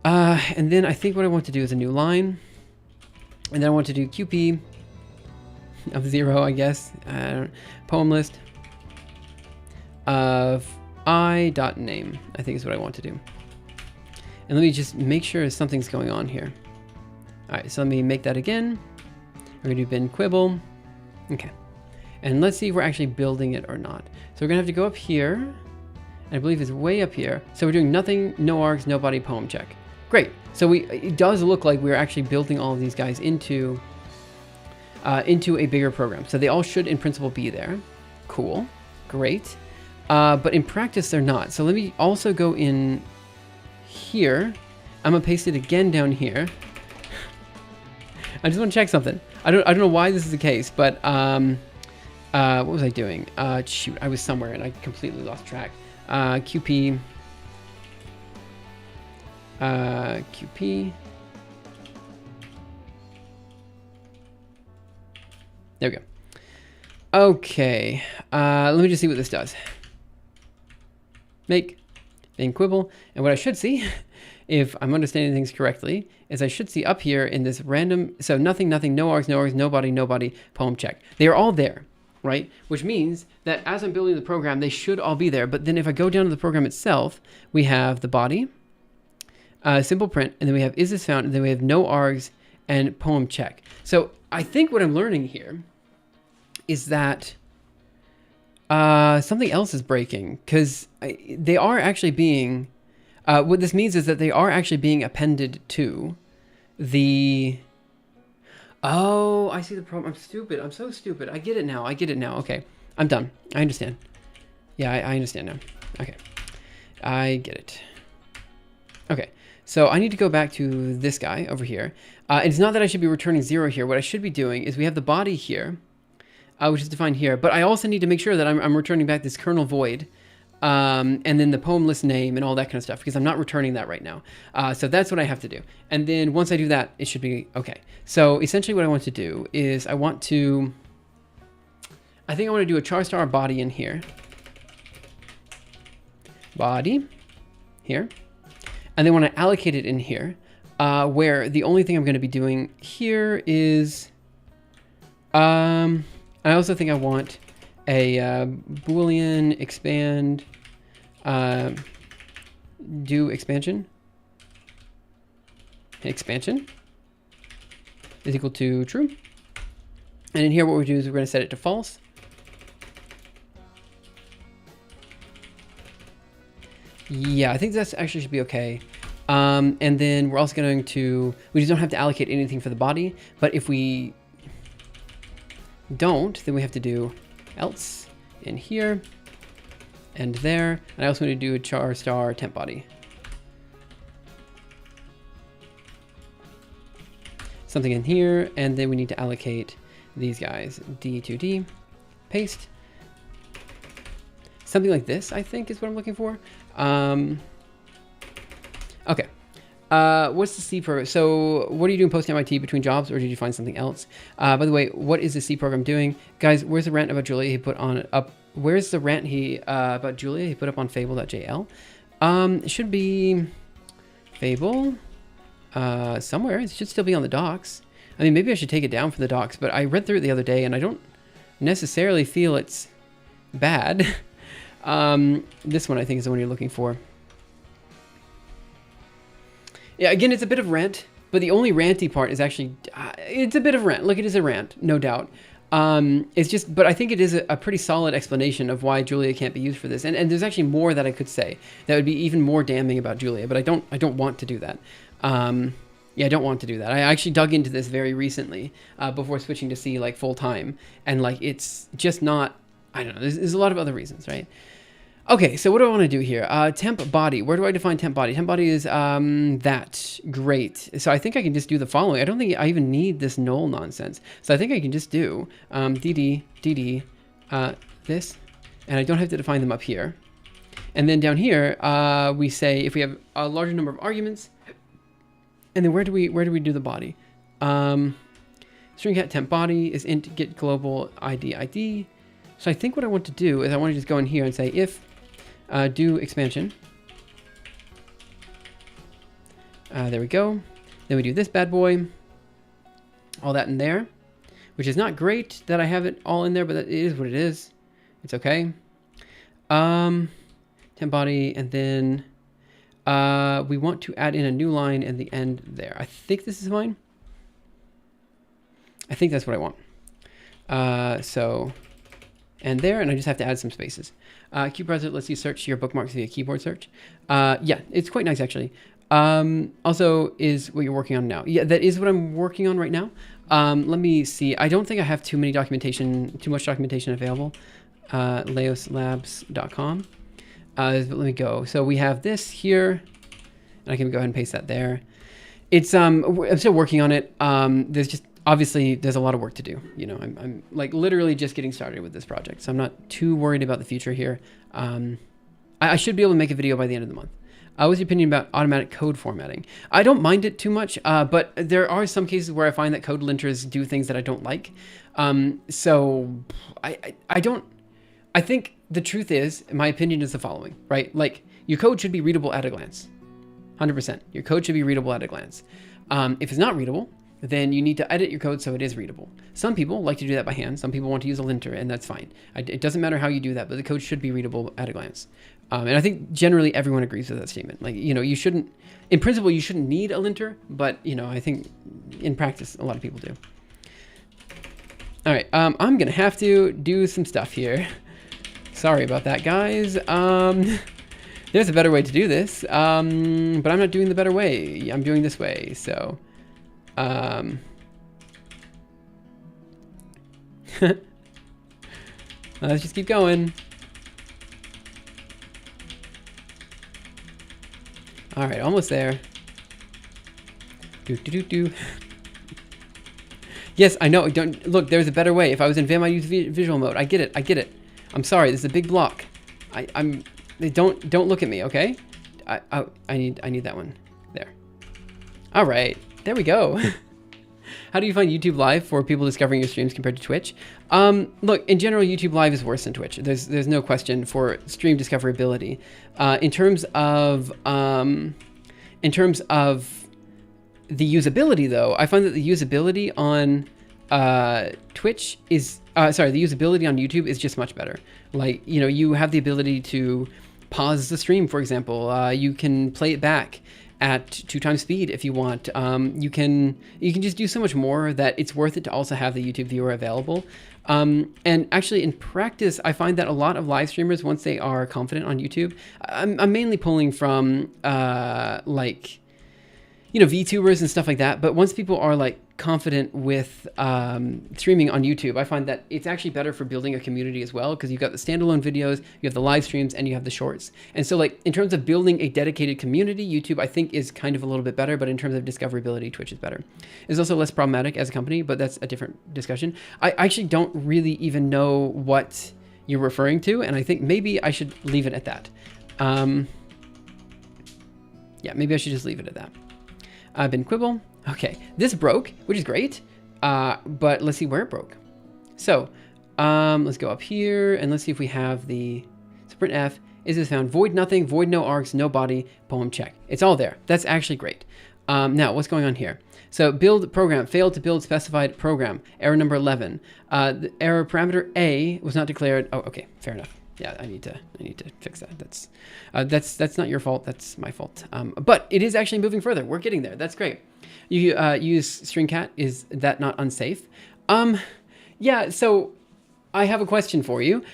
[SPEAKER 1] And then I think what I want to do is a new line. And then I want to do QP of 0, I guess. Poem list of I.name, I think is what I want to do. And let me just make sure something's going on here. All right, so let me make that again. We're gonna do bin quibble. Okay. And let's see if we're actually building it or not. So we're gonna have to go up here. And I believe it's way up here. So we're doing nothing, no args, no body, poem check. Great. So it does look like we're actually building all of these guys into a bigger program. So they all should in principle be there. Cool. Great. But in practice, they're not. So let me also go in here. I'm gonna paste it again down here. I just want to check something. I don't know why this is the case, but what was I doing? Shoot, I was somewhere and I completely lost track. QP. QP. There we go. Okay. Let me just see what this does. Make bin quibble. And what I should see, if I'm understanding things correctly, is I should see up here in this random, so nothing, nothing, no args, nobody, poem check. They are all there, right? Which means that as I'm building the program, they should all be there. But then if I go down to the program itself, we have the body, simple print, and then we have is this found, and then we have no args and poem check. So I think what I'm learning here is that something else is breaking, because they are actually being, what this means is that they are actually being appended to the, oh, I see the problem. I'm stupid. I'm so stupid. I get it now. Okay, I'm done. I understand. Yeah, I understand now. Okay, I get it. Okay, so I need to go back to this guy over here. It's not that I should be returning 0 here. What I should be doing is we have the body here, which is defined here, but I also need to make sure that I'm returning back this kernel void, and then the poem list name and all that kind of stuff, because I'm not returning that right now. So that's what I have to do. And then once I do that, it should be okay. So essentially what I want to do is I think I want to do a char star body in here. Body here. And then when I allocate it in here, where the only thing I'm going to be doing here is, I also think I want a Boolean expand, do expansion. Expansion is equal to true. And in here what we do is we're going to set it to false. Yeah, I think that's actually should be okay. And then we're also going to, we just don't have to allocate anything for the body, but if we don't, then we have to do else in here and there. And I also want to do a char star temp body. Something in here, and then we need to allocate these guys, D to D, paste. Something like this, I think, is what I'm looking for. Okay. What's the C program? So what are you doing post-MIT between jobs, or did you find something else? By the way, what is the C program doing? Guys, where's the rant about Julia he put on up? Where's the rant about Julia he put up on fable.jl? It should be fable somewhere. It should still be on the docs. I mean, maybe I should take it down from the docs, but I read through it the other day and I don't necessarily feel it's bad. This one I think is the one you're looking for. Yeah, again, it's a bit of rant, but the only ranty part is actually, it's a bit of rant. Look, it is a rant, no doubt. It's just, but I think it is a pretty solid explanation of why Julia can't be used for this. And there's actually more that I could say that would be even more damning about Julia, but I don't want to do that. Yeah, I don't want to do that. I actually dug into this very recently before switching to C like full time, and like it's just not. I don't know. There's a lot of other reasons, right? Okay, so what do I want to do here? Temp body. Where do I define temp body? Temp body is that. Great. So I think I can just do the following. I don't think I even need this null nonsense. So I think I can just do dd this, and I don't have to define them up here. And then down here, we say if we have a larger number of arguments, and then where do we do the body? String cat temp body is int get global ID. So I think what I want to do is I want to just go in here and say if do expansion. There we go. Then we do this bad boy. All that in there, which is not great that I have it all in there, but it is what it is. It's okay. Temp body, and then we want to add in a new line in the end there. I think this is fine. I think that's what I want. So, and there, and I just have to add some spaces. Key browser lets you search your bookmarks via keyboard search. Yeah, it's quite nice actually. Also is what you're working on now. Yeah, that is what I'm working on right now. Let me see. I don't think I have too much documentation available. laoslabs.com. Let me go. So we have this here, and I can go ahead and paste that there. It's I'm still working on it. There's just obviously there's a lot of work to do. You know, I'm like literally just getting started with this project, so I'm not too worried about the future here. I should be able to make a video by the end of the month. What's your opinion about automatic code formatting? I don't mind it too much, but there are some cases where I find that code linters do things that I don't like. So I think the truth is, my opinion is the following, right? Like your code should be readable at a glance, 100%. Your code should be readable at a glance. If it's not readable, then you need to edit your code so it is readable. Some people like to do that by hand. Some people want to use a linter, and that's fine. It doesn't matter how you do that, but the code should be readable at a glance. And I think generally everyone agrees with that statement. Like, you know, you shouldn't, in principle, you shouldn't need a linter, but, you know, I think in practice, a lot of people do. All right, I'm going to have to do some stuff here. Sorry about that, guys. There's a better way to do this, but I'm not doing the better way. I'm doing this way, so... let's just keep going. All right, almost there. Yes, I know. Don't look. There's a better way. If I was in Vim, I use visual mode. I get it. I get it. I'm sorry. This is a big block. Don't look at me, okay? I need that one. There. All right. There we go. How do you find YouTube Live for people discovering your streams compared to Twitch? Look, in general, YouTube Live is worse than Twitch. There's no question for stream discoverability. In terms of the usability, though, I find that the usability on Twitch is the usability on YouTube is just much better. Like, you know, you have the ability to pause the stream, for example. You can play it back at 2x speed if you want. You can just do so much more that it's worth it to also have the YouTube viewer available. And actually in practice, I find that a lot of live streamers, once they are confident on YouTube, I'm mainly pulling from like, you know, VTubers and stuff like that. But once people are like confident with streaming on YouTube, I find that it's actually better for building a community as well, because you've got the standalone videos, you have the live streams, and you have the shorts. And so like in terms of building a dedicated community, YouTube I think is kind of a little bit better, but in terms of discoverability, Twitch is better. It's also less problematic as a company, but that's a different discussion. I actually don't really even know what you're referring to, and I think maybe I should leave it at that. Yeah, maybe I should just leave it at that. I've been quibble. Okay, this broke, which is great, but let's see where it broke. So let's go up here and let's see if we have the print F. Is this found? Void nothing, void no args, no body, poem check. It's all there. That's actually great. Now what's going on here? So build program, failed to build specified program, error number 11. The error parameter A was not declared. Oh, okay, fair enough. Yeah, I need to fix that. That's not your fault. That's my fault. But it is actually moving further. We're getting there. That's great. You use string cat. Is that not unsafe? Yeah. So I have a question for you.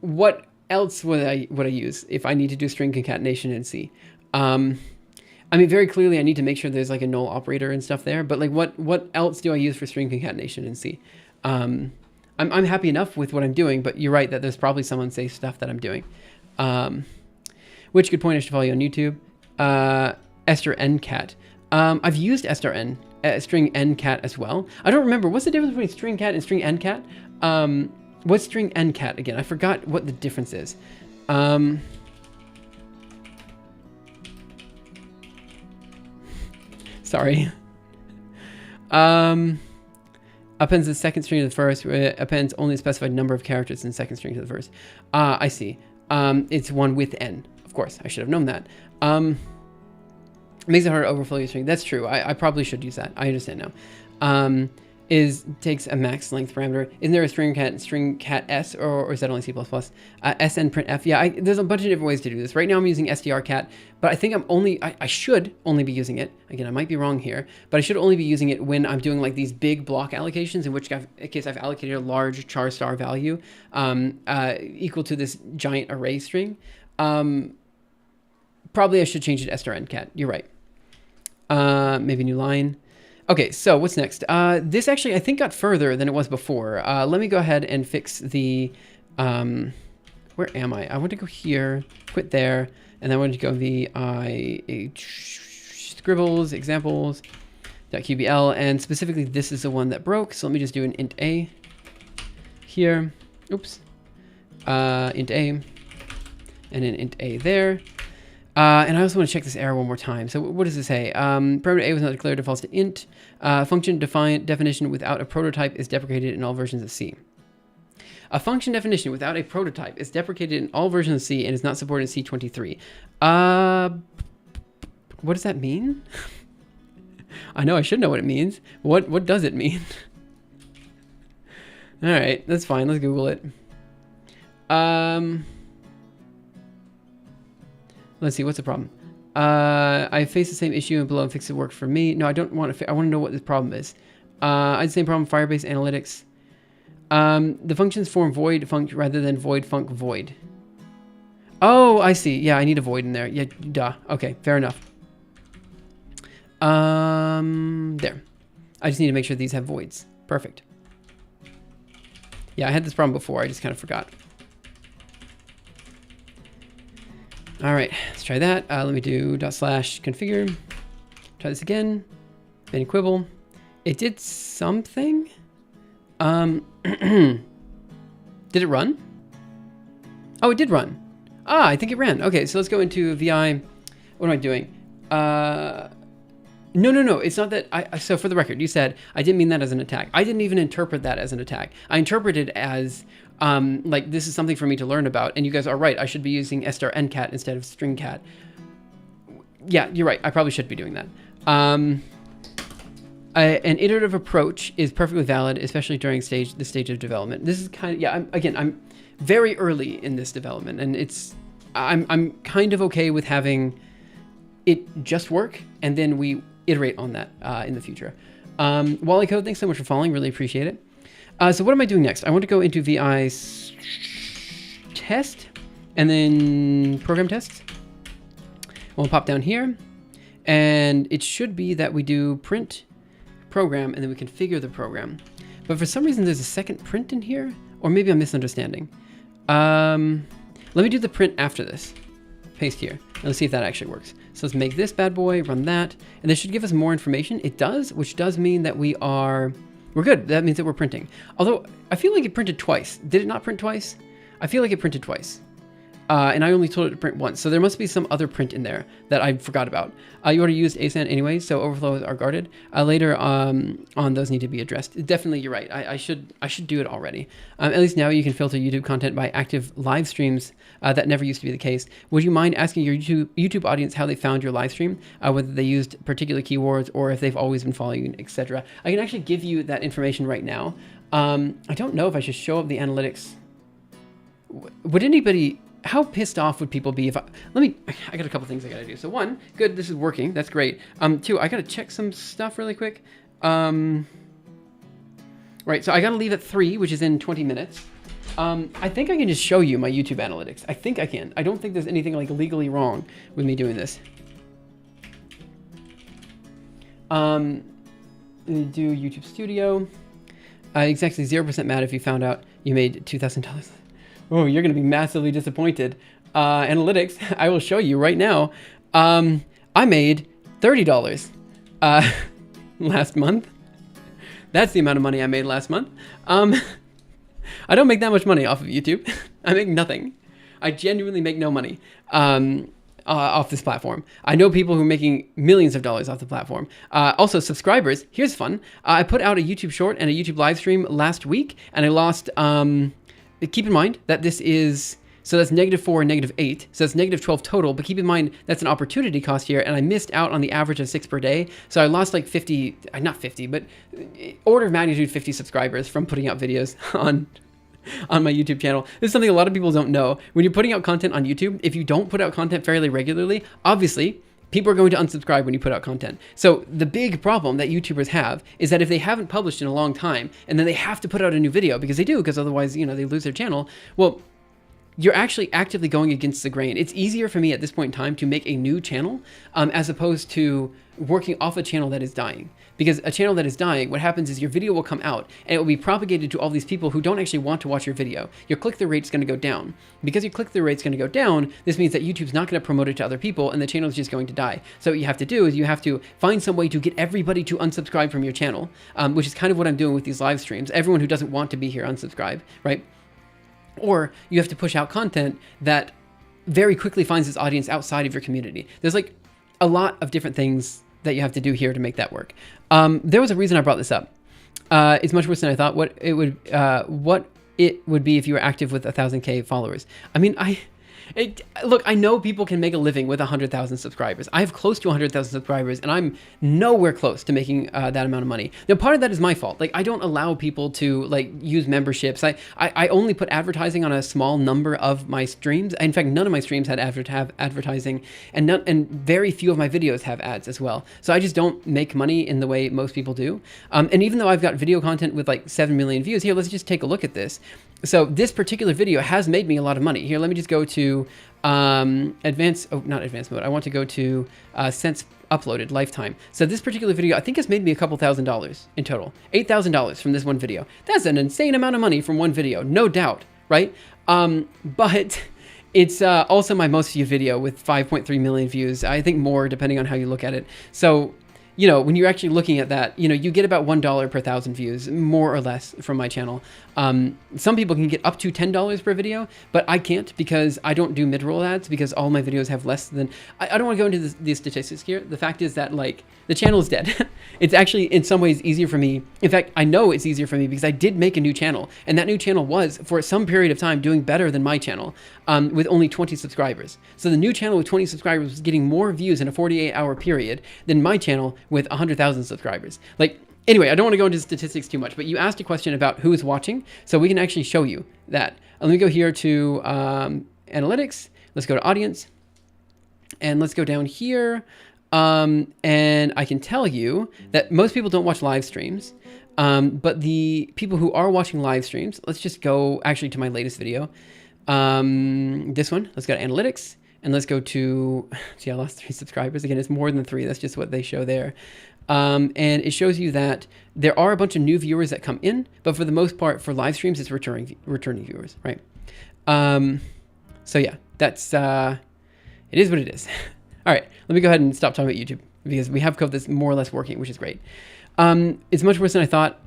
[SPEAKER 1] What else would I use if I need to do string concatenation in C? I I mean, very clearly I need to make sure there's like a null operator and stuff there, but like what else do I use for string concatenation in C? I'm happy enough with what I'm doing, but you're right that there's probably some unsafe stuff that I'm doing. Which good point, I should follow you on YouTube. Esther ncat. I've used Esther n, string ncat as well. I don't remember, what's the difference between string cat and string ncat? What's string ncat again? I forgot what the difference is. Sorry. Appends the second string to the first. Appends only a specified number of characters in the second string to the first. I see. It's one with n. Of course, I should have known that. Makes it hard to overflow your string. That's true. I probably should use that. I understand now. Takes a max length parameter. Isn't there a string cat s, or is that only C++? Sn printf. Yeah, there's a bunch of different ways to do this. Right now I'm using strcat, but I think I should only be using it. Again, I might be wrong here, but I should only be using it when I'm doing like these big block allocations, in which case I've allocated a large char star value equal to this giant array string. Probably I should change it to strncat. You're right. Maybe new line. Okay, so what's next? This actually, I think, got further than it was before. Let me go ahead and fix the... where am I? I want to go here, quit there, and then I want to go VI scribbles, examples, .qbl, and specifically this is the one that broke, so let me just do an int a here. Oops. Int a, and an int a there. And I also want to check this error one more time. So what does it say? Parameter a was not declared, defaults to int. Function definition without a prototype is deprecated in all versions of C. A function definition without a prototype is deprecated in all versions of C and is not supported in C23. What does that mean? I know I should know what it means. What does it mean? All right, that's fine. Let's Google it. Let's see, what's the problem? I face the same issue and below and fix it worked for me. No, I don't want to. I want to know what this problem is. I had the same problem. Firebase analytics. The functions form void func rather than void func void. Oh, I see. Yeah, I need a void in there. Yeah, duh. Okay, fair enough. There. I just need to make sure these have voids. Perfect. Yeah, I had this problem before. I just kind of forgot. All right, let's try that. Let me do /configure. Try this again. Then quibble. It did something. Did it run? Oh, it did run. I think it ran. Okay, so let's go into VI. What am I doing? No. It's not that. So for the record, you said I didn't mean that as an attack. I didn't even interpret that as an attack. I interpreted it as like this is something for me to learn about. And you guys are right. I should be using strncat instead of stringcat. Yeah, you're right. I probably should be doing that. An iterative approach is perfectly valid, especially during the stage of development. This is kind of, yeah, I'm very early in this development, and I'm kind of okay with having it just work, and then we iterate on that in the future. Wally Code, thanks so much for following, really appreciate it. So what am I doing next? I want to go into VI test, and then program tests. We'll pop down here, and it should be that we do print program, and then we configure the program. But for some reason, there's a second print in here, or maybe I'm misunderstanding. Let me do the print after this. Paste here, and let's see if that actually works. So let's make this bad boy, run that, and this should give us more information. It does, which does mean that we're good. That means that we're printing. Although, I feel like it printed twice. Did it not print twice? I feel like it printed twice. And I only told it to print once. So there must be some other print in there that I forgot about. You already used ascent anyway, so overflows are guarded. Later on, those need to be addressed. Definitely, you're right. I should do it already. At least now you can filter YouTube content by active live streams. That never used to be the case. Would you mind asking your YouTube audience how they found your live stream, whether they used particular keywords or if they've always been following you, etc.? I can actually give you that information right now. I don't know if I should show up the analytics. Would anybody... How pissed off would people be if I got a couple things I gotta do. So one, good, this is working. That's great. Two, I gotta check some stuff really quick. Right, so I gotta leave at 3, which is in 20 minutes. I think I can just show you my YouTube analytics. I think I can. I don't think there's anything like legally wrong with me doing this. Do YouTube Studio. Exactly 0% mad if you found out you made $2,000. Oh, you're going to be massively disappointed. Analytics, I will show you right now. I made $30 last month. That's the amount of money I made last month. I don't make that much money off of YouTube. I make nothing. I genuinely make no money off this platform. I know people who are making millions of dollars off the platform. Also, subscribers. Here's fun. I put out a YouTube short and a YouTube live stream last week, and I lost. Keep in mind that this is. So that's -4 and -8. So that's -12 total. But keep in mind, that's an opportunity cost here. And I missed out on the average of 6 per day. So I lost like 50, not 50, but order of magnitude 50 subscribers from putting out videos on my YouTube channel. This is something a lot of people don't know. When you're putting out content on YouTube, if you don't put out content fairly regularly, obviously, people are going to unsubscribe when you put out content. So the big problem that YouTubers have is that if they haven't published in a long time, and then they have to put out a new video, because they do, because otherwise, they lose their channel, well, you're actually actively going against the grain. It's easier for me at this point in time to make a new channel as opposed to working off a channel that is dying. Because a channel that is dying, what happens is your video will come out and it will be propagated to all these people who don't actually want to watch your video. Your click-through rate is going to go down. Because your click-through rate is going to go down, this means that YouTube's not going to promote it to other people and the channel is just going to die. So what you have to do is you have to find some way to get everybody to unsubscribe from your channel, which is kind of what I'm doing with these live streams. Everyone who doesn't want to be here, unsubscribe, right? Or you have to push out content that very quickly finds its audience outside of your community. There's like a lot of different things that you have to do here to make that work. There was a reason I brought this up. It's much worse than I thought. What it would be if you were active with 1,000K followers. I mean, look, I know people can make a living with 100,000 subscribers. I have close to 100,000 subscribers, and I'm nowhere close to making that amount of money. Now, part of that is my fault. Like, I don't allow people to use memberships. I only put advertising on a small number of my streams. In fact, none of my streams have advertising, and very few of my videos have ads as well. So I just don't make money in the way most people do. And even though I've got video content with like 7 million views, here, let's just take a look at this. So this particular video has made me a lot of money. Here, let me just go to not advanced mode. I want to go to since uploaded lifetime. So this particular video, I think has made me a couple $1,000s in total. $8,000 from this one video. That's an insane amount of money from one video, no doubt, right? But it's also my most viewed video with 5.3 million views. I think more depending on how you look at it. So when you're actually looking at that, you get about $1 per 1,000 views, more or less, from my channel. Some people can get up to $10 per video, but I can't because I don't do mid-roll ads because all my videos have less than... I don't want to go into these statistics here. The fact is that, the channel is dead. It's actually, in some ways, easier for me. In fact, I know it's easier for me because I did make a new channel, and that new channel was, for some period of time, doing better than my channel with only 20 subscribers. So the new channel with 20 subscribers was getting more views in a 48-hour period than my channel with 100,000 subscribers. Anyway, I don't want to go into statistics too much, but you asked a question about who is watching, so we can actually show you that. Let me go here to analytics. Let's go to audience, and let's go down here, and I can tell you that most people don't watch live streams, but the people who are watching live streams, let's just go actually to my latest video, this one. Let's go to analytics, and let's go to, see, I lost 3 subscribers. Again, it's more than 3. That's just what they show there. And it shows you that there are a bunch of new viewers that come in, but for the most part, for live streams, it's returning viewers, right? So yeah, that's, it is what it is. All right, let me go ahead and stop talking about YouTube because we have code that's more or less working, which is great. It's much worse than I thought,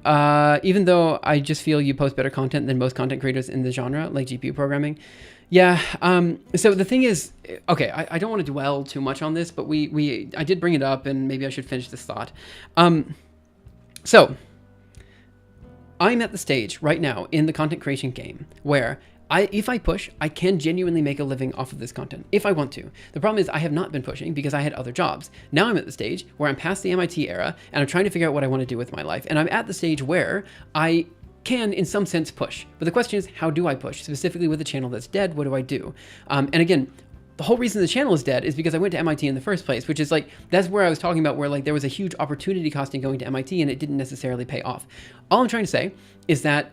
[SPEAKER 1] even though I just feel you post better content than most content creators in the genre, like GPU programming. Yeah, so the thing is, okay, I don't want to dwell too much on this, but I did bring it up, and maybe I should finish this thought. So, I'm at the stage right now in the content creation game where if I push, I can genuinely make a living off of this content, if I want to. The problem is I have not been pushing because I had other jobs. Now I'm at the stage where I'm past the MIT era, and I'm trying to figure out what I want to do with my life, and I'm at the stage where I can, in some sense, push. But the question is, how do I push? Specifically with a channel that's dead, what do I do? And again, the whole reason the channel is dead is because I went to MIT in the first place, which is that's where I was talking about where there was a huge opportunity cost in going to MIT and it didn't necessarily pay off. All I'm trying to say is that,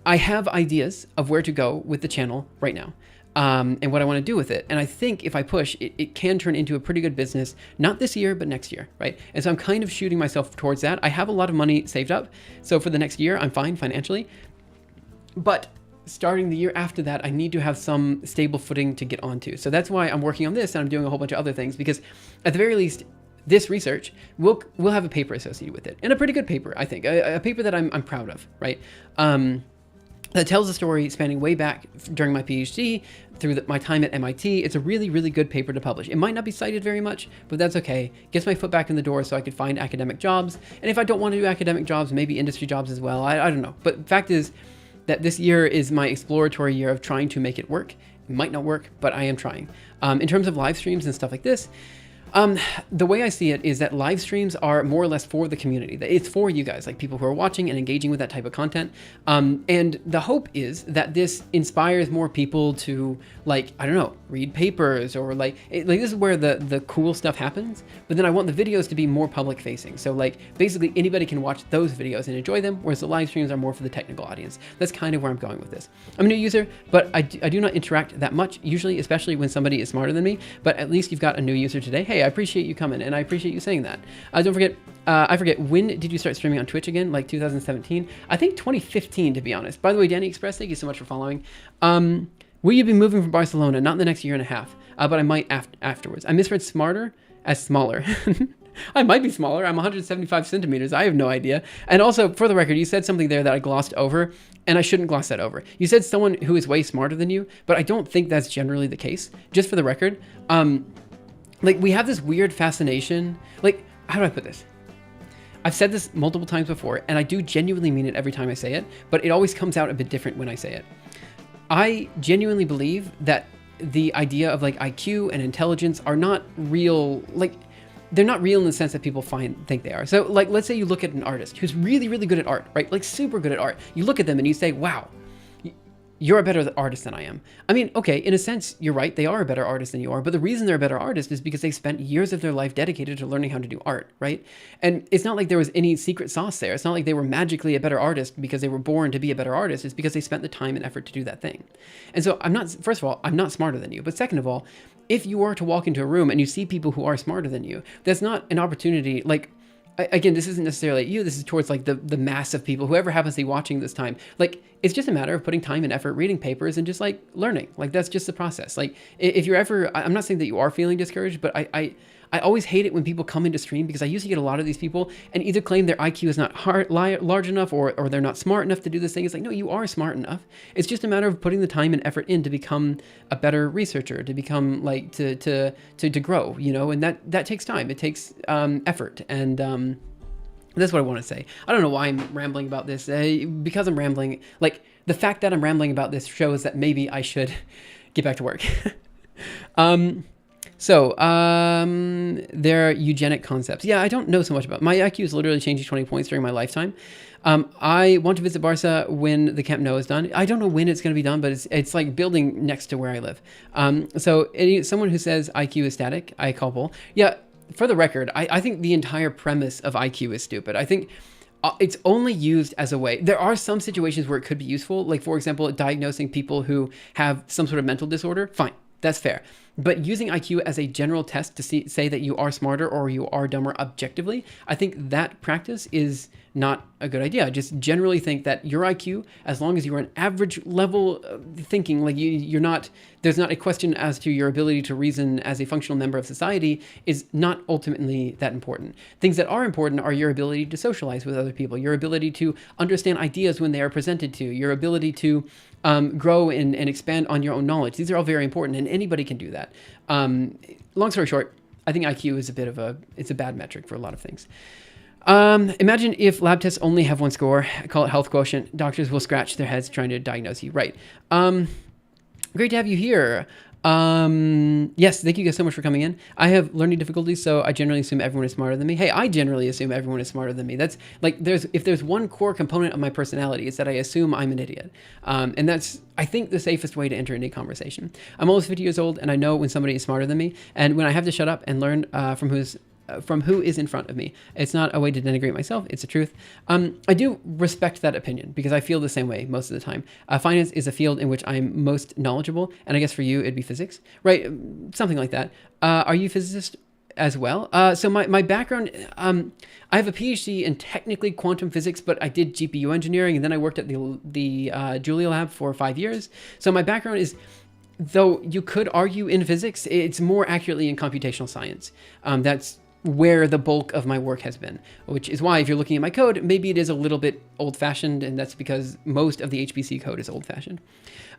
[SPEAKER 1] I have ideas of where to go with the channel right now. And what I want to do with it. And I think if I push, it can turn into a pretty good business, not this year, but next year, right? And so I'm kind of shooting myself towards that. I have a lot of money saved up. So for the next year, I'm fine financially. But starting the year after that, I need to have some stable footing to get onto. So that's why I'm working on this, and I'm doing a whole bunch of other things, because at the very least, this research will have a paper associated with it, and a pretty good paper, I think, a paper that I'm proud of, right? That tells a story spanning way back during my PhD, through my time at MIT. It's a really, really good paper to publish. It might not be cited very much, but that's okay. Gets my foot back in the door so I could find academic jobs. And if I don't want to do academic jobs, maybe industry jobs as well. I don't know. But the fact is that this year is my exploratory year of trying to make it work. It might not work, but I am trying. In terms of live streams and stuff like this, the way I see it is that live streams are more or less for the community. It's for you guys, like people who are watching and engaging with that type of content. And the hope is that this inspires more people to, like, I don't know, read papers, or like this is where the cool stuff happens. But then I want the videos to be more public facing. So like basically anybody can watch those videos and enjoy them, whereas the live streams are more for the technical audience. That's kind of where I'm going with this. I'm a new user, but I do not interact that much usually, especially when somebody is smarter than me. But at least you've got a new user today. Hey, I appreciate you coming, and I appreciate you saying that. Don't forget, I forget, when did you start streaming on Twitch again? Like 2017? I think 2015, to be honest. By the way, Danny Express, thank you so much for following. Will you be moving from Barcelona? Not in the next year and a half, but I might afterwards. I misread smarter as smaller. I might be smaller. I'm 175 centimeters. I have no idea. And also, for the record, you said something there that I glossed over, and I shouldn't gloss that over. You said someone who is way smarter than you, but I don't think that's generally the case. Just for the record, like, we have this weird fascination. Like, how do I put this? I've said this multiple times before, and I do genuinely mean it every time I say it, but it always comes out a bit different when I say it. I genuinely believe that the idea of like IQ and intelligence are not real. Like, they're not real in the sense that people think they are. So like, let's say you look at an artist who's really, really good at art, right? Like super good at art. You look at them and you say, wow, you're a better artist than I am. I mean, okay, in a sense, you're right. They are a better artist than you are. But the reason they're a better artist is because they spent years of their life dedicated to learning how to do art, right? And it's not like there was any secret sauce there. It's not like they were magically a better artist because they were born to be a better artist. It's because they spent the time and effort to do that thing. And so first of all, I'm not smarter than you. But second of all, if you are to walk into a room and you see people who are smarter than you, that's not an opportunity. Like, again, this isn't necessarily you. This is towards like the mass of people, whoever happens to be watching this time. Like, it's just a matter of putting time and effort, reading papers, and just like learning. Like, that's just the process. Like, if you're ever, I'm not saying that you are feeling discouraged, but I always hate it when people come into stream, because I used to get a lot of these people and either claim their IQ is not large enough, or they're not smart enough to do this thing. It's like, no, you are smart enough. It's just a matter of putting the time and effort in to become a better researcher, to become like, to grow, you know, and that takes time. It takes effort. And that's what I want to say. I don't know why I'm rambling about this. Because I'm rambling, like, the fact that I'm rambling about this shows that maybe I should get back to work. So there are eugenic concepts. Yeah, I don't know so much about. My IQ has literally changed 20 points during my lifetime. I want to visit Barca when the Camp Nou is done. I don't know when it's going to be done, but it's like building next to where I live. So someone who says IQ is static, I call bull. Yeah, for the record, I think the entire premise of IQ is stupid. I think it's only used as a way. There are some situations where it could be useful, like, for example, diagnosing people who have some sort of mental disorder. Fine, that's fair. But using IQ as a general test to say that you are smarter or you are dumber objectively, I think that practice is not a good idea. I just generally think that your IQ, as long as you're an average level thinking, like you're not, there's not a question as to your ability to reason as a functional member of society, is not ultimately that important. Things that are important are your ability to socialize with other people, your ability to understand ideas when they are presented to you, your ability to grow and expand on your own knowledge. These are all very important, and anybody can do that. Long story short, I think IQ is it's a bad metric for a lot of things. Imagine if lab tests only have one score, call it health quotient. Doctors will scratch their heads trying to diagnose you. Right. Great to have you here. Yes, thank you guys so much for coming in. I have learning difficulties, so I generally assume everyone is smarter than me. Hey, I generally assume everyone is smarter than me. That's like, if there's one core component of my personality, it's that I assume I'm an idiot. And that's, I think, the safest way to enter any conversation. I'm almost 50 years old, and I know when somebody is smarter than me, and when I have to shut up and learn from who's from who is in front of me. It's not a way to denigrate myself. It's the truth. I do respect that opinion because I feel the same way most of the time. Finance is a field in which I'm most knowledgeable. And I guess for you, it'd be physics, right? Something like that. Are you a physicist as well? So my background, I have a PhD in technically quantum physics, but I did GPU engineering, and then I worked at the Julia Lab for 5 years. So my background is, though you could argue in physics, it's more accurately in computational science. That's where the bulk of my work has been, which is why if you're looking at my code, maybe it is a little bit old-fashioned, and that's because most of the HPC code is old-fashioned.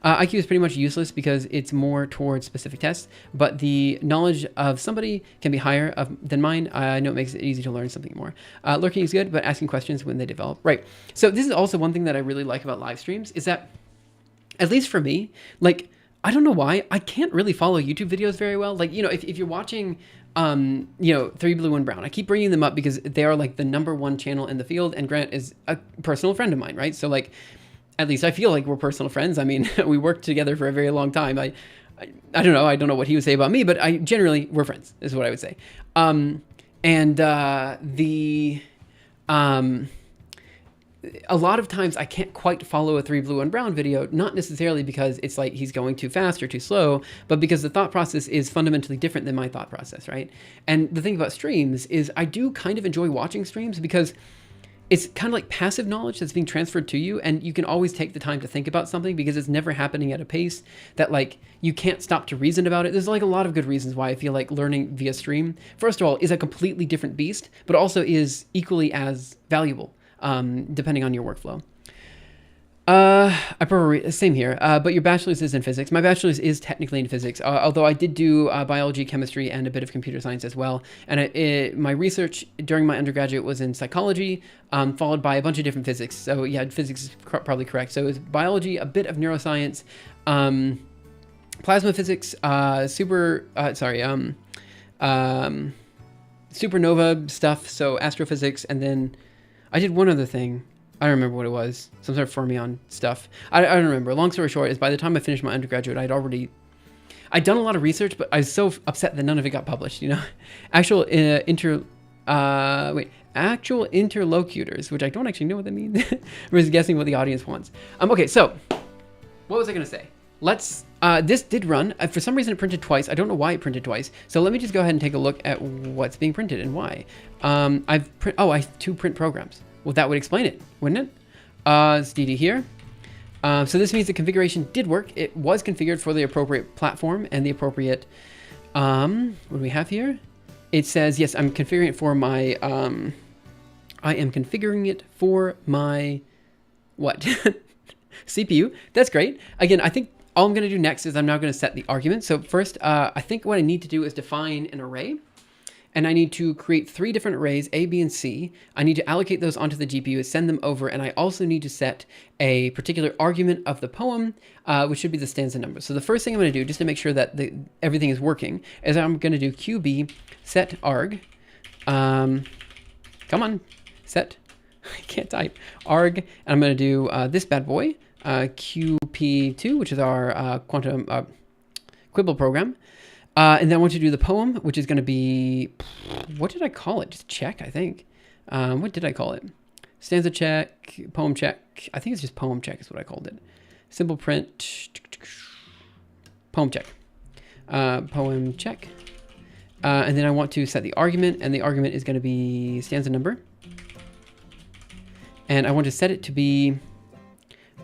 [SPEAKER 1] IQ is pretty much useless because it's more towards specific tests, but the knowledge of somebody can be higher than mine. I know it makes it easy to learn something more. Lurking is good, but asking questions when they develop. Right. So this is also one thing that I really like about live streams is that, at least for me, like, I don't know why, I can't really follow YouTube videos very well. Like, you know, if you're watching, you know, 3 Blue and Brown, I keep bringing them up because they are like the #1 channel in the field, and Grant is a personal friend of mine, right? So like, at least I feel like we're personal friends. I mean, we worked together for a very long time. I don't know what he would say about me, but we're friends, is what I would say. A lot of times I can't quite follow a 3 Blue and Brown video, not necessarily because it's like he's going too fast or too slow, but because the thought process is fundamentally different than my thought process, right? And the thing about streams is I do kind of enjoy watching streams because it's kind of like passive knowledge that's being transferred to you, and you can always take the time to think about something because it's never happening at a pace that like you can't stop to reason about it. There's like a lot of good reasons why I feel like learning via stream, first of all, is a completely different beast, but also is equally as valuable. Depending on your workflow. I prefer, same here, but your bachelor's is in physics. My bachelor's is technically in physics, although I did do biology, chemistry, and a bit of computer science as well. And my research during my undergraduate was in psychology, followed by a bunch of different physics. So yeah, physics is probably correct. So it was biology, a bit of neuroscience, plasma physics, supernova stuff, so astrophysics, and then I did one other thing. I don't remember what it was. Some sort of fermion stuff. I don't remember. Long story short is by the time I finished my undergraduate, I'd done a lot of research, but I was so upset that none of it got published, you know? Actual interlocutors, which I don't actually know what that means. I was guessing what the audience wants. Okay, so what was I going to say? This did run. For some reason it printed twice. I don't know why it printed twice. So let me just go ahead and take a look at what's being printed and why. I have 2 print programs. Well, that would explain it, wouldn't it? It's DD here. So this means the configuration did work. It was configured for the appropriate platform and the appropriate, what do we have here? It says, yes, I'm configuring it for my, I am configuring it for my, what? CPU. That's great. Again, I think all I'm going to do next is I'm now going to set the argument. So first, I think what I need to do is define an array. And I need to create 3 different arrays, A, B, and C. I need to allocate those onto the GPU, send them over, and I also need to set a particular argument of the poem, which should be the stanza number. So the first thing I'm going to do, just to make sure that everything is working, is I'm going to do QB set arg. Come on, set. I can't type. Arg, and I'm going to do this bad boy, QP2, which is our quantum quibble program. And then I want to do the poem, which is going to be, what did I call it? Just check, I think. What did I call it? Stanza check, poem check. I think it's just poem check is what I called it. Simple print, poem check. Poem check. And then I want to set the argument, and the argument is going to be stanza number. And I want to set it to be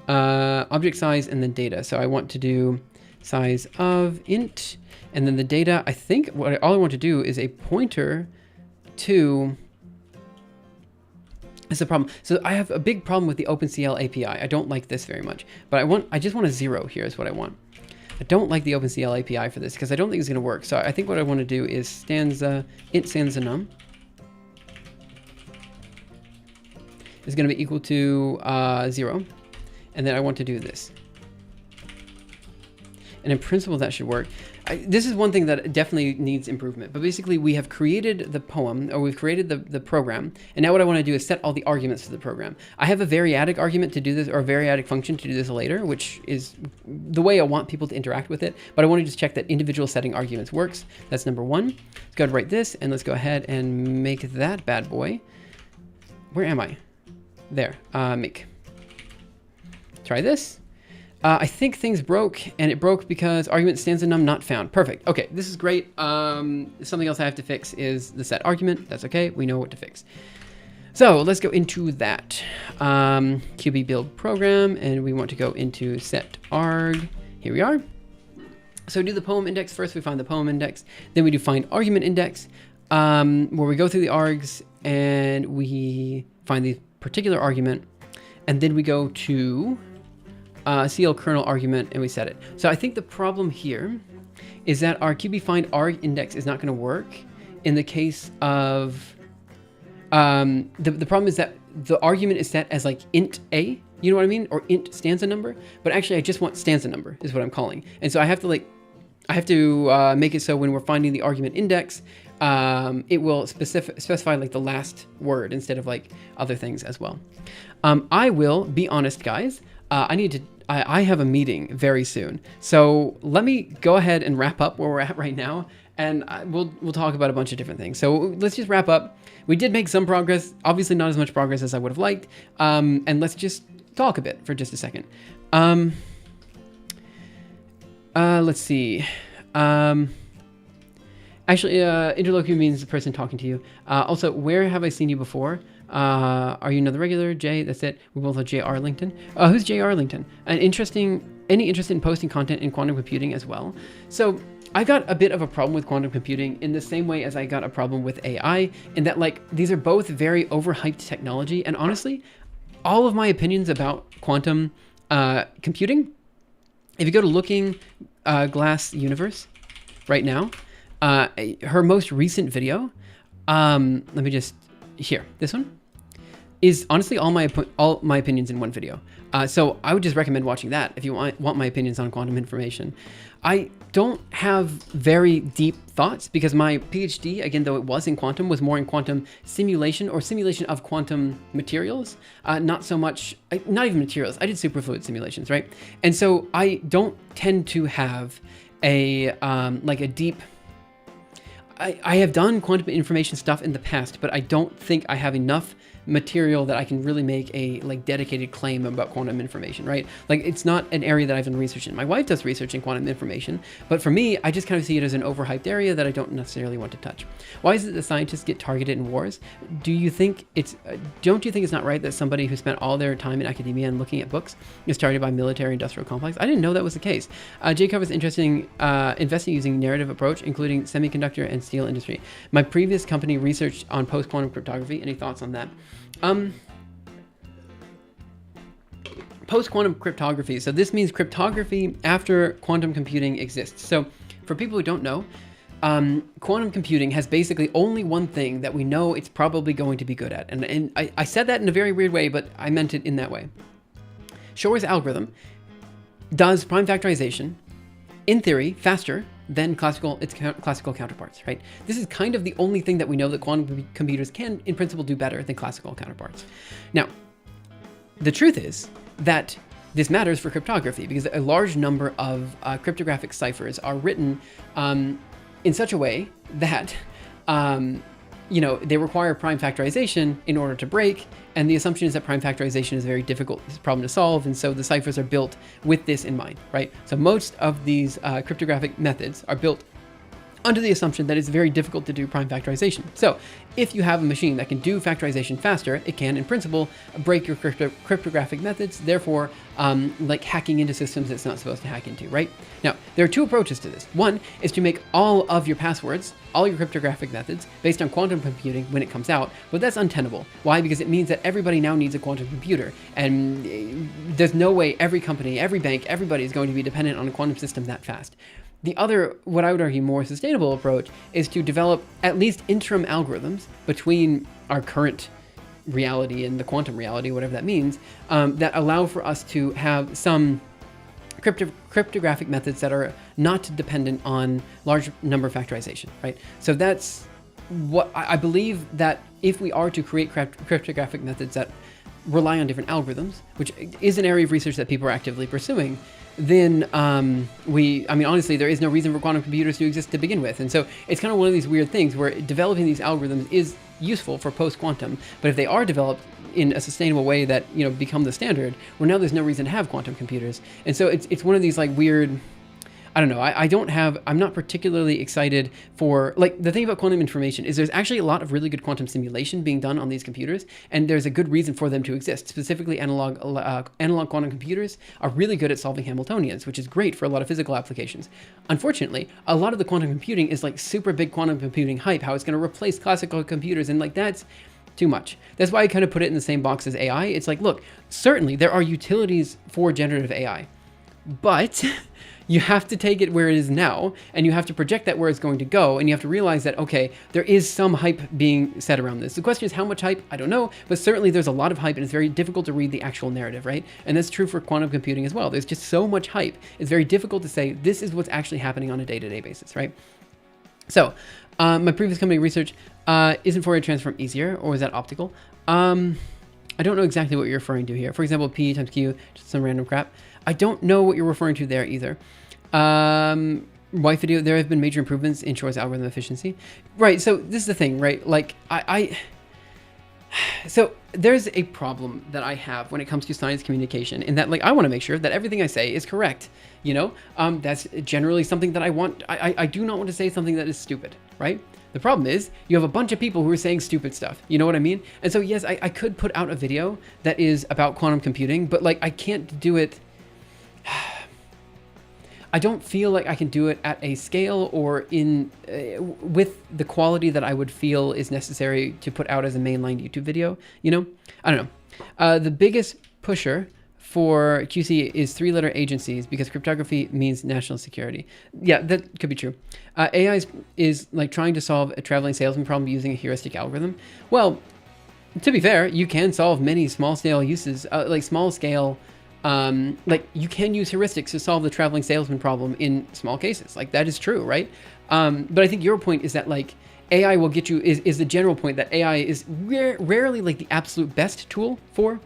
[SPEAKER 1] object size and then data. So I want to do size of int. And then the data, I think all I want to do is a pointer to, it's a problem. So I have a big problem with the OpenCL API. I don't like this very much, but I just want a 0 here is what I want. I don't like the OpenCL API for this because I don't think it's going to work. So I think what I want to do is stanza, int stanza num is going to be equal to 0. And then I want to do this. And in principle, that should work. This is one thing that definitely needs improvement. But basically, we have created the poem, or we've created the program. And now what I want to do is set all the arguments to the program. I have a variadic argument to do this, or a variadic function to do this later, which is the way I want people to interact with it. But I want to just check that individual setting arguments works. That's number one. Let's go ahead and write this, and let's go ahead and make that bad boy. Where am I? There. Make. Try this. I think things broke, and it broke because argument stanza num not found. Perfect. Okay, this is great. Something else I have to fix is the set argument. That's okay. We know what to fix. So let's go into that. QB build program, and we want to go into set arg. Here we are. So do the poem index first. We find the poem index. Then we do find argument index, where we go through the args and we find the particular argument, and then we go to CL kernel argument and we set it. So I think the problem here is that our QB find arg index is not going to work in the case of the problem is that the argument is set as like int a, you know what I mean, or int stanza number, but actually I just want stanza number is what I'm calling, and so I have to make it so when we're finding the argument index, it will specify like the last word instead of like other things as well. I will be honest, guys. I have a meeting very soon, so let me go ahead and wrap up where we're at right now, and we'll talk about a bunch of different things. So let's just wrap up. We did make some progress, obviously not as much progress as I would have liked, and let's just talk a bit for just a second. Let's see. Actually, interlocutor means the person talking to you. Also, where have I seen you before? Are you another regular? Jay, that's it. We both have J.R. LinkedIn. Who's J.R. LinkedIn? Any interest in posting content in quantum computing as well? So I got a bit of a problem with quantum computing in the same way as I got a problem with AI, in that like these are both very overhyped technology. And honestly, all of my opinions about quantum computing, if you go to Looking Glass Universe right now, her most recent video, let me just, here, this one, is honestly all my opinions in one video. So I would just recommend watching that if you want my opinions on quantum information. I don't have very deep thoughts because my PhD, again, though it was in quantum, was more in quantum simulation or simulation of quantum materials, not so much, not even materials. I did superfluid simulations, right? And so I don't tend to have a like a deep. I have done quantum information stuff in the past, but I don't think I have enough material that I can really make a like dedicated claim about quantum information, right? Like it's not an area that I've been researching. My wife does research in quantum information, but for me, I just kind of see it as an overhyped area that I don't necessarily want to touch. Why is it that scientists get targeted in wars? Don't you think it's not right that somebody who spent all their time in academia and looking at books is targeted by military industrial complex? I didn't know that was the case. Jacob is investing using narrative approach, including semiconductor and steel industry. My previous company researched on post-quantum cryptography. Any thoughts on that? Post-quantum cryptography. So this means cryptography after quantum computing exists. So for people who don't know, quantum computing has basically only one thing that we know it's probably going to be good at. And I said that in a very weird way, but I meant it in that way. Shor's algorithm does prime factorization, in theory, faster than its classical counterparts, right? This is kind of the only thing that we know that quantum computers can, in principle, do better than classical counterparts. Now, the truth is that this matters for cryptography because a large number of cryptographic ciphers are written in such a way that they require prime factorization in order to break, and the assumption is that prime factorization is a very difficult problem to solve, and so the ciphers are built with this in mind, right? So most of these cryptographic methods are built under the assumption that it's very difficult to do prime factorization. So if you have a machine that can do factorization faster, it can, in principle, break your cryptographic methods, therefore, like hacking into systems it's not supposed to hack into, right? Now, there are two approaches to this. One is to make all of your passwords, all your cryptographic methods, based on quantum computing when it comes out, but that's untenable. Why? Because it means that everybody now needs a quantum computer, and there's no way every company, every bank, everybody is going to be dependent on a quantum system that fast. The other, what I would argue, more sustainable approach is to develop at least interim algorithms between our current reality and the quantum reality, whatever that means, that allow for us to have some cryptographic methods that are not dependent on large number factorization, right? So that's what I believe, that if we are to create cryptographic methods that rely on different algorithms, which is an area of research that people are actively pursuing, then I mean, honestly, there is no reason for quantum computers to exist to begin with. And so it's kind of one of these weird things where developing these algorithms is useful for post-quantum, but if they are developed in a sustainable way that, you know, become the standard, well, now there's no reason to have quantum computers. And so it's one of these like weird, I don't know, I'm not particularly excited for, like, the thing about quantum information is there's actually a lot of really good quantum simulation being done on these computers, and there's a good reason for them to exist. Specifically, analog quantum computers are really good at solving Hamiltonians, which is great for a lot of physical applications. Unfortunately, a lot of the quantum computing is like super big quantum computing hype, how it's going to replace classical computers, and like that's too much. That's why I kind of put it in the same box as AI. It's like, look, certainly there are utilities for generative AI, but you have to take it where it is now, and you have to project that where it's going to go, and you have to realize that, okay, there is some hype being set around this. The question is how much hype? I don't know, but certainly there's a lot of hype, and it's very difficult to read the actual narrative, right? And that's true for quantum computing as well. There's just so much hype. It's very difficult to say this is what's actually happening on a day-to-day basis, right? So, my previous company research, isn't Fourier transform easier, or is that optical? I don't know exactly what you're referring to here. For example, P times Q, just some random crap. I don't know what you're referring to there either. Wife video, there have been major improvements in Shor's algorithm efficiency. Right, so this is the thing, right? Like, so there's a problem that I have when it comes to science communication, in that, like, I want to make sure that everything I say is correct, you know? That's generally something that I want. I do not want to say something that is stupid, right? The problem is you have a bunch of people who are saying stupid stuff. You know what I mean? And so, yes, I could put out a video that is about quantum computing, but like, I can't do it. I don't feel like I can do it at a scale or in with the quality that I would feel is necessary to put out as a mainline YouTube video. You know, I don't know. The biggest pusher for QC is 3-letter agencies, because cryptography means national security. Yeah, that could be true. AI is like trying to solve a traveling salesman problem using a heuristic algorithm. Well, to be fair, you can solve many small-scale uses, like small-scale. Like, you can use heuristics to solve the traveling salesman problem in small cases. Like, that is true, right? But I think your point is that, like, AI will get you, is the general point that AI is rarely like the absolute best tool for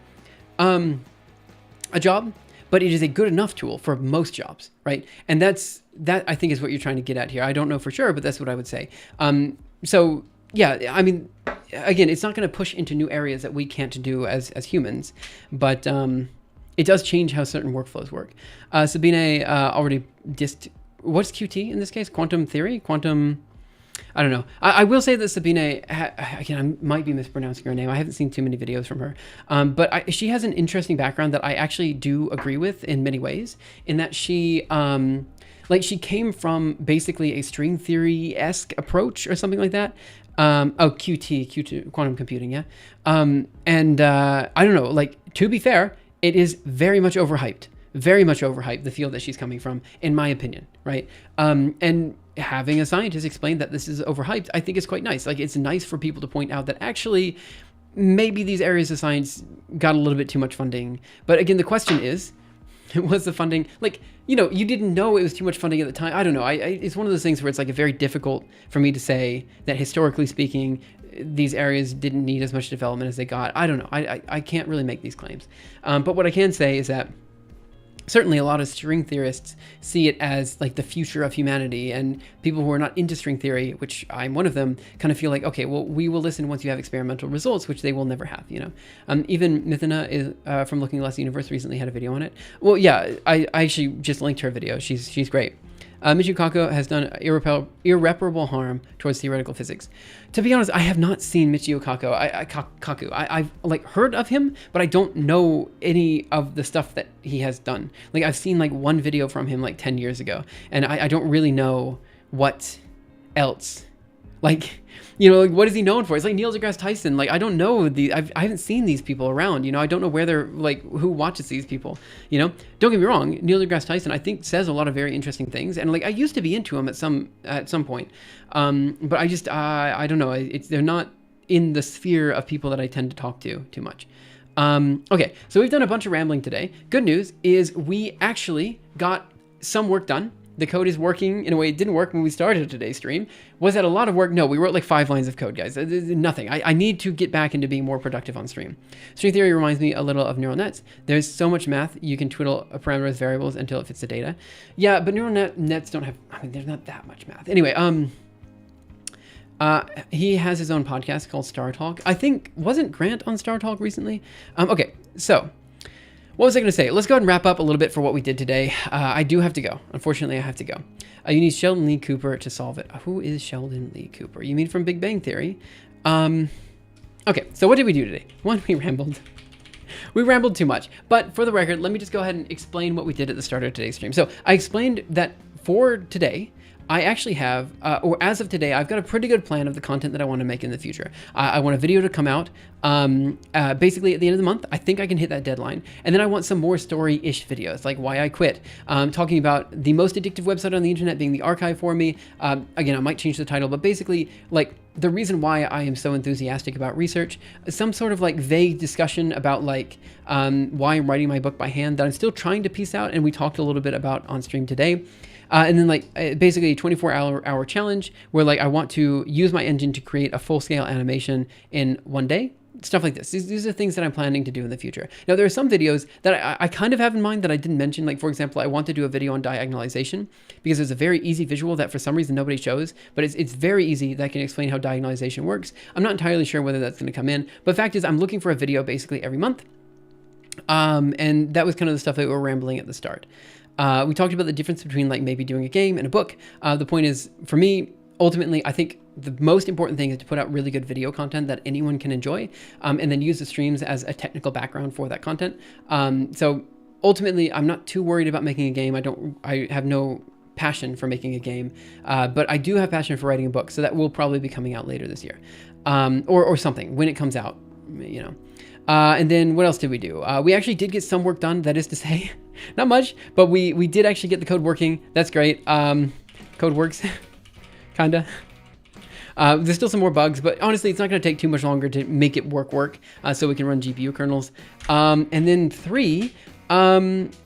[SPEAKER 1] a job, but it is a good enough tool for most jobs, right? And that I think is what you're trying to get at here. I don't know for sure, but that's what I would say. So yeah, I mean, again, it's not going to push into new areas that we can't do as humans, but it does change how certain workflows work. Sabine already dissed, what's QT in this case? Quantum theory? Quantum, I don't know. I will say that Sabine, again, I might be mispronouncing her name. I haven't seen too many videos from her. But she has an interesting background that I actually do agree with in many ways, in that she, like, she came from basically a string theory-esque approach or something like that. QT, quantum computing, yeah. I don't know, like, to be fair, it is very much overhyped, the field that she's coming from, in my opinion, right? And having a scientist explain that this is overhyped, I think is quite nice. Like, it's nice for people to point out that actually maybe these areas of science got a little bit too much funding. But again, the question is, was the funding, like, you know, you didn't know it was too much funding at the time. I don't know. It's one of those things where it's like very difficult for me to say that historically speaking, these areas didn't need as much development as they got. I don't know. I can't really make these claims. But what I can say is that certainly a lot of string theorists see it as like the future of humanity, and people who are not into string theory, which I'm one of them, kind of feel like, okay, well, we will listen once you have experimental results, which they will never have, you know. Even Mithina is from Looking Glass Universe recently had a video on it. Well, yeah, I actually just linked her video. She's great. Michio Kaku has done irreparable harm towards theoretical physics. To be honest, I have not seen Michio Kaku. I've like heard of him, but I don't know any of the stuff that he has done. Like, I've seen like one video from him like 10 years ago, and I don't really know what else. Like, you know, like, what is he known for? It's like Neil deGrasse Tyson. Like, I don't know I haven't seen these people around, you know. I don't know where they're, like, who watches these people, you know. Don't get me wrong, Neil deGrasse Tyson, I think, says a lot of very interesting things, and like, I used to be into him at some point, but I just I don't know. They're not in the sphere of people that I tend to talk to too much. Okay, so we've done a bunch of rambling today. Good news is we actually got some work done. The code is working in a way it didn't work when we started today's stream. Was that a lot of work? No, we wrote like 5 lines of code, guys. Nothing. I need to get back into being more productive on stream. String theory reminds me a little of neural nets. There's so much math. You can twiddle parameters, variables until it fits the data. Yeah, but neural nets don't have, I mean, there's not that much math. Anyway, he has his own podcast called Star Talk. I think, wasn't Grant on Star Talk recently? Okay, so what was I going to say? Let's go ahead and wrap up a little bit for what we did today. I do have to go. Unfortunately, I have to go. You need Sheldon Lee Cooper to solve it. Who is Sheldon Lee Cooper? You mean from Big Bang Theory? Okay, so what did we do today? One, we rambled. We rambled too much. But for the record, let me just go ahead and explain what we did at the start of today's stream. So I explained that for today, I actually have, or as of today, I've got a pretty good plan of the content that I want to make in the future. I want a video to come out basically at the end of the month. I think I can hit that deadline. And then I want some more story-ish videos, like why I quit, talking about the most addictive website on the internet being the archive for me. Again, I might change the title, but basically, like, the reason why I am so enthusiastic about research, some sort of like vague discussion about like why I'm writing my book by hand that I'm still trying to piece out, and we talked a little bit about on stream today. And then like basically a 24-hour challenge where like I want to use my engine to create a full-scale animation in one day. Stuff like this. These are things that I'm planning to do in the future. Now, there are some videos that I kind of have in mind that I didn't mention. Like, for example, I want to do a video on diagonalization because there's a very easy visual that for some reason nobody shows, but it's very easy that can explain how diagonalization works. I'm not entirely sure whether that's going to come in, but the fact is I'm looking for a video basically every month. And that was kind of the stuff that we were rambling at the start. We talked about the difference between like maybe doing a game and a book. The point is, for me, ultimately, I think the most important thing is to put out really good video content that anyone can enjoy, and then use the streams as a technical background for that content. So ultimately, I'm not too worried about making a game. I have no passion for making a game, but I do have passion for writing a book. So that will probably be coming out later this year, or something when it comes out, you know. And then what else did we do? We actually did get some work done. That is to say, not much, but we did actually get the code working. That's great. Code works, kinda. There's still some more bugs, but honestly, it's not going to take too much longer to make it work, so we can run GPU kernels. And then 3,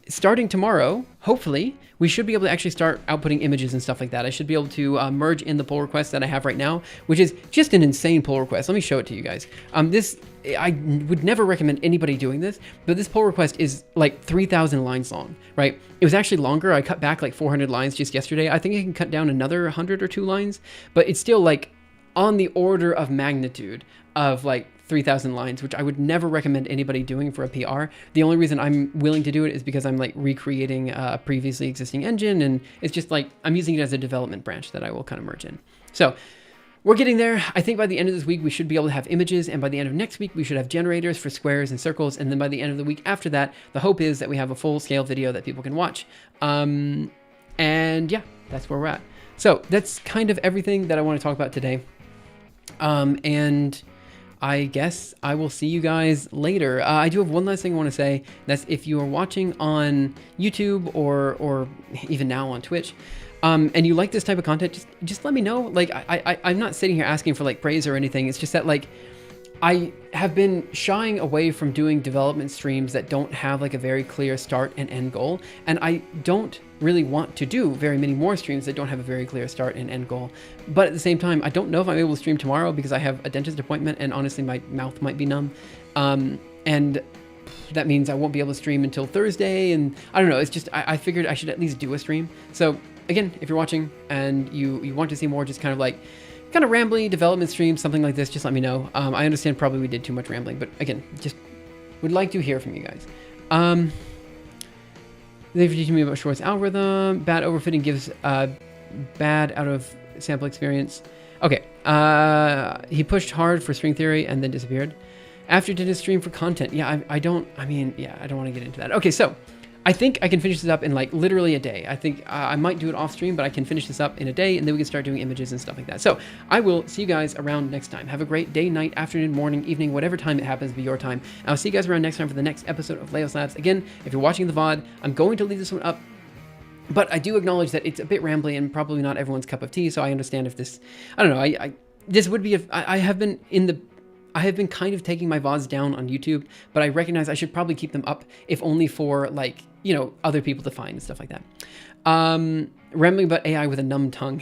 [SPEAKER 1] starting tomorrow, hopefully, we should be able to actually start outputting images and stuff like that. I should be able to merge in the pull request that I have right now, which is just an insane pull request. Let me show it to you guys. I would never recommend anybody doing this, but this pull request is like 3,000 lines long, right? It was actually longer. I cut back like 400 lines just yesterday. I think I can cut down another 100 or 2 lines, but it's still like on the order of magnitude of like 3,000 lines, which I would never recommend anybody doing for a PR. The only reason I'm willing to do it is because I'm like recreating a previously existing engine, and it's just like I'm using it as a development branch that I will kind of merge in. So we're getting there. I think by the end of this week, we should be able to have images, and by the end of next week, we should have generators for squares and circles, and then by the end of the week after that, the hope is that we have a full-scale video that people can watch. And yeah, that's where we're at. So that's kind of everything that I want to talk about today. And I guess I will see you guys later. I do have one last thing I want to say. That's if you are watching on YouTube or even now on Twitch, and you like this type of content, just let me know. Like I'm not sitting here asking for like praise or anything. It's just that like I have been shying away from doing development streams that don't have like a very clear start and end goal. And I don't really want to do very many more streams that don't have a very clear start and end goal. But at the same time, I don't know if I'm able to stream tomorrow because I have a dentist appointment and honestly my mouth might be numb. And that means I won't be able to stream until Thursday. And I don't know, it's just, I figured I should at least do a stream. So again, if you're watching and you want to see more just kind of rambling development streams, something like this, just let me know. I understand probably we did too much rambling, but again, just would like to hear from you guys. They've teaching me about Short's algorithm. Bad overfitting gives bad out of sample experience. Okay, he pushed hard for string theory and then disappeared. After did a stream for content. Yeah, I don't want to get into that. Okay, so I think I can finish this up in like literally a day. I think I might do it off stream, but I can finish this up in a day and then we can start doing images and stuff like that. So I will see you guys around next time. Have a great day, night, afternoon, morning, evening, whatever time it happens to be your time. I'll see you guys around next time for the next episode of Leos Labs. Again, if you're watching the VOD, I'm going to leave this one up, but I do acknowledge that it's a bit rambly and probably not everyone's cup of tea. So I understand if this, I don't know, this would be, I have been in the I have been kind of taking my VODs down on YouTube, but I recognize I should probably keep them up, if only for like, you know, other people to find and stuff like that. Rambling about AI with a numb tongue.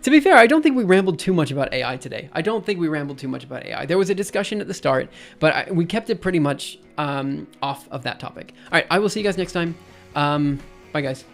[SPEAKER 1] To be fair, I don't think we rambled too much about AI today. I don't think we rambled too much about AI. There was a discussion at the start, but we kept it pretty much off of that topic. All right, I will see you guys next time. Bye, guys.